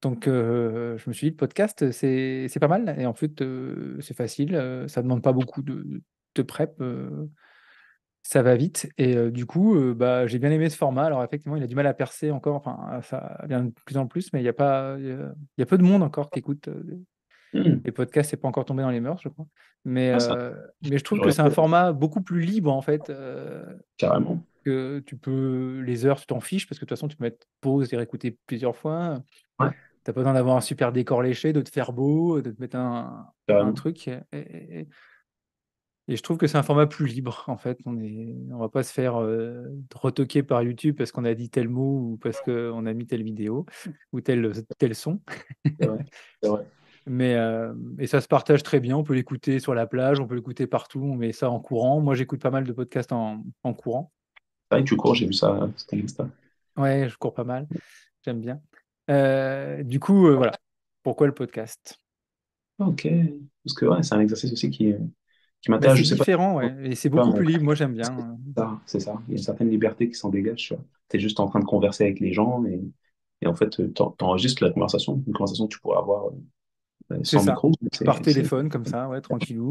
[SPEAKER 2] Donc, je me suis dit, le podcast, c'est pas mal. Et en fait, c'est facile, ça demande pas beaucoup de prep, ça va vite. Et du coup, bah, j'ai bien aimé ce format. Alors, effectivement, il a du mal à percer encore. Enfin, ça vient de plus en plus, mais il y a peu de monde encore qui écoute
[SPEAKER 3] Hmm.
[SPEAKER 2] les podcasts. C'est pas encore tombé dans les mœurs, je crois.
[SPEAKER 3] Ah, ça,
[SPEAKER 2] Mais je trouve que
[SPEAKER 3] j'aurais
[SPEAKER 2] c'est un
[SPEAKER 3] pu,
[SPEAKER 2] format beaucoup plus libre, en fait.
[SPEAKER 3] carrément.
[SPEAKER 2] Que tu peux, les heures, tu t'en fiches, parce que de toute façon, tu peux mettre pause et réécouter plusieurs fois.
[SPEAKER 3] Ouais,
[SPEAKER 2] T'as pas besoin d'avoir un super décor léché, de te faire beau, de te mettre un
[SPEAKER 3] carrément.
[SPEAKER 2] truc. Et je trouve que c'est un format plus libre, en fait. On va pas se faire retoquer par YouTube parce qu'on a dit tel mot ou parce qu'on a mis telle vidéo ou tel son.
[SPEAKER 3] C'est vrai. C'est vrai.
[SPEAKER 2] Et ça se partage très bien. On peut l'écouter sur la plage, on peut l'écouter partout. On met ça en courant. Moi, j'écoute pas mal de podcasts en courant.
[SPEAKER 3] C'est vrai que tu cours, j'ai vu ça, c'était Insta.
[SPEAKER 2] Ouais, je cours pas mal. J'aime bien. Du coup, voilà. Pourquoi le podcast?
[SPEAKER 3] Ok. Parce que ouais, c'est un exercice aussi qui
[SPEAKER 2] Bah,
[SPEAKER 3] m'intéresse.
[SPEAKER 2] c'est
[SPEAKER 3] Je sais pas.
[SPEAKER 2] différent, ouais. Et c'est beaucoup plus libre. Moi, j'aime bien.
[SPEAKER 3] C'est ça. Il y a une certaine liberté qui s'en dégage, tu vois. T'es juste en train de converser avec les gens et en fait, t'enregistres la conversation, une conversation que tu pourrais avoir
[SPEAKER 2] C'est
[SPEAKER 3] sans
[SPEAKER 2] ça.
[SPEAKER 3] micro.
[SPEAKER 2] Par
[SPEAKER 3] C'est
[SPEAKER 2] téléphone, comme ça, ouais, tranquillou.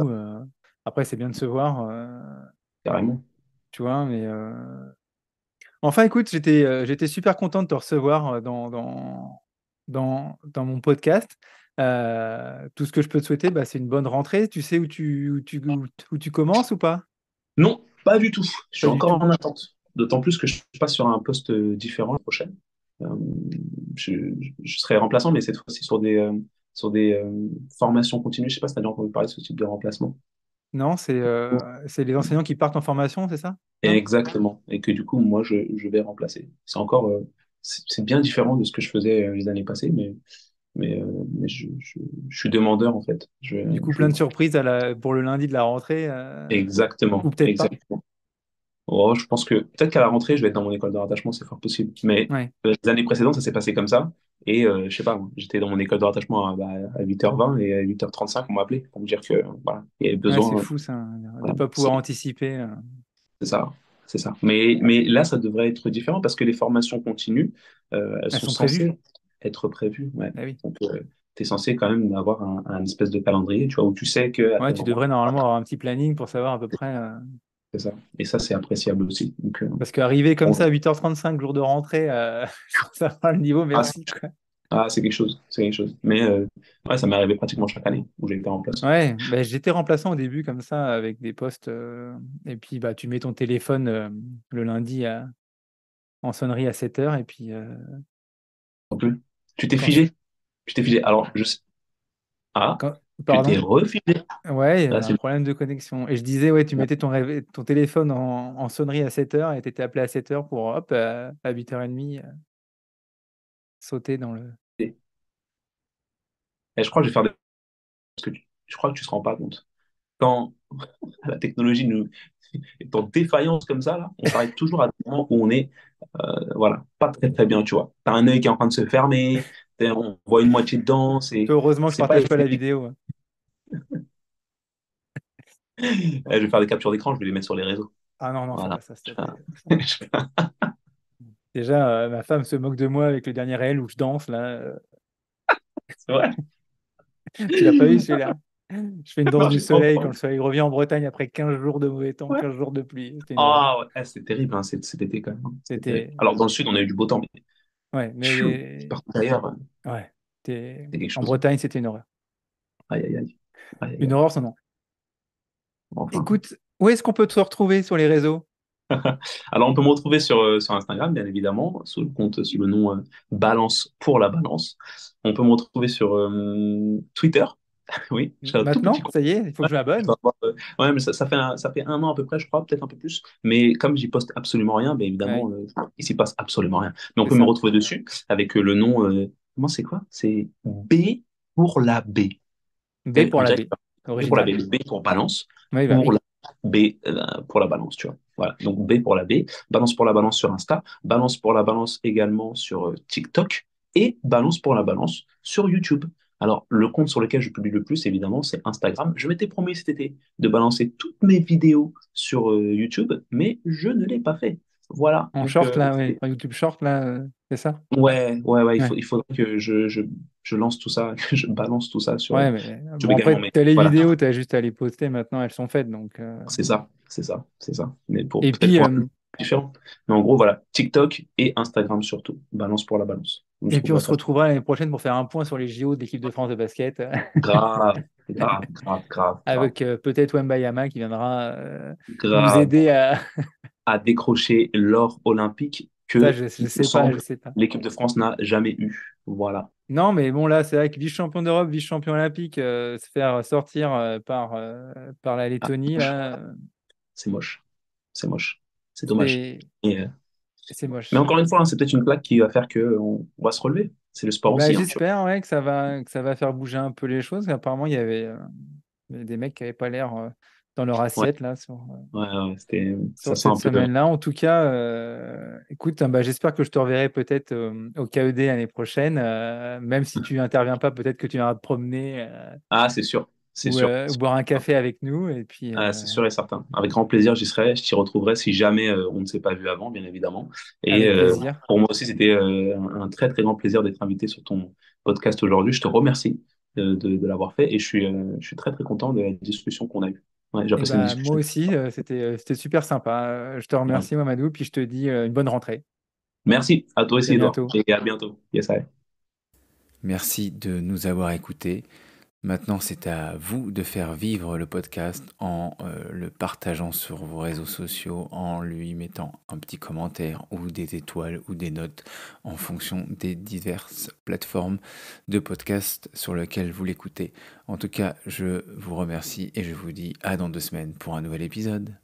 [SPEAKER 2] Après, c'est bien de se voir,
[SPEAKER 3] carrément.
[SPEAKER 2] tu vois. Enfin, écoute, j'étais super content de te recevoir dans mon podcast. Tout ce que je peux te souhaiter, bah, c'est une bonne rentrée. Tu sais où tu commences ou pas?
[SPEAKER 3] Non, pas du tout. Je suis
[SPEAKER 2] Pas du
[SPEAKER 3] encore
[SPEAKER 2] tout.
[SPEAKER 3] en attente. D'autant plus que je passe sur un poste différent la prochaine. Euh, je, je serai remplaçant, mais cette fois-ci sur des formations continues. Je sais pas si tu as déjà entendu parler de ce type de remplacement.
[SPEAKER 2] Non, c'est les enseignants qui partent en formation, c'est ça? Non?
[SPEAKER 3] Exactement. Et que du coup, moi, je vais remplacer. C'est encore, c'est bien différent de ce que je faisais les années passées, mais je suis demandeur en fait.
[SPEAKER 2] Du coup, plein de surprises pour le lundi de la rentrée, ou
[SPEAKER 3] Exactement,
[SPEAKER 2] peut-être pas.
[SPEAKER 3] exactement. Oh, je pense que peut-être qu'à la rentrée, je vais être dans mon école de rattachement, c'est fort possible. Mais
[SPEAKER 2] Ouais.
[SPEAKER 3] les années précédentes, ça s'est passé comme ça. Et je sais pas, moi, j'étais dans mon école de rattachement à 8h20 et à 8h35, on m'a appelé pour me dire que voilà, il y avait
[SPEAKER 2] Ouais, c'est
[SPEAKER 3] besoin.
[SPEAKER 2] fou ça, de ne
[SPEAKER 3] Voilà,
[SPEAKER 2] pas pouvoir anticiper.
[SPEAKER 3] c'est ça, c'est ça. Mais là, ça devrait être différent parce que les formations continues, elles
[SPEAKER 2] Elles
[SPEAKER 3] sont
[SPEAKER 2] sont prévues.
[SPEAKER 3] censées être prévues. Ouais.
[SPEAKER 2] Ah oui.
[SPEAKER 3] Donc, tu es censé quand même avoir un espèce de calendrier, tu vois, où tu sais que à
[SPEAKER 2] Ouais,
[SPEAKER 3] tel
[SPEAKER 2] tu
[SPEAKER 3] moment,
[SPEAKER 2] devrais normalement avoir un petit planning pour savoir à peu près.
[SPEAKER 3] c'est ça. Et ça, c'est appréciable aussi. Donc,
[SPEAKER 2] Parce qu'arriver comme
[SPEAKER 3] bon.
[SPEAKER 2] ça à 8h35, jour de rentrée, sans savoir le niveau,
[SPEAKER 3] Ah,
[SPEAKER 2] merci, quoi.
[SPEAKER 3] c'est quelque chose, c'est quelque chose. Mais ouais, ça m'est arrivé pratiquement chaque année où j'ai été en place.
[SPEAKER 2] Ouais, bah, j'étais remplaçant au début comme ça avec des postes. Et puis bah, tu mets ton téléphone le lundi en sonnerie à 7h. Et puis
[SPEAKER 3] Non plus. Tu t'es
[SPEAKER 2] quand tu.
[SPEAKER 3] figé? Tu t'es figé. Alors, je sais. Ah,
[SPEAKER 2] Quand...
[SPEAKER 3] tu t'es
[SPEAKER 2] Pardon?
[SPEAKER 3] refigé.
[SPEAKER 2] Ouais, il y avait
[SPEAKER 3] Là,
[SPEAKER 2] un problème de connexion. Et je disais, ouais, tu mettais ton téléphone en sonnerie à 7h et tu étais appelé à 7h pour hop, à 8h30, sauter dans le.
[SPEAKER 3] et je crois que je vais faire des. Parce que je crois que tu te rends pas compte. Quand la technologie nous est en défaillance comme ça, là, on s'arrête toujours à des moments où on est, voilà, pas très très bien, tu vois. T'as un œil qui est en train de se fermer, on voit une moitié dedans,
[SPEAKER 2] Heureusement que je
[SPEAKER 3] c'est pas
[SPEAKER 2] partage pas la
[SPEAKER 3] esthétique.
[SPEAKER 2] vidéo.
[SPEAKER 3] Je vais faire des captures d'écran, je vais les mettre sur les réseaux.
[SPEAKER 2] Ah non, non,
[SPEAKER 3] Voilà.
[SPEAKER 2] ça
[SPEAKER 3] Je
[SPEAKER 2] c'était
[SPEAKER 3] fais
[SPEAKER 2] terrible.
[SPEAKER 3] un-
[SPEAKER 2] Déjà, ma femme se moque de moi avec le dernier réel où je danse, là.
[SPEAKER 3] C'est vrai.
[SPEAKER 2] Tu l'as pas vu celui-là? Je fais une danse
[SPEAKER 3] Non,
[SPEAKER 2] du
[SPEAKER 3] j'ai pas
[SPEAKER 2] soleil quand
[SPEAKER 3] entendu.
[SPEAKER 2] le soleil revient en Bretagne après 15 jours de mauvais temps,
[SPEAKER 3] Ouais.
[SPEAKER 2] 15 jours de pluie. C'était une horreur.
[SPEAKER 3] Ah ouais, c'est terrible, hein, cet été quand même, hein. C'était terrible.
[SPEAKER 2] C'était.
[SPEAKER 3] Alors dans le sud, on a eu du beau temps, mais
[SPEAKER 2] Ouais,
[SPEAKER 3] pfiou,
[SPEAKER 2] mais.
[SPEAKER 3] partout ailleurs,
[SPEAKER 2] Ouais.
[SPEAKER 3] c'est quelque
[SPEAKER 2] En
[SPEAKER 3] chose.
[SPEAKER 2] Bretagne, c'était une horreur.
[SPEAKER 3] Aïe, aïe, aïe. Aïe, aïe,
[SPEAKER 2] Une
[SPEAKER 3] aïe.
[SPEAKER 2] horreur, son nom.
[SPEAKER 3] Enfin.
[SPEAKER 2] Écoute, où est-ce qu'on peut te retrouver sur les réseaux?
[SPEAKER 3] Alors, on peut me retrouver sur Instagram, bien évidemment, sous le compte, sous le nom Balance pour la balance. On peut me retrouver sur Twitter. Oui, j'ai un tout petit
[SPEAKER 2] Maintenant?
[SPEAKER 3] compte.
[SPEAKER 2] Ça y est, il faut que je
[SPEAKER 3] Je dois
[SPEAKER 2] m'abonne.
[SPEAKER 3] avoir, ouais, mais ça fait un an à peu près, je crois, peut-être un peu plus. Mais comme j'y poste absolument rien, bien évidemment,
[SPEAKER 2] Ouais,
[SPEAKER 3] il s'y passe absolument rien. Mais on
[SPEAKER 2] c'est
[SPEAKER 3] peut me
[SPEAKER 2] ça.
[SPEAKER 3] retrouver dessus avec le nom. Comment c'est quoi? C'est B pour la B.
[SPEAKER 2] B
[SPEAKER 3] Et
[SPEAKER 2] pour
[SPEAKER 3] on
[SPEAKER 2] la
[SPEAKER 3] dirait
[SPEAKER 2] B.
[SPEAKER 3] que B pour la B,
[SPEAKER 2] Original.
[SPEAKER 3] B pour balance,
[SPEAKER 2] Oui, bah
[SPEAKER 3] pour
[SPEAKER 2] oui.
[SPEAKER 3] la B pour la balance, tu vois. Voilà, donc B pour la B, balance pour la balance sur Insta, balance pour la balance également sur TikTok et balance pour la balance sur YouTube. Alors, le compte sur lequel je publie le plus, évidemment, c'est Instagram. Je m'étais promis cet été de balancer toutes mes vidéos sur YouTube, mais je ne l'ai pas fait. Voilà,
[SPEAKER 2] En
[SPEAKER 3] donc
[SPEAKER 2] short, là, ouais. En YouTube Short, là, c'est ça?
[SPEAKER 3] ouais,
[SPEAKER 2] Ouais.
[SPEAKER 3] il faudrait que je lance tout ça, que je balance tout ça sur
[SPEAKER 2] Ouais, mais
[SPEAKER 3] YouTube
[SPEAKER 2] bon,
[SPEAKER 3] également,
[SPEAKER 2] après,
[SPEAKER 3] mais
[SPEAKER 2] t'as les
[SPEAKER 3] voilà.
[SPEAKER 2] vidéos, t'as juste à les poster maintenant, elles sont faites. Donc,
[SPEAKER 3] C'est ça, c'est ça, c'est ça. Mais pour
[SPEAKER 2] Et
[SPEAKER 3] peut-être
[SPEAKER 2] puis,
[SPEAKER 3] pour un public différent. Mais en gros, voilà, TikTok et Instagram surtout. Balance pour la balance. Vous me
[SPEAKER 2] on
[SPEAKER 3] trouverez
[SPEAKER 2] se
[SPEAKER 3] facilement.
[SPEAKER 2] retrouvera l'année prochaine pour faire un point sur les JO de l'équipe de France de basket,
[SPEAKER 3] Grave, grave, grave, grave, grave,
[SPEAKER 2] avec peut-être Wembayama qui viendra nous
[SPEAKER 3] grave.
[SPEAKER 2] aider à.
[SPEAKER 3] À décrocher l'or olympique
[SPEAKER 2] Ça,
[SPEAKER 3] que,
[SPEAKER 2] je
[SPEAKER 3] il me
[SPEAKER 2] sais pas, je
[SPEAKER 3] semble,
[SPEAKER 2] sais pas.
[SPEAKER 3] l'équipe de France n'a jamais eu. Voilà.
[SPEAKER 2] Non, mais bon, là, c'est vrai que vice-champion d'Europe, vice-champion olympique, se faire sortir par la
[SPEAKER 3] Ah,
[SPEAKER 2] Lettonie, là,
[SPEAKER 3] c'est moche. C'est moche. C'est dommage.
[SPEAKER 2] c'est
[SPEAKER 3] Et,
[SPEAKER 2] c'est
[SPEAKER 3] mais
[SPEAKER 2] moche.
[SPEAKER 3] encore une fois, hein, c'est peut-être une claque qui va faire qu'on va se relever. C'est le sport
[SPEAKER 2] Bah,
[SPEAKER 3] aussi, hein, tu
[SPEAKER 2] j'espère, ouais, que ça va faire bouger un peu les choses. Apparemment, il y avait des mecs qui n'avaient pas l'air dans leur
[SPEAKER 3] vois.
[SPEAKER 2] assiette, là,
[SPEAKER 3] Ouais, ouais, ouais, ça
[SPEAKER 2] sur
[SPEAKER 3] sent
[SPEAKER 2] cette
[SPEAKER 3] un peu.
[SPEAKER 2] semaine-là. En tout cas, écoute, hein, bah, j'espère que je te reverrai peut-être au KED l'année prochaine. Même si tu interviens pas, peut-être que tu viendras te promener
[SPEAKER 3] Ah, c'est sûr. C'est
[SPEAKER 2] ou,
[SPEAKER 3] sûr.
[SPEAKER 2] boire un café avec nous. Et puis,
[SPEAKER 3] Ah, c'est sûr et certain. Avec grand plaisir, j'y serai. Je t'y retrouverai si jamais on ne s'est pas vu avant, bien évidemment. Et
[SPEAKER 2] avec plaisir.
[SPEAKER 3] pour moi aussi, c'était un très, très grand plaisir d'être invité sur ton podcast aujourd'hui. Je te remercie de l'avoir fait et je suis très, très content de la discussion qu'on a eue. Ouais, j'ai
[SPEAKER 2] Et
[SPEAKER 3] apprécié la
[SPEAKER 2] bah, moi
[SPEAKER 3] discussion.
[SPEAKER 2] aussi, c'était super sympa. Je te remercie, Mamadou, puis je te dis une bonne rentrée.
[SPEAKER 3] Merci à toi
[SPEAKER 2] Puis à
[SPEAKER 3] aussi, Edouard.
[SPEAKER 2] bientôt.
[SPEAKER 3] Et à bientôt. Yes, allez.
[SPEAKER 1] Merci de nous avoir écoutés. Maintenant, c'est à vous de faire vivre le podcast en le partageant sur vos réseaux sociaux, en lui mettant un petit commentaire ou des étoiles ou des notes en fonction des diverses plateformes de podcast sur lesquelles vous l'écoutez. En tout cas, je vous remercie et je vous dis à dans 2 semaines pour un nouvel épisode.